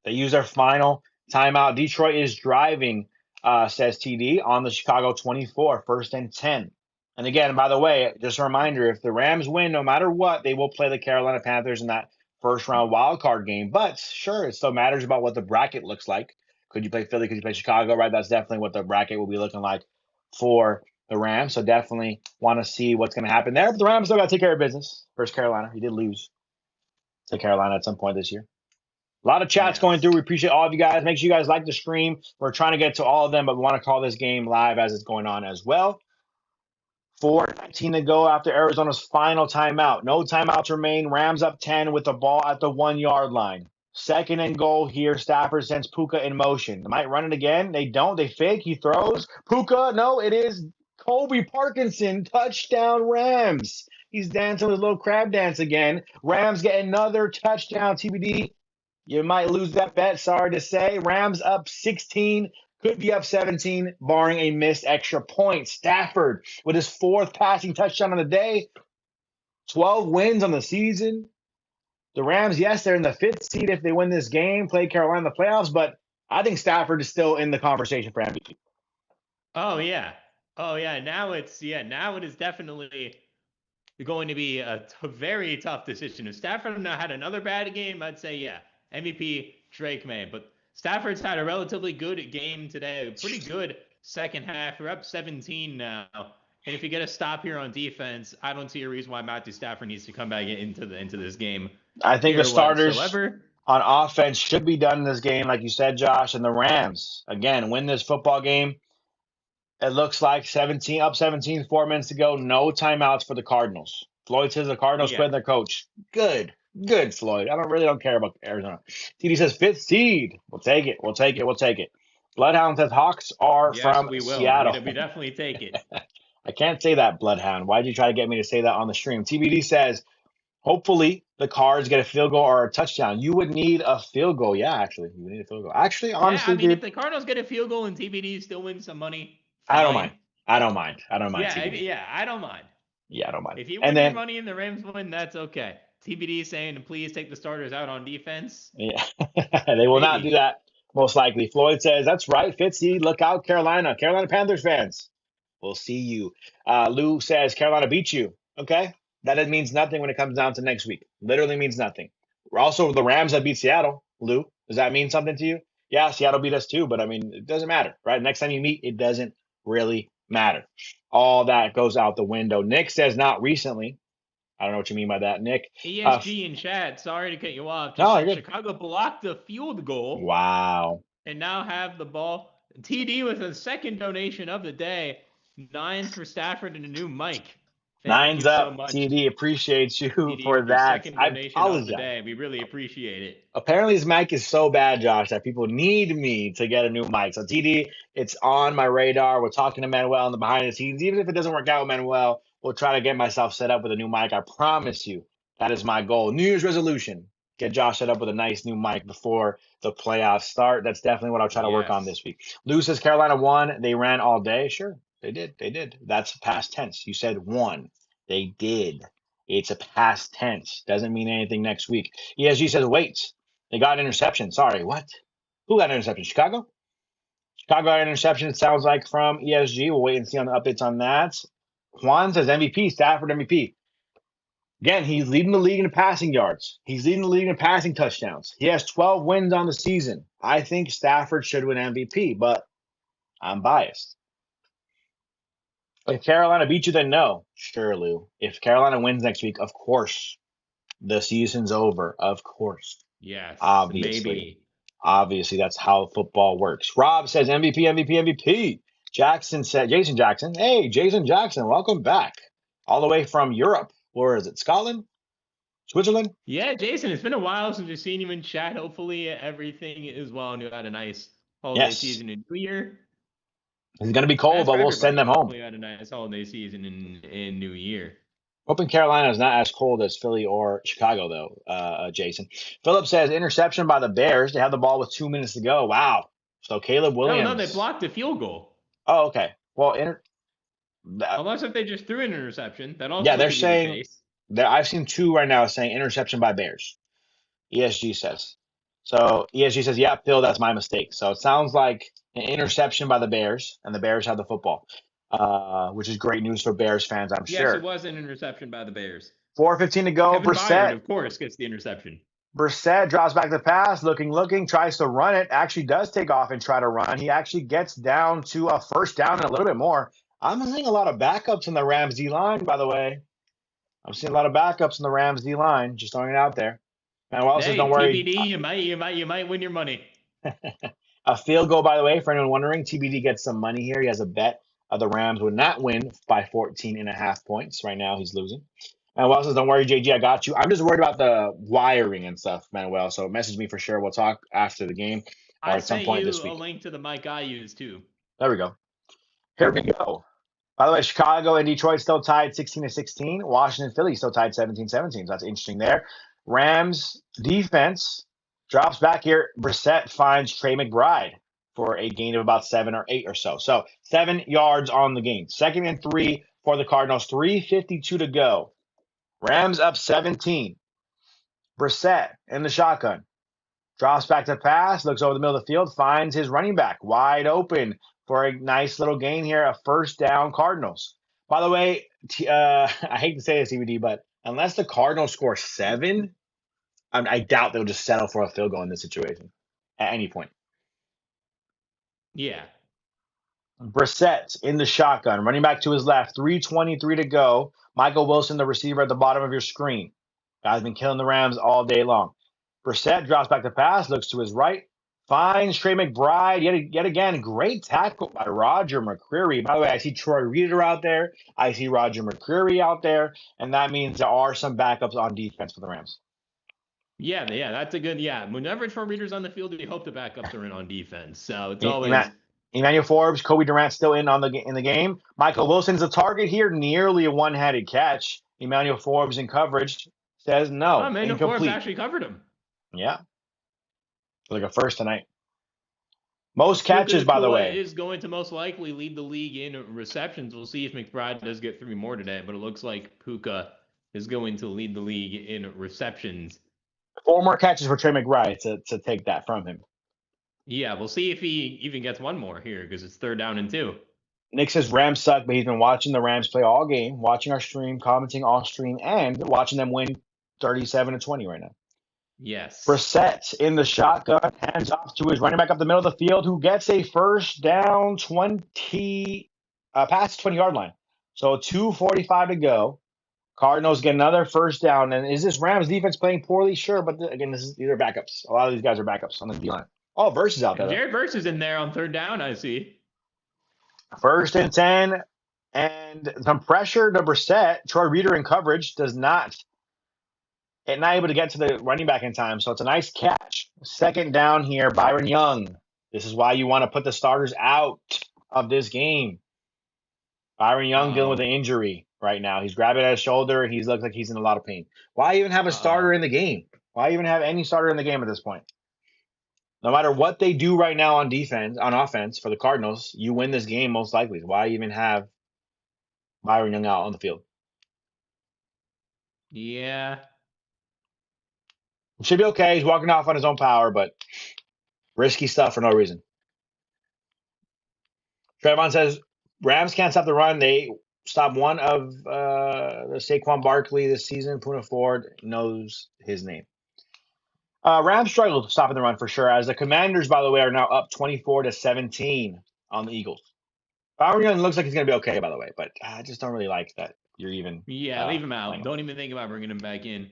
They use their final timeout. Detroit is driving, says TD, on the Chicago 24, 1st and 10. And again, by the way, just a reminder, if the Rams win, no matter what, they will play the Carolina Panthers in that first-round wild card game. But sure, it still matters about what the bracket looks like. Could you play Philly? Could you play Chicago? Right? That's definitely what the bracket will be looking like for the Rams. So definitely want to see what's going to happen there. But the Rams still got to take care of business versus Carolina. He did lose. to Carolina at some point this year. A lot of chats going
Yes.
through. We appreciate all of you guys. Make sure you guys like the stream. We're trying to get to all of them, but we want to call this game live as it's going on as well. 4:19 to go after Arizona's final timeout. No timeouts remain. Rams up 10 with the ball at the 1-yard line. Second and goal here. Stafford sends Puka in motion. They might run it again. They don't. They fake. He throws. Puka. No, it is Kobe Parkinson. Touchdown Rams. He's dancing with his little crab dance again. Rams get another touchdown. TBD. You might lose that bet. Sorry to say. Rams up 16. Could be up 17, barring a missed extra point. Stafford with his 4th passing touchdown of the day. 12 wins on the season. The Rams, yes, they're in the 5th seed if they win this game, play Carolina in the playoffs, but I think Stafford is still in the conversation for MVP.
Oh yeah. Now it is definitely going to be a very tough decision. If Stafford now had another bad game, I'd say yeah, MVP Drake May. But Stafford's had a relatively good game today, a pretty good second half. We're up 17 now. And if you get a stop here on defense, I don't see a reason why Matthew Stafford needs to come back into this game.
I think the starters
whatsoever.
on offense should be done in this game, like you said, Josh, and the Rams, again, win this football game. It looks like 17, 4 minutes to go. No timeouts for the Cardinals. Floyd says the Cardinals quit their coach. Good, Floyd. I don't care about Arizona. TD says 5th seed. We'll take it. Bloodhound says Hawks are from Seattle.
We definitely take it.
I can't say that, Bloodhound. Why'd you try to get me to say that on the stream? TBD says, hopefully the Cards get a field goal or a touchdown. You would need a field goal. Yeah, actually, you would need a field goal. Actually, honestly,
if the Cardinals get a field goal and TBD still win some money,
fine. I don't mind. I don't mind.
I don't mind.
Yeah, I don't mind.
If you win your money and the Rams win, that's okay. TBD saying to please take the starters out on defense.
Yeah, they will not do that, most likely. Floyd says, that's right, 5th seed. Look out, Carolina Panthers fans. We'll see you. Lou says Carolina beat you. Okay. That means nothing when it comes down to next week. Literally means nothing. We're also the Rams that beat Seattle. Lou, does that mean something to you? Yeah, Seattle beat us too, but I mean, it doesn't matter, right? Next time you meet, it doesn't really matter. All that goes out the window. Nick says not recently. I don't know what you mean by that, Nick.
ESG in chat. Sorry to cut you off. Chicago blocked the field goal.
Wow.
And now have the ball. TD with a second donation of the day. 9 for Stafford and a new mic.
Thank 9's up, so TD. Appreciate you TD for that.
I apologize. We really appreciate it.
Apparently, his mic is so bad, Josh, that people need me to get a new mic. So, TD, it's on my radar. We're talking to Manuel in the behind the scenes. Even if it doesn't work out with Manuel, we'll try to get myself set up with a new mic. I promise you, that is my goal. New Year's resolution. Get Josh set up with a nice new mic before the playoffs start. That's definitely what I'll try to work on this week. Lou says Carolina won. They ran all day. Sure. They did. That's past tense. You said won. They did. It's a past tense. Doesn't mean anything next week. ESG says, wait. They got an interception. Sorry, what? Who got an interception? Chicago? Chicago got an interception, it sounds like, from ESG. We'll wait and see on the updates on that. Juan says MVP, Stafford MVP. Again, he's leading the league in passing yards. He's leading the league in passing touchdowns. He has 12 wins on the season. I think Stafford should win MVP, but I'm biased. If Carolina beat you, then no. Sure, Lou. If Carolina wins next week, of course, the season's over. Of course.
Yes.
Obviously.
Maybe.
Obviously, that's how football works. Rob says MVP. Jackson said, Jason Jackson. Hey, Jason Jackson, welcome back. All the way from Europe. Where is it? Scotland? Switzerland?
Yeah, Jason, it's been a while since we've seen you in chat. Hopefully everything is well and you had a nice holiday season in New Year.
It's going to be cold, but we'll send them home.
We had a nice holiday season in New Year.
Hoping Carolina is not as cold as Philly or Chicago, though, Jason. Philip says interception by the Bears. They have the ball with 2 minutes to go. Wow. So Caleb Williams.
No, they blocked the field goal.
Oh, okay. Well,
unless if they just threw an interception. That also
they're saying that I've seen 2 right now saying interception by Bears. ESG says. So ESG says, yeah, Phil, that's my mistake. So it sounds like an interception by the Bears, and the Bears have the football, which is great news for Bears fans, I'm sure.
Yes, it was an interception by the Bears.
4:15 to go.
Kevin
Brissett,
Byard, of course, gets the interception.
Brissett drops back the pass, looking, tries to run it, actually does take off and try to run. He actually gets down to a first down and a little bit more. I'm seeing a lot of backups in the Rams D-line, by the way. I'm seeing a lot of backups in the Rams D-line, just throwing it out there. Manuel says,
Hey,
don't worry.
TBD, you might win your money.
A field goal, by the way, for anyone wondering, TBD gets some money here. He has a bet the Rams would not win by 14.5 points. Right now, he's losing. Manuel says, don't worry, JG, I got you. I'm just worried about the wiring and stuff, Manuel. So message me for sure. We'll talk after the game or
I
at some
sent
point
you
this
a
week.
link to the mic I use too.
There we go. Here we go. By the way, Chicago and Detroit still tied 16-16. Washington, Philly still tied 17-17. So that's interesting there. Rams defense drops back here. Brissett finds Trey McBride for a gain of about 7 or 8 or so. So 7 yards on the game. 2nd and 3 for the Cardinals. 3:52 to go. Rams up 17. Brissett in the shotgun. Drops back to pass, looks over the middle of the field, finds his running back wide open for a nice little gain here, a first down Cardinals. By the way, I hate to say this, CBD, but unless the Cardinals score 7, I doubt they'll just settle for a field goal in this situation at any point.
Yeah.
Brissett in the shotgun, running back to his left, 3:23 to go. Michael Wilson, the receiver at the bottom of your screen. Guy's been killing the Rams all day long. Brissett drops back to pass, looks to his right, finds Trey McBride. Yet again, great tackle by Roger McCreary. By the way, I see Troy Reader out there. I see Roger McCreary out there, and that means there are some backups on defense for the Rams.
Yeah, that's a good. Yeah, whenever Troy Reader's on the field, you hope the backups are in on defense. So it's always.
Emmanuel Forbes, Kobe Durant still in the game. Michael Wilson's a target here, nearly a one-handed catch. Emmanuel Forbes in coverage says no,
Emmanuel
incomplete.
Forbes actually covered him.
Yeah, like a first tonight. Most catches, by the way,
is going to most likely lead the league in receptions. We'll see if McBride does get 3 more today, but it looks like Puka is going to lead the league in receptions.
4 more catches for Trey McBride to take that from him.
Yeah, we'll see if he even gets 1 more here because it's 3rd down and 2.
Nick says Rams suck, but he's been watching the Rams play all game, watching our stream, commenting off stream, and watching them win 37-20 right now.
Yes.
Brissett in the shotgun, hands off to his running back up the middle of the field, who gets a first down, past the 20-yard line. So 2:45 to go. Cardinals get another first down. And is this Rams defense playing poorly? Sure, but again, these are backups. A lot of these guys are backups on the D-line. Oh, Verse is out there.
Jared Verse is in there on 3rd down, I see.
1st and 10, and some pressure to Brissett. Troy Reader in coverage does not able to get to the running back in time, so it's a nice catch. 2nd down here, Byron Young. This is why you want to put the starters out of this game. Byron Young dealing with an injury right now. He's grabbing at his shoulder. He looks like he's in a lot of pain. Why even have a starter in the game? Why even have any starter in the game at this point? No matter what they do right now on offense for the Cardinals, you win this game most likely. Why even have Byron Young out on the field?
Yeah.
Should be okay. He's walking off on his own power, but risky stuff for no reason. Trayvon says Rams can't stop the run. They stop one of the Saquon Barkley this season. Puna Ford knows his name. Rams struggled stopping the run for sure, as the Commanders, by the way, are now up 24-17 on the Eagles. Byron Young looks like he's going to be okay, by the way, but I just don't really like that you're even.
Yeah, leave him out. Don't even think about bringing him back in.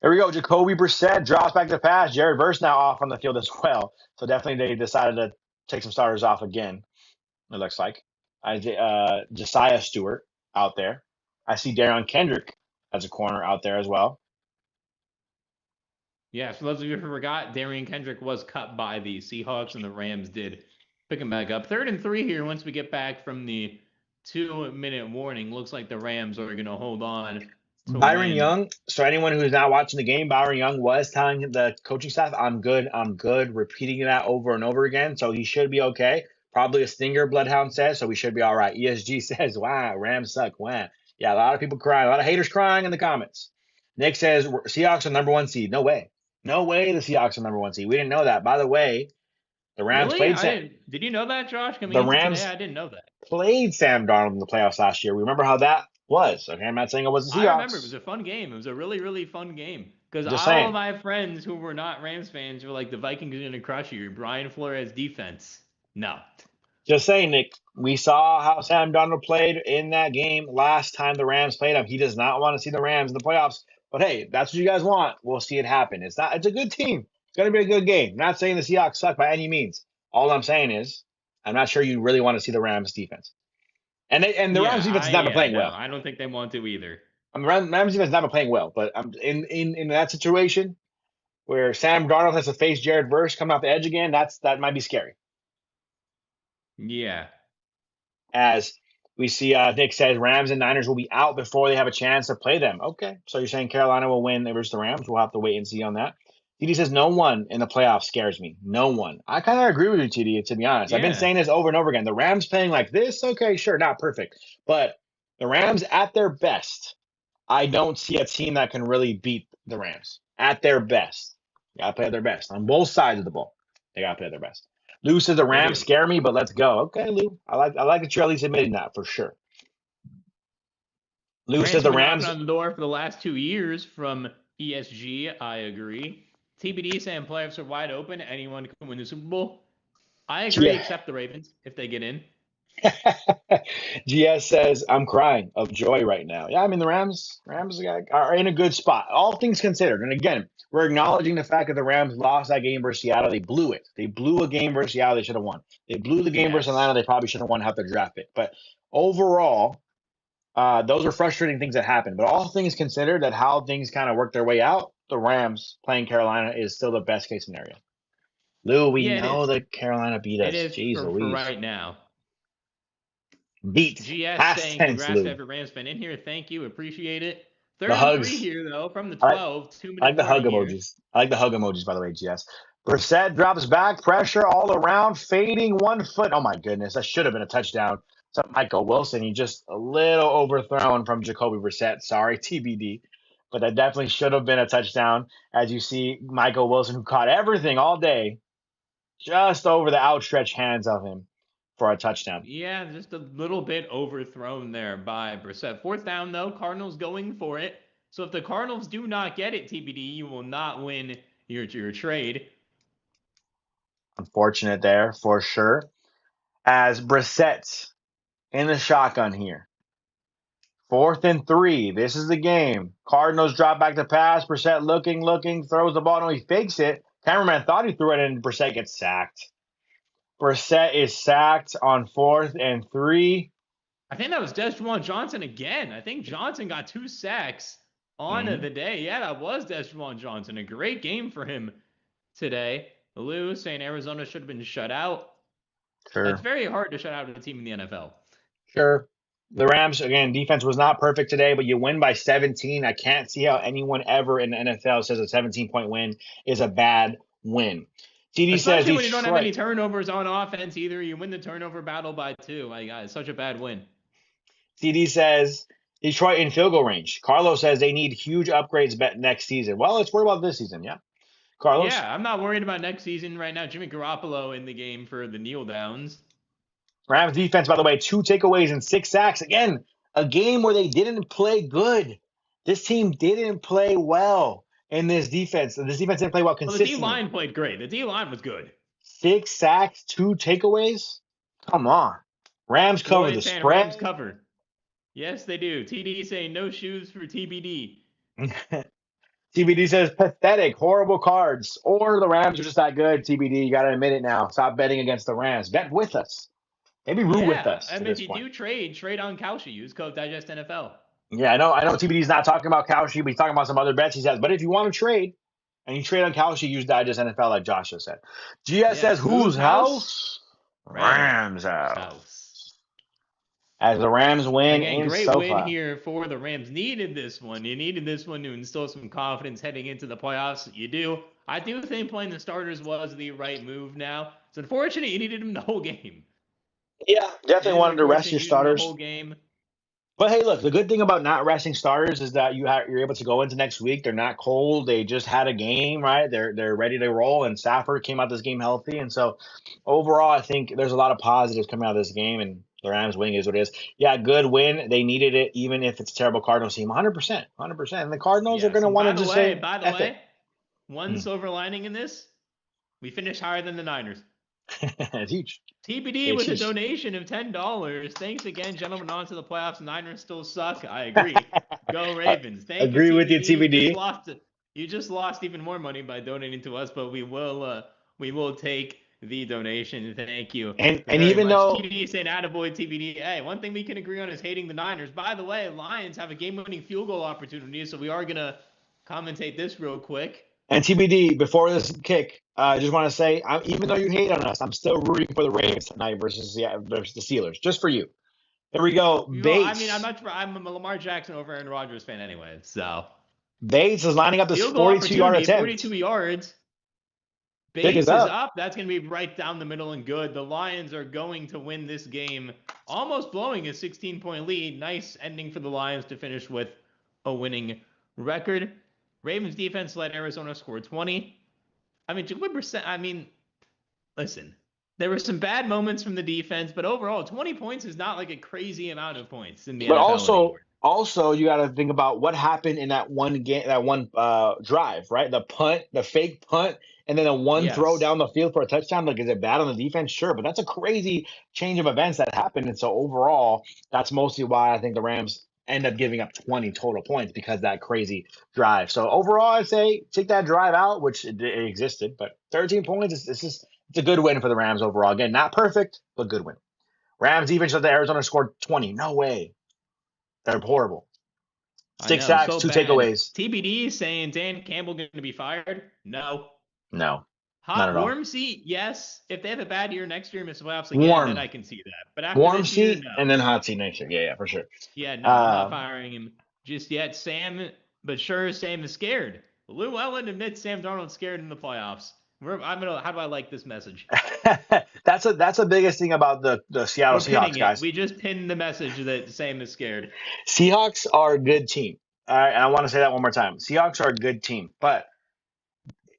There we go. Jacoby Brissett drops back to pass. Jared Verse now off on the field as well. So definitely they decided to take some starters off again, it looks like. Josiah Stewart out there. I see Darion Kendrick as a corner out there as well.
Yeah, for those of you who forgot, Darion Kendrick was cut by the Seahawks, and the Rams did pick him back up. 3rd and 3 here once we get back from the 2-minute warning. Looks like the Rams are going to hold on.
Byron Young, so anyone who's not watching the game, Byron Young was telling the coaching staff, I'm good, repeating that over and over again, so he should be okay. Probably a stinger, Bloodhound says, so we should be all right. ESG says, wow, Rams suck, wow. Yeah, a lot of people crying, a lot of haters crying in the comments. Nick says, Seahawks are number 1 seed. No way. No way the Seahawks are number 1 seed. We didn't know that. By the way, the Rams played
Did you know that, Josh?
The Rams
today, I didn't know that.
Played Sam Darnold in the playoffs last year. Remember how that was? Okay, I'm not saying it was the Seahawks.
I remember. It was a fun game. It was a really, really fun game. Because all of my friends who were not Rams fans were like, the Vikings are going to crush you. Brian Flores defense. No.
Just saying, Nick, we saw how Sam Darnold played in that game last time the Rams played him. He does not want to see the Rams in the playoffs But hey, if that's what you guys want. We'll see it happen. It's a good team. It's going to be a good game. I'm not saying the Seahawks suck by any means. All I'm saying is I'm not sure you really want to see the Rams defense. And the Rams defense has not been playing
No,
well.
I don't think they want to either.
The Rams defense has not been playing well, but in that situation where Sam Darnold has to face Jared Verse coming off the edge again, that might be scary.
Yeah.
As we see, Nick says Rams and Niners will be out before they have a chance to play them. Okay, so you're saying Carolina will win versus the Rams? We'll have to wait and see on that. TD says no one in the playoffs scares me. No one. I kind of agree with you, TD. To be honest, I've been saying this over and over again. The Rams playing like this, okay, sure, not perfect, but the Rams at their best, I don't see a team that can really beat the Rams at their best. They gotta play at their best on both sides of the ball. They gotta play at their best. Lou says the Rams scare me, but let's go. Okay, Lou. I like that you're at least admitting that for sure. Lou says the Rams
on the door for the last 2 years from ESG. I agree. TBD saying playoffs are wide open. Anyone can win the Super Bowl. I agree, except the Ravens if they get in.
GS says I'm crying of joy right now. Yeah, I mean the Rams are in a good spot, all things considered. And again, we're acknowledging the fact that the Rams lost that game versus Seattle. They blew it. They blew a game versus Seattle. They should have won. They blew the game versus Atlanta. They probably should have won half their draft pick. But overall, those are frustrating things that happen. But all things considered, that how things kind of work their way out, the Rams playing Carolina is still the best case scenario. Lou, we know that Carolina beat us.
It is for right now.
Beat.
GS saying congrats to every Rams fan in here. Thank you. Appreciate it.
33
here, though, from the 12. 2 minutes.
I like the hug emojis. I like the hug emojis, by the way, GS. Brissett drops back, pressure all around, fading 1 foot. Oh, my goodness. That should have been a touchdown. So Michael Wilson, he just a little overthrown from Jacoby Brissett. Sorry, TBD. But that definitely should have been a touchdown. As you see, Michael Wilson, who caught everything all day, just over the outstretched hands of him for a touchdown.
Yeah, just a little bit overthrown there by Brissett. 4th down, though. Cardinals going for it. So if the Cardinals do not get it, TBD, you will not win your trade.
Unfortunate there, for sure. As Brissett in the shotgun here. 4th and 3. This is the game. Cardinals drop back to pass. Brissett looking, throws the ball. No, he fakes it. Cameraman thought he threw it, and Brissett gets sacked. Brissett is sacked on 4th and 3.
I think that was Desjuan Johnson again. I think Johnson got 2 sacks on the day. Yeah, that was Desjuan Johnson. A great game for him today. Lou saying Arizona should have been shut out.
Sure.
It's very hard to shut out a team in the NFL.
Sure. The Rams, again, defense was not perfect today, but you win by 17. I can't see how anyone ever in the NFL says a 17-point win is a bad win. TD
Especially
says
when you don't have any turnovers on offense either. You win the turnover battle by 2. My God, it's such a bad win.
TD says Detroit in field goal range. Carlos says they need huge upgrades next season. Well, let's worry about this season, yeah? Carlos?
Yeah, I'm not worried about next season right now. Jimmy Garoppolo in the game for the kneel downs.
Rams defense, by the way, 2 takeaways and 6 sacks. Again, a game where they didn't play good. This team didn't play well in this defense. This defense didn't play well consistently.
The D-line played great. The D-line was good.
6 sacks, 2 takeaways? Come on. Rams cover the spread.
Rams cover. Yes, they do. TD saying no shoes for TBD.
TBD says pathetic, horrible cards. Or the Rams are just that good, TBD. You got to admit it now. Stop betting against the Rams. Bet with us. Maybe root with us.
And if you do trade on Kalshi. Use code Digest NFL.
Yeah, I know TBD's not talking about Kalshi, but he's talking about some other bets he says. But if you want to trade and you trade on Kalshi, use Digest NFL like Josh just said. GS says whose house? Rams house. As the Rams win in
great
SoFi.
Win here for the Rams. Needed this one. You needed this one to instill some confidence heading into the playoffs. You do. I do think playing the starters was the right move now. It's unfortunate you needed them the whole game.
Yeah, definitely wanted to rest your starters.
The whole game.
But hey, look, the good thing about not resting starters is that you're able to go into next week. They're not cold. They just had a game, right? They're ready to roll, and Stafford came out this game healthy. And so overall, I think there's a lot of positives coming out of this game, and the Rams winning is what it is. Yeah, good win. They needed it, even if it's a terrible Cardinals team. 100%. And the Cardinals are going to want to just say,
by the way, one silver lining in this, we finished higher than the Niners.
It's huge.
TBD
It's
with a
huge.
donation of $10. Thanks again, gentlemen. On to the playoffs. Niners still suck. I agree. Go Ravens. Thank you,
Agree with you,
TBD.
TBD.
You just lost even more money by donating to us, but we will take the donation. Thank you
And
very
even
much.
though
TBD saying attaboy TBD. Hey, one thing we can agree on is hating the Niners. By the way, Lions have a game-winning field goal opportunity, so we are gonna commentate this real quick.
and TBD before this kick, I just want to say, even though you hate on us, I'm still rooting for the Ravens tonight versus the Steelers, just for you. There we go.
Well, I mean,
Bates.
I'm a Lamar Jackson over Aaron Rodgers fan anyway, so.
Bates is lining up this
Field goal
42-yard
opportunity,
attempt.
42 yards.
Kick is
Bates is
up.
up. That's going to be right down the middle and good. The Lions are going to win this game, almost blowing a 16-point lead. Nice ending for the Lions to finish with a winning record. Ravens defense let Arizona score 20. I mean, Jacoby Brissett, listen, there were some bad moments from the defense, but overall, 20 points is not like a crazy amount of points in the
But
NFL anymore.
also, you got to think about what happened in that one game, that one drive, right? The punt, the fake punt, and then a one throw down the field for a touchdown. Like, is it bad on the defense? Sure, but that's a crazy change of events that happened. And so overall, that's mostly why I think the Rams end up giving up 20 total points, because that crazy drive. So overall, I'd say take that drive out, which it existed, but 13 points it's a good win for the Rams overall. Again, not perfect, but good win. Rams even said that Arizona scored 20. No way. They're horrible. 6 sacks,
so
2
bad.
takeaways.
TBD saying Dan Campbell going to be fired? No.
Not at all.
Warm seat, yes. If they have a bad year next year, miss the playoffs again, then I can see that. But after
warm
this year,
seat,
no.
and then hot seat next year. Yeah, for sure.
Yeah, no, I'm not firing him just yet. Sam is scared. Lou Ellen admits Sam Darnold's scared in the playoffs. How do I like this message?
That's the biggest thing about the Seattle Seahawks, guys.
We just pinned the message that Sam is scared.
Seahawks are a good team. All right, and I want to say that one more time. Seahawks are a good team, but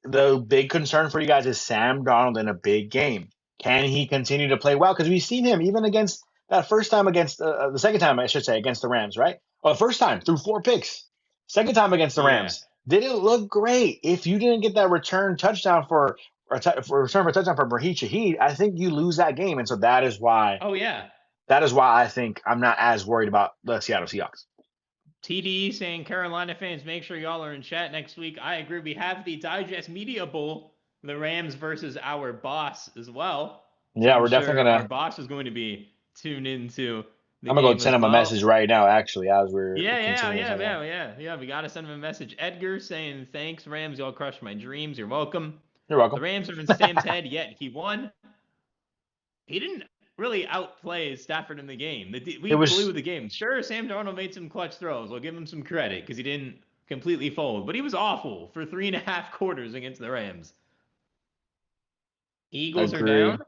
the big concern for you guys is Sam Darnold in a big game. Can he continue to play well? Because we've seen him even against that first time against the second time, I should say, against the Rams, right? Well, the first time threw 4 picks. Second time against the Rams didn't look great. If you didn't get that return touchdown for a touchdown for Raheem Shaheed, I think you lose that game, and so that is why.
Oh yeah.
That is why I think I'm not as worried about the Seattle Seahawks.
TD saying Carolina fans, make sure y'all are in chat next week. I agree. We have the Digest Media Bowl, the Rams versus our boss as well.
Yeah, we're definitely gonna.
Our boss is going to be tuned into.
I'm gonna go send him a message right now, actually, as we're.
Yeah. We gotta send him a message. Edgar saying thanks, Rams. Y'all crushed my dreams. You're welcome.
You're welcome.
The Rams are in Sam's head, yet he won. He didn't really outplay Stafford in the game. We blew the game. Sure, Sam Darnold made some clutch throws. I'll give him some credit because he didn't completely fold, but he was awful for 3.5 quarters against the Rams. Eagles are down.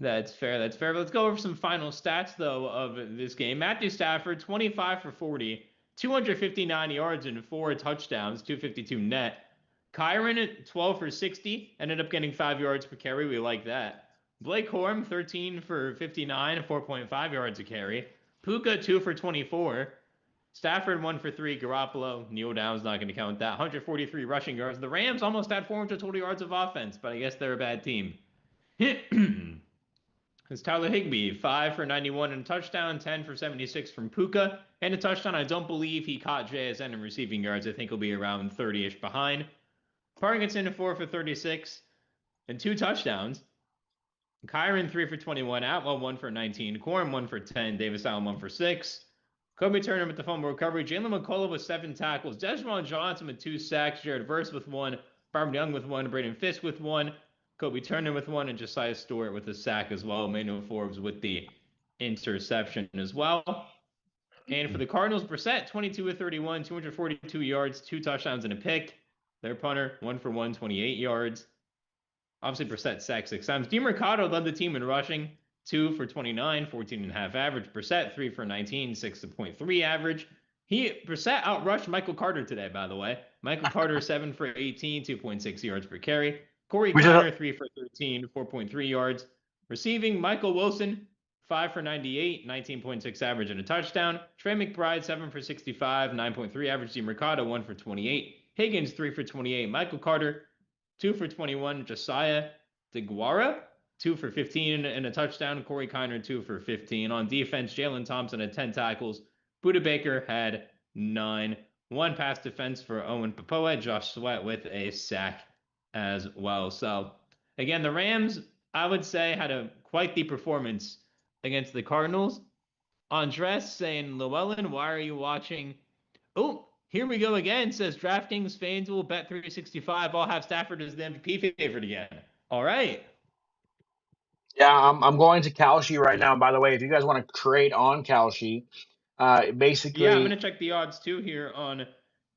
That's fair. Let's go over some final stats, though, of this game. Matthew Stafford, 25 for 40, 259 yards and 4 touchdowns, 252 net. Kyren, 12 for 60, ended up getting 5 yards per carry. We like that. Blake Corum, 13 for 59, 4.5 yards a carry. Puka, 2 for 24. Stafford, 1 for 3. Garoppolo, Neil Downs not going to count that. 143 rushing yards. The Rams almost had 420 yards of offense, but I guess they're a bad team. It's Tyler Higbee, 5 for 91 and a touchdown, 10 for 76 from Puka, and a touchdown. I don't believe he caught JSN in receiving yards. I think he'll be around 30-ish behind. Parkinson, 4 for 36 and 2 touchdowns. Kyren, 3 for 21. Atwell, 1 for 19. Corum, 1 for 10. Davis Allen, 1 for 6. Kobe Turner with the fumble recovery. Jalen McCullough with 7 tackles. Deshaun Johnson with 2 sacks. Jared Verse with 1. Barb Young with 1. Braden Fisk with 1. Kobe Turner with 1. And Josiah Stewart with a sack as well. Emmanuel Forbes with the interception as well. And for the Cardinals, Brissett, 22 of 31. 242 yards. 2 touchdowns and a pick. Their punter, 1 for 1. 28 yards. Obviously, Brissett sacked 6 times. DeMercado led the team in rushing, 2 for 29, 14.5 average. Brissett, 3 for 19, 6.3 average. Brissett outrushed Michael Carter today, by the way. Michael Carter, 7 for 18, 2.6 yards per carry. Corey Connor, 3 for 13, 4.3 yards. Receiving, Michael Wilson, 5 for 98, 19.6 average and a touchdown. Trey McBride, 7 for 65, 9.3 average. DeMercado, 1 for 28. Higgins, 3 for 28. Michael Carter, 2 for 21. Josiah DeGuara, 2 for 15 and a touchdown. Corey Kiner, 2 for 15. On defense, Jalen Thompson had 10 tackles. Budda Baker had 9. 1 pass defense for Owen Popoa. Josh Sweat with a sack as well. So, again, the Rams, I would say, had quite the performance against the Cardinals. Andres saying, Llewellyn, why are you watching? Oh, here we go again, says DraftKings, FanDuel, Bet365. I'll have Stafford as the MVP favorite again. All right.
Yeah, I'm going to Kalshi right now. By the way, if you guys want to trade on Kalshi,
Yeah, I'm
basically
going to check the odds too here on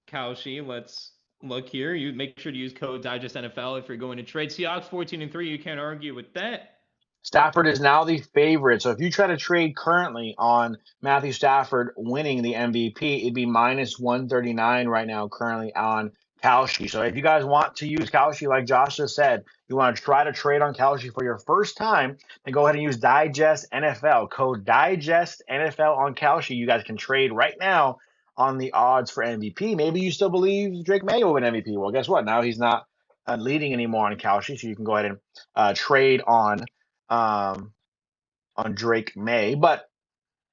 Kalshi. Let's look here. You make sure to use code Digest NFL if you're going to trade. Seahawks 14-3. You can't argue with that.
Stafford is now the favorite. So if you try to trade currently on Matthew Stafford winning the MVP, it'd be minus 139 right now currently on Kalshi. So if you guys want to use Kalshi, like Josh just said, you want to try to trade on Kalshi for your first time, then go ahead and use Digest NFL. Code Digest NFL on Kalshi. You guys can trade right now on the odds for MVP. Maybe you still believe Drake May will win MVP. Well, guess what? Now he's not leading anymore on Kalshi, so you can go ahead and trade um, on Drake May, but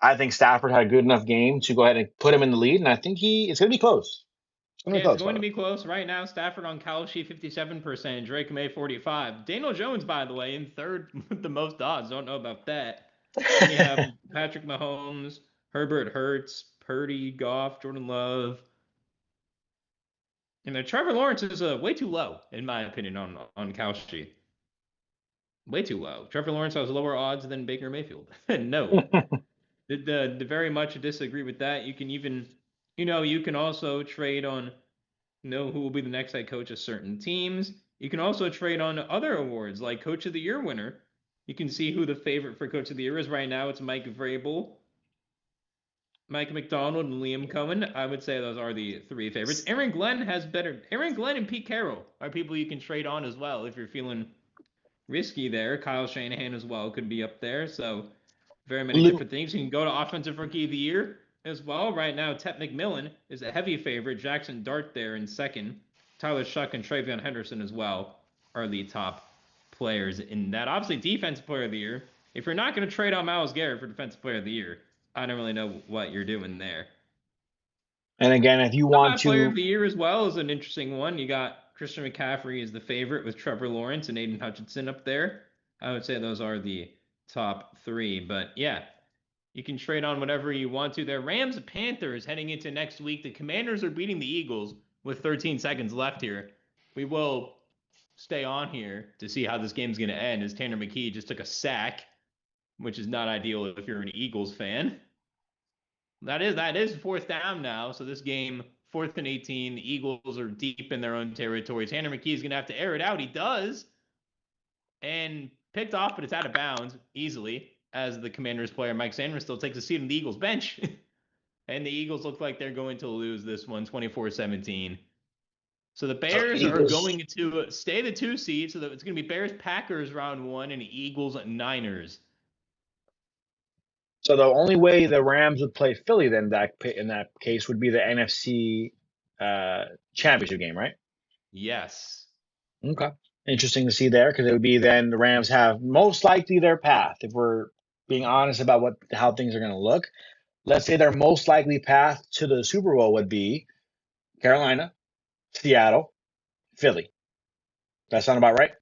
I think Stafford had a good enough game to go ahead and put him in the lead, and I think it's going to be close. It's going to
Yeah,
be
it's
close,
going
by
to
the way.
be close. Right now, Stafford on Kalshi 57%, Drake May 45. Daniel Jones, by the way, in third with the most odds. Don't know about that. Then you have Patrick Mahomes, Herbert Hurts, Purdy, Goff, Jordan Love. And Trevor Lawrence is way too low, in my opinion, on Kalshi. Way too low. Trevor Lawrence has lower odds than Baker Mayfield. No. The very much disagree with that. You can even, you can also trade on know who will be the next head coach of certain teams. You can also trade on other awards like Coach of the Year winner. You can see who the favorite for Coach of the Year is right now. It's Mike Vrabel, Mike McDonald, and Liam Cohen. I would say those are the 3 favorites. Aaron Glenn has better. Aaron Glenn and Pete Carroll are people you can trade on as well if you're feeling risky there. Kyle Shanahan as well could be up there. So very many
Lou,
different things. You can go to Offensive Rookie of the Year as well. Right now, Tet McMillan is a heavy favorite. Jackson Dart there in second. Tyler Shuck and Travion Henderson as well are the top players in that. Obviously, Defensive Player of the Year. If you're not going to trade on Myles Garrett for Defensive Player of the Year, I don't really know what you're doing there.
and again, if you want
Comeback Player of
to,
the Year as well is an interesting one. You got Christian McCaffrey as the favorite with Trevor Lawrence and Aiden Hutchinson up there. I would say those are the top 3. But yeah, you can trade on whatever you want to. There, Rams Panthers heading into next week. The Commanders are beating the Eagles with 13 seconds left here. We will stay on here to see how this game's going to end as Tanner McKee just took a sack, which is not ideal if you're an Eagles fan. That is 4th down now. So this game, 4th and 18. The Eagles are deep in their own territory. Tanner McKee is going to have to air it out. He does. And picked off, but it's out of bounds easily as the Commanders player Mike Sanders still takes a seat on the Eagles bench. And the Eagles look like they're going to lose this one 24-17. So the
so
Bears are
Eagles.
going to stay the 2 seed. So it's going to be Bears Packers round 1 and Eagles Niners.
So the only way the Rams would play Philly then in that case would be the NFC championship game, right?
Yes.
Okay. Interesting to see there because it would be then the Rams have most likely their path if we're being honest about how things are going to look. Let's say their most likely path to the Super Bowl would be Carolina, Seattle, Philly. That sound about right?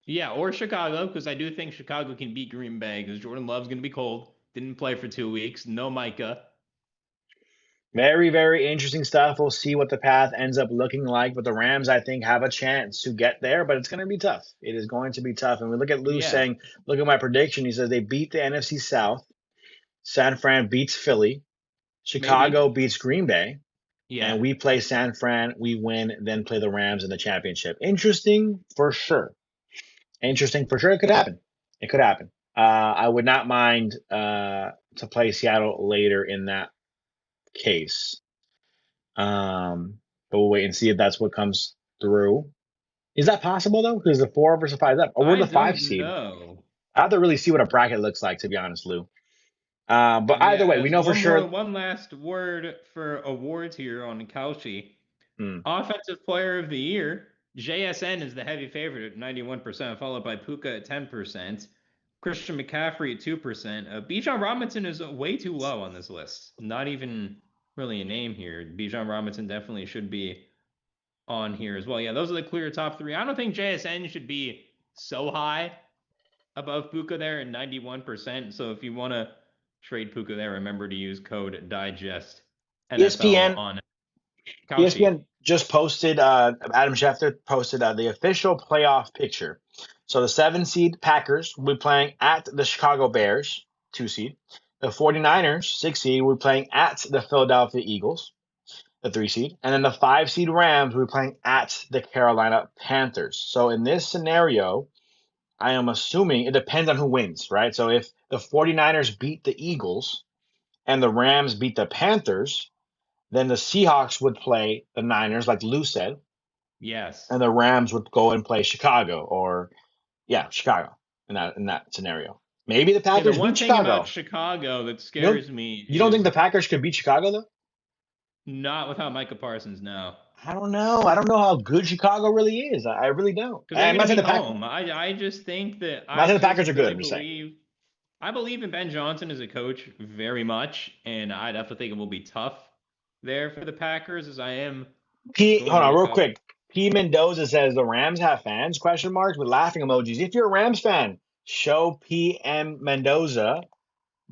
Yeah, or Chicago, because I do think Chicago can beat Green Bay because Jordan Love's going to be cold. Didn't play for 2 weeks. No Micah.
Very, very interesting stuff. We'll see what the path ends up looking like. But the Rams, I think, have a chance to get there, but it's going to be tough. It is going to be tough. And we look at Lou
Yeah,
saying, look at my prediction. He says they beat the NFC South. San Fran beats Philly.
maybe.
Chicago beats Green Bay.
Yeah.
And we play San Fran. We win, then play the Rams in the championship. Interesting for sure. Interesting for sure. It could happen. It could happen. I would not mind to play Seattle later in that case. But we'll wait and see if that's what comes through. Is that possible though? Because the 4 versus 5 is up. Or we're
I
the 5
don't
seed.
know.
I have to really see what a bracket looks like, to be honest, Lou. But
Yeah,
either way, we
as
know for sure.
one last word for awards here on Kalshi.
Hmm.
Offensive Player of the Year. JSN is the heavy favorite at 91%, followed by Puka at 10%. Christian McCaffrey at 2%. Bijan Robinson is way too low on this list. Not even really a name here. Bijan Robinson definitely should be on here as well. Yeah, those are the clear top three. I don't think JSN should be so high above Puka there at 91%. So if you want to trade Puka there, remember to use code DIGEST NFL
ESPN
on Kalshi.
ESPN just posted, Adam Schefter posted the official playoff picture. So the 7 seed Packers will be playing at the Chicago Bears, 2 seed. The 49ers, 6 seed, will be playing at the Philadelphia Eagles, the 3 seed. And then the 5 seed Rams will be playing at the Carolina Panthers. So in this scenario, I am assuming it depends on who wins, right? So if the 49ers beat the Eagles and the Rams beat the Panthers, then the Seahawks would play the Niners, like Lou said,
Yes.
and the Rams would go and play Chicago, or Chicago in that scenario. Maybe the
Yeah, the
Packers
one
beat
thing
Chicago.
about Chicago that scares me
You don't
is
think the Packers could beat Chicago though?
not without Micah Parsons now.
I don't know. I don't know how good Chicago really is. I really don't.
Because they're
I'm
going
not
to
saying
be
the
home. I just think that
I'm not saying the Packers are good.
really
I'm just saying.
I believe in Ben Johnson as a coach very much, and I definitely think it will be tough there for the Packers as I am
Hold
going to
on,
look
real
up.
quick. P. Mendoza says the Rams have fans? Question marks with laughing emojis. If you're a Rams fan, show PM Mendoza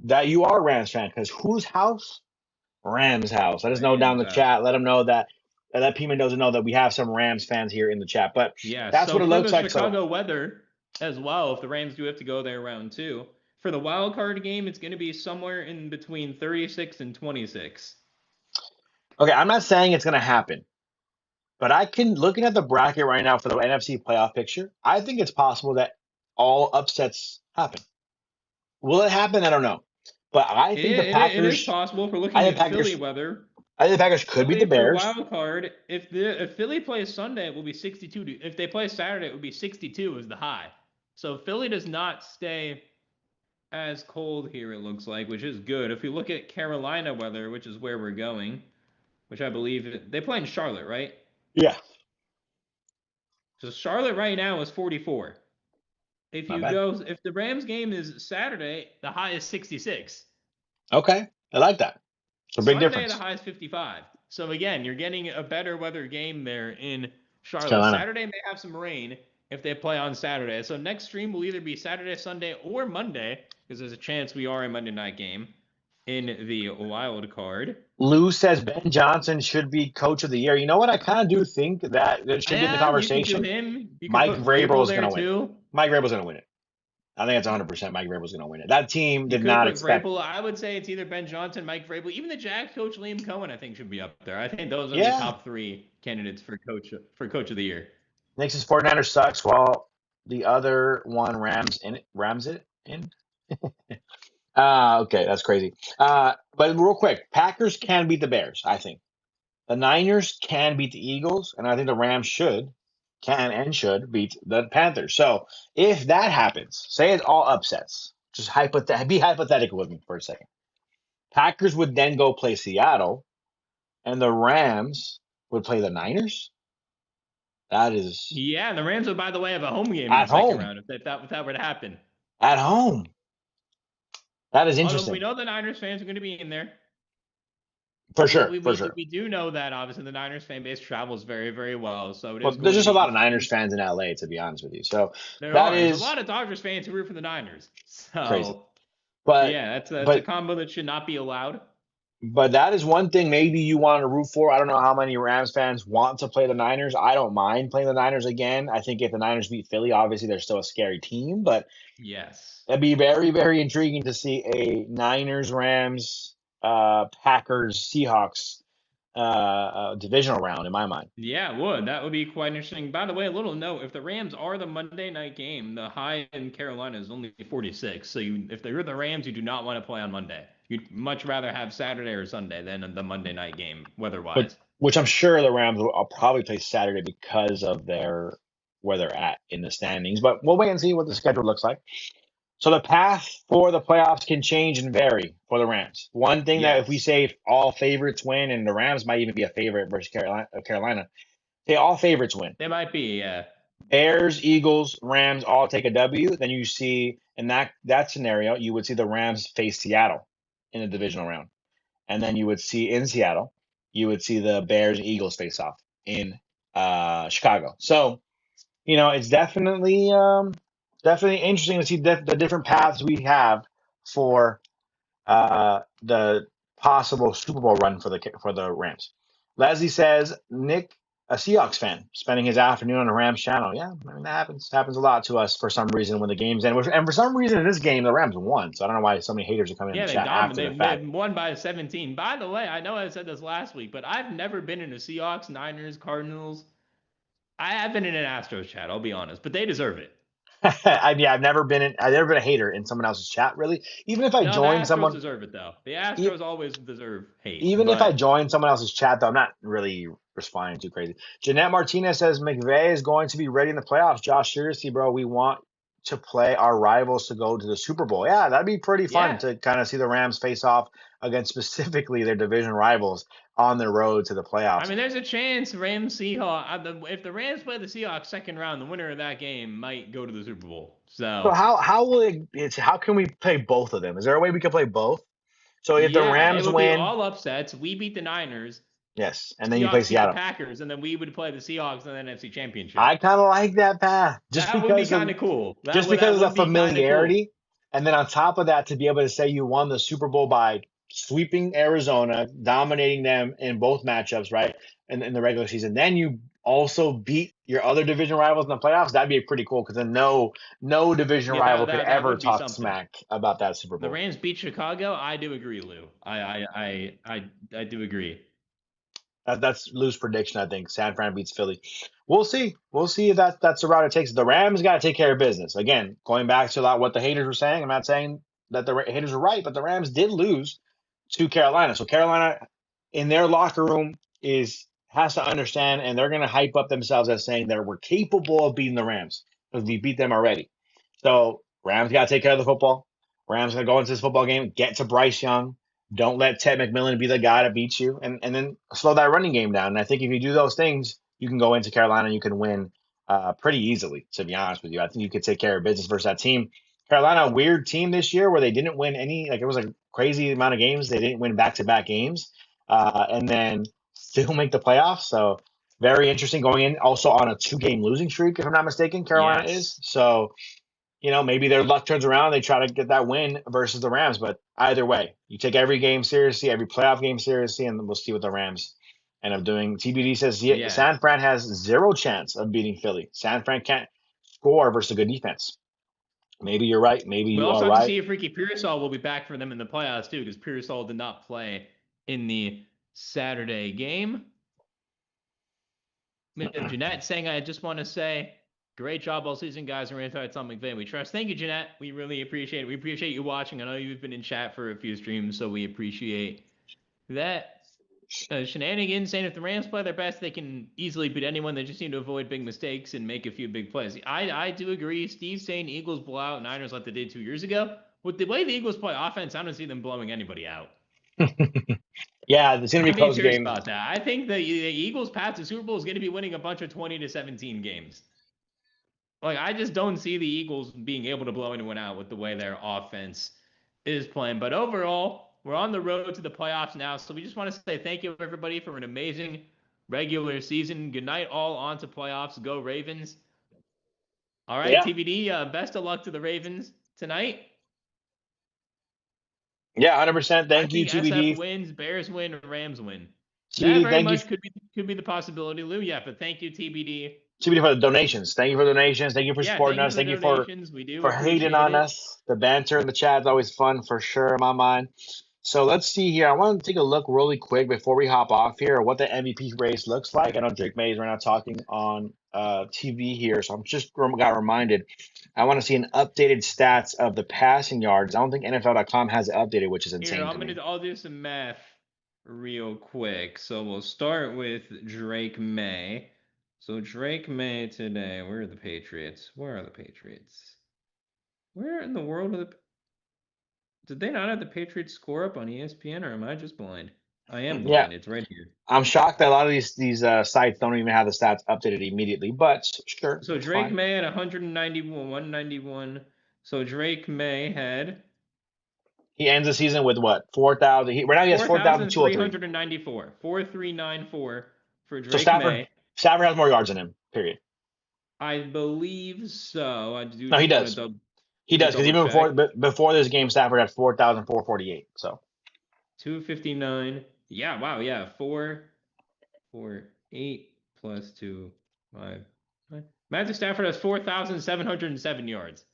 that you are a Rams fan. Because whose house? Rams house. Let us know down in the
Rams.
chat. Let them know that. Let P. Mendoza know that we have some Rams fans here in the chat. But
Yeah,
that's
so
what it
for
looks
the
like. So
Chicago weather as well, if the Rams do have to go there round two, for the wild card game, it's going to be somewhere in between 36 and 26.
okay, I'm not saying it's gonna happen, but looking at the bracket right now for the NFC playoff picture, I think it's possible that all upsets happen. Will it happen? I don't know. But I think the
It is
Packers
possible if we're
I
looking
think
at Philly
Packers
weather.
I think the Packers could beat the
Philly for the
Bears.
wild card. If Philly plays Sunday, it will be 62. If they play Saturday, it would be 62 as the high. So Philly does not stay as cold here. It looks like, which is good. If you look at Carolina weather, which is where we're going, which I believe they play in Charlotte, right?
Yeah.
So Charlotte right now is 44. If
Not bad.
if the Rams game is Saturday, the high is 66.
Okay. I like that. It's a big
Sunday,
difference.
the high is 55. So again, you're getting a better weather game there in Charlotte.
Carolina.
Saturday may have some rain if they play on Saturday. So next stream will either be Saturday, Sunday, or Monday, because there's a chance we are a Monday night game in the wild card.
Lou says Ben Johnson should be coach of the year. You know what? I kind of do think that it should be in the conversation.
You can do him. You can
Mike
put
Vrabel is
there
going to win.
too.
Mike Vrabel's going to win it. I think it's 100% Mike Vrabel's going to win it. That team
You
did
could
not
put
expect.
Vrabel. I would say it's either Ben Johnson, Mike Vrabel, even the Jags coach Liam Cohen. I think should be up there. I think those are the top three candidates for coach of the year.
Knicks' 49ers sucks while the other one rams it in. Okay, that's crazy. But real quick, Packers can beat the Bears, I think. The Niners can beat the Eagles, and I think the Rams should beat the Panthers. So if that happens, say it all upsets, just be hypothetical with me for a second. Packers would then go play Seattle, and the Rams would play the Niners. That is
and the Rams would, by the way, have a home game
at
in the second
home.
round if that were to happen.
At home. That is interesting.
Although we know the Niners fans are going to be in there.
For sure.
We do know that, obviously, the Niners fan base travels very, very well. So
there's just a lot of Niners fans in LA, to be honest with you. So
there's a lot of Dodgers fans who root for the Niners. So
crazy. But
that's a combo that should not be allowed.
But that is one thing maybe you want to root for. I don't know how many Rams fans want to play the Niners. I don't mind playing the Niners again. I think if the Niners beat Philly, obviously they're still a scary team, but
yes,
it'd be very, very intriguing to see a Niners, Rams, Packers, Seahawks divisional round in my mind.
Yeah, it would. That would be quite interesting. By the way, a little note: if the Rams are the Monday night game, the high in Carolina is only 46. So if you're the Rams, you do not want to play on Monday. You'd much rather have Saturday or Sunday than the Monday night game, weather-wise.
Which I'm sure the Rams will probably play Saturday because of where they're at in the standings. But we'll wait and see what the schedule looks like. So the path for the playoffs can change and vary for the Rams. One thing that if we say all favorites win, and the Rams might even be a favorite versus Carolina, Okay, all favorites win.
They might be, yeah.
Bears, Eagles, Rams all take a W. Then you see in that scenario, you would see the Rams face Seattle in the divisional round. And then you would see in Seattle, you would see the Bears and Eagles face off in Chicago. So, it's definitely interesting to see the different paths we have for the possible Super Bowl run for the Rams. Leslie says Nick, a Seahawks fan, spending his afternoon on the Rams channel. Yeah, I mean, that happens a lot to us for some reason when the game's end. And for some reason in this game, the Rams won. So I don't know why so many haters are coming in
Yeah,
the
they
chat after the
dominated.
fact.
They won by 17. By the way, I know I said this last week, but I've never been in a Seahawks, Niners, Cardinals. I have been in an Astros chat, I'll be honest, but they deserve it.
I've never been a hater in someone else's chat, really. Even if I
No, the
join
Astros
someone,
deserve it, though. The Astros always deserve hate.
even if I
But
join someone else's chat, though, I'm not really responding too crazy. Jeanette Martinez says McVay is going to be ready in the playoffs. Josh, seriously, bro, we want to play our rivals to go to the Super Bowl. Yeah, that'd be pretty fun
yeah,
to kind of see the Rams face off against specifically their division rivals on the road to the playoffs.
I mean, there's a chance Rams Seahawks. If the Rams play the Seahawks second round, the winner of that game might go to the Super Bowl.
So
So
how will how can we play both of them? Is there a way we can play both? So if the
yeah, it
Rams
would be
win,
all upsets. We beat the Niners.
yes, and then you play
Seahawks beat the
Seattle.
Packers, and then we would play the Seahawks in the NFC Championship.
I kind of like that path
That would be kind of cool.
just
That
because of
would
the
be kind of cool.
familiarity, and then on top of that, to be able to say you won the Super Bowl by sweeping Arizona, dominating them in both matchups, right, in the regular season, then you also beat your other division rivals in the playoffs. That'd be pretty cool because then no division
Yeah,
rival could
that
ever
would be
talk
something.
smack about that Super
The
Bowl.
Rams beat Chicago. I do agree, Lou. I do agree.
That's Lou's prediction. I think San Fran beats Philly. We'll see. We'll see if that's the route it takes. The Rams got to take care of business. Again, going back to what the haters were saying. I'm not saying that the haters are right, but the Rams did lose to Carolina. So Carolina, in their locker room, has to understand, and they're going to hype up themselves as saying that we're capable of beating the Rams because we beat them already. So Rams got to take care of the football. Rams going to go into this football game, get to Bryce Young. Don't let Ted McMillan be the guy to beat you, and then slow that running game down. And I think if you do those things, you can go into Carolina and you can win pretty easily, to be honest with you. I think you could take care of business versus that team. Carolina, a weird team this year where they didn't win any, it was a crazy amount of games. They didn't win back-to-back games and then still make the playoffs. So very interesting going in also on a 2-game losing streak, if I'm not mistaken, Carolina is. So maybe their luck turns around. They try to get that win versus the Rams. But either way, you take every game seriously, every playoff game seriously, and we'll see what the Rams end up doing. TBD says San Fran has zero chance of beating Philly. San Fran can't score versus a good defense. Maybe you're right. Maybe you
We'll also
are
have to
right.
see if Ricky Pearsall will be back for them in the playoffs too, because Pearsall did not play in the Saturday game. Jeanette saying, I just want to say, great job all season, guys. And it's on McVay. We trust. Thank you, Jeanette. We really appreciate it. We appreciate you watching. I know you've been in chat for a few streams, so we appreciate that. Shenanigans saying if the Rams play their best, they can easily beat anyone. They just need to avoid big mistakes and make a few big plays. I do agree. Steve saying Eagles blow out Niners like they did 2 years ago. With the way the Eagles play offense, I don't see them blowing anybody out.
Yeah, it's going to be a close
serious
game.
about that. I think the Eagles' path to Super Bowl is going to be winning a bunch of 20-17 games. I just don't see the Eagles being able to blow anyone out with the way their offense is playing. But overall, we're on the road to the playoffs now. So we just want to say thank you, everybody, for an amazing regular season. Good night, all. On to playoffs. Go Ravens. All right, yeah. TBD, best of luck to the Ravens tonight.
Yeah, 100%. Thank you, TBD.
SF wins, Bears win, Rams win.
TBD,
that very much could be the possibility, Lou. Yeah, but thank you, TBD.
TBD for the donations. Thank you for the donations. Thank you for supporting us. Thank you for hating on us. The banter in the chat is always fun for sure in my mind. So let's see here. I want to take a look really quick before we hop off here at what the MVP race looks like. I know Drake May is right now talking on TV here, so I'm just got reminded. I want to see an updated stats of the passing yards. I don't think NFL.com has it updated, which is insane.
I'll do some math real quick. So we'll start with Drake May. So Drake May today. Where are the Patriots? Where are the Patriots? Where in the world are the... Did they not have the Patriots score up on ESPN, or am I just blind? I am
Yeah,
blind. It's right here.
I'm shocked that a lot of these sites don't even have the stats updated immediately. But sure,
So
it's
Drake
fine.
May had 191, 191. So Drake May had
He ends the season with what? 4,000. Right now he has 4,203.
4,394. 4,394 for
So
Drake
Stafford
May.
Stafford has more yards than him. Period.
I believe so. I do
No, he
just want
does.
to
He does because
double
even
check.
before this game, Stafford had 4,448. So
259. Yeah, wow, yeah. 448 plus 2, 5. Matthew Stafford has 4,707 yards.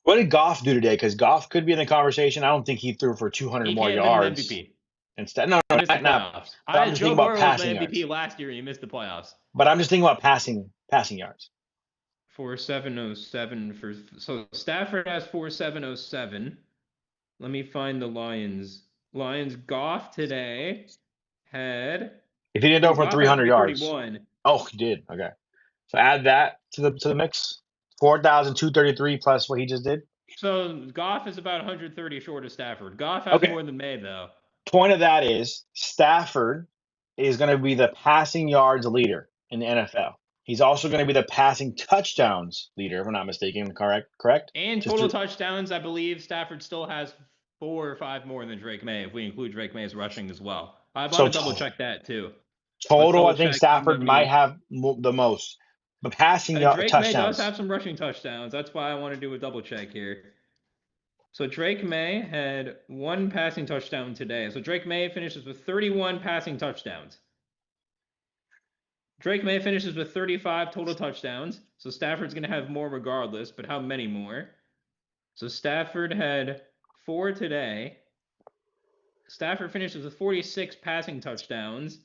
what did Goff do today? Because Goff could be in the conversation. I don't think he threw for 200
He
more
can't win an
yards.
MVP.
Instead,
He
no,
missed the
not.
playoffs.
But I'm just
Joe
thinking about
Burrow was the
passing
MVP
yards.
last year and he missed the playoffs.
But I'm just thinking about passing yards.
4,707 for so Stafford has 4,707. Let me find the Lions. Lions Goff today had
If he didn't throw for
Goff had
300 yards,
331.
oh, he did. Okay, so add that to the mix. 4,233 plus what he just did.
So Goff is about 130 short of Stafford. Goff has
Okay.
more than May though.
Point of that is Stafford is going to be the passing yards leader in the NFL. He's also going to be the passing touchdowns leader, if I'm not mistaken. Correct?
And
Just
total touchdowns, I believe Stafford still has 4 or 5 more than Drake May if we include Drake May's rushing as well. I want
so
to double check that too. Let's
total,
double
I think
check how
Stafford might
many.
have the most. But passing
Drake May does
touchdowns.
have some rushing touchdowns. That's why I want to do a double check here. So Drake May had 1 passing touchdown today. So Drake May finishes with 31 passing touchdowns. Drake May finishes with 35 total touchdowns. So Stafford's going to have more regardless, but how many more? So Stafford had 4 today. Stafford finishes with 46 passing touchdowns,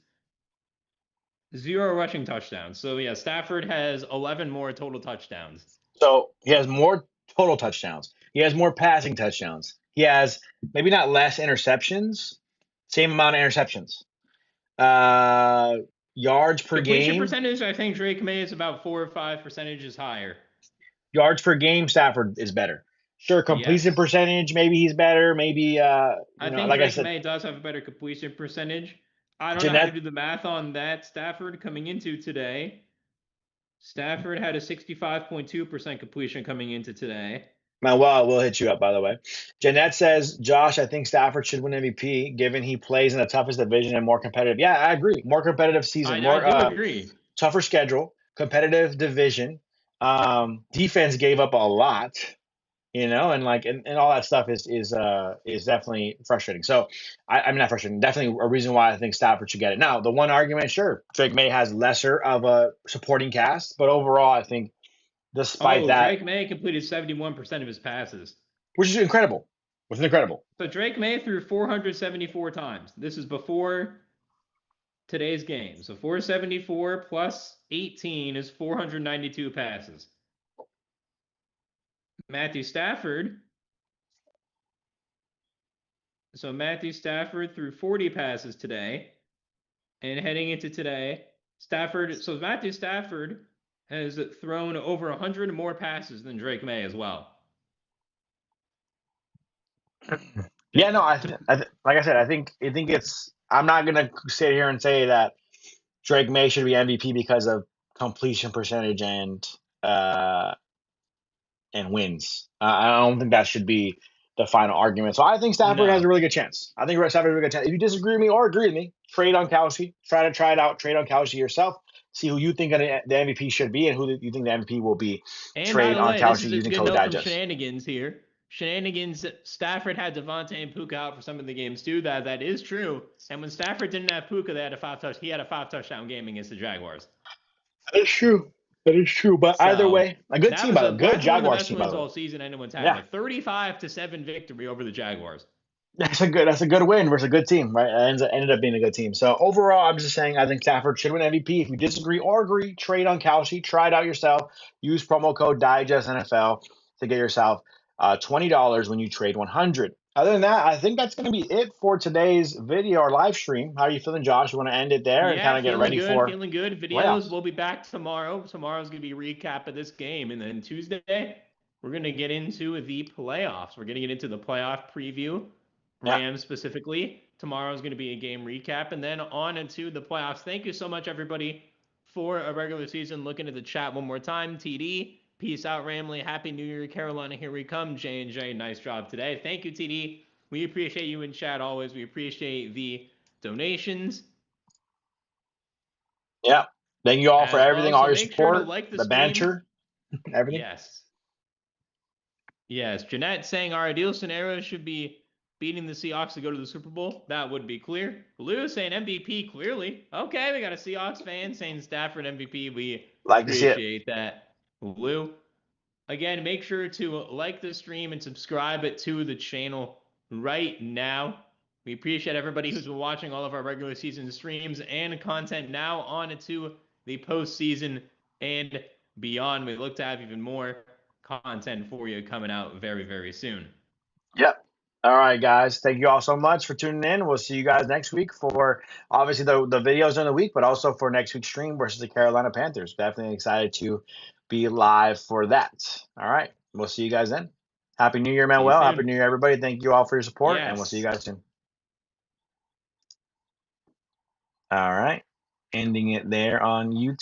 0 rushing touchdowns. So yeah, Stafford has 11 more total touchdowns.
So he has more total touchdowns. He has more passing touchdowns. He has maybe not less interceptions, same amount of interceptions. Yards per
Completion
game.
percentage, I think Drake May is about 4 or 5 percentages higher.
Yards per game, Stafford is better. Sure, completion
Yes.
percentage, maybe he's better. Maybe
I think
like I
Drake
said,
May does have a better completion percentage. I don't know how to
Jeanette.
do the math on that. Stafford coming into today. Stafford had a 65.2% completion coming into today.
Manuel will hit you up, by the way. Jeanette says, Josh, I think Stafford should win MVP given he plays in the toughest division and more competitive. Yeah, I agree. More competitive season,
I do agree.
tougher schedule, competitive division. Defense gave up a lot, and all that stuff is definitely frustrating. So I'm not frustrating. Definitely a reason why I think Stafford should get it. Now, the one argument, sure, Drake May has lesser of a supporting cast, but overall, I think despite
Oh,
that,
Drake May completed 71% of his passes.
which is incredible,
So Drake May threw 474 times. This is before today's game. So 474 plus 18 is 492 passes. Matthew Stafford. So Matthew Stafford threw 40 passes today. And heading into today, Matthew Stafford has thrown over 100 more passes than Drake May as well.
Yeah, no, like I said, I think it's. I'm not gonna sit here and say that Drake May should be MVP because of completion percentage uh, and wins. I don't think that should be the final argument. So I think Stafford has
No.
a really good chance. I think Stafford has a really good chance. If you disagree with me or agree with me, trade on Kelsey. Try it out. Trade on Kelsey yourself. See who you think the MVP should be and who you think the MVP will be.
And by
Trade
the
on
way, this
Kelsey
is a
using
good
Code
note from
Digest.
Shenanigans here. Shenanigans, Stafford had Devontae and Puka out for some of the games too. That is true. And when Stafford didn't have Puka, he had a 5 touchdown game against the Jaguars.
That is true. That is true. But either
So
way, a good team, by the way. Good
that's one of the
Jaguars
best
team, by
wins
the way.
all season anyone's had.
Yeah.
Like 35-7 victory over the Jaguars.
That's a good win versus a good team, right? It ended up being a good team. So overall, I'm just saying I think Stafford should win MVP. If you disagree or agree, trade on Kelsey. Try it out yourself. Use promo code Digest NFL to get yourself $20 when you trade 100. Other than that, I think that's going to be it for today's video or live stream. How are you feeling, Josh? You want to end it there and kind
Yeah,
of get ready for
feeling good. Videos
playoffs?
will be back tomorrow. Tomorrow's gonna be a recap of this game, and then Tuesday we're gonna get into the playoffs. We're gonna get into the playoff preview,
Yeah.
Rams specifically. Tomorrow is going to be a game recap, and then on into the playoffs. Thank you so much, everybody, for a regular season. Looking at the chat one more time. TD, peace out, Ramley. Happy New Year, Carolina. Here we come. J&J, nice job today. Thank you, TD. We appreciate you in chat always. We appreciate the donations.
Yeah. Thank you all for everything,
well.
all
So
your
make sure to
support,
like the
the
stream.
banter, everything.
Yes. Jeanette saying our ideal scenario should be beating the Seahawks to go to the Super Bowl. That would be clear. Blue saying MVP clearly. Okay, we got a Seahawks fan saying Stafford MVP. We
like to see it.
appreciate that. Blue. Again, make sure to like the stream and subscribe to the channel right now. We appreciate everybody who's been watching all of our regular season streams and content. Now on to the postseason and beyond. We look to have even more content for you coming out very, very soon.
Yep. All right, guys. Thank you all so much for tuning in. We'll see you guys next week for obviously the videos in the week, but also for next week's stream versus the Carolina Panthers. Definitely excited to be live for that. All right. We'll see you guys then. Happy New Year, Manuel. Happy New Year, everybody. Thank you all for your support, and we'll see you guys soon. All right. Ending it there on YouTube.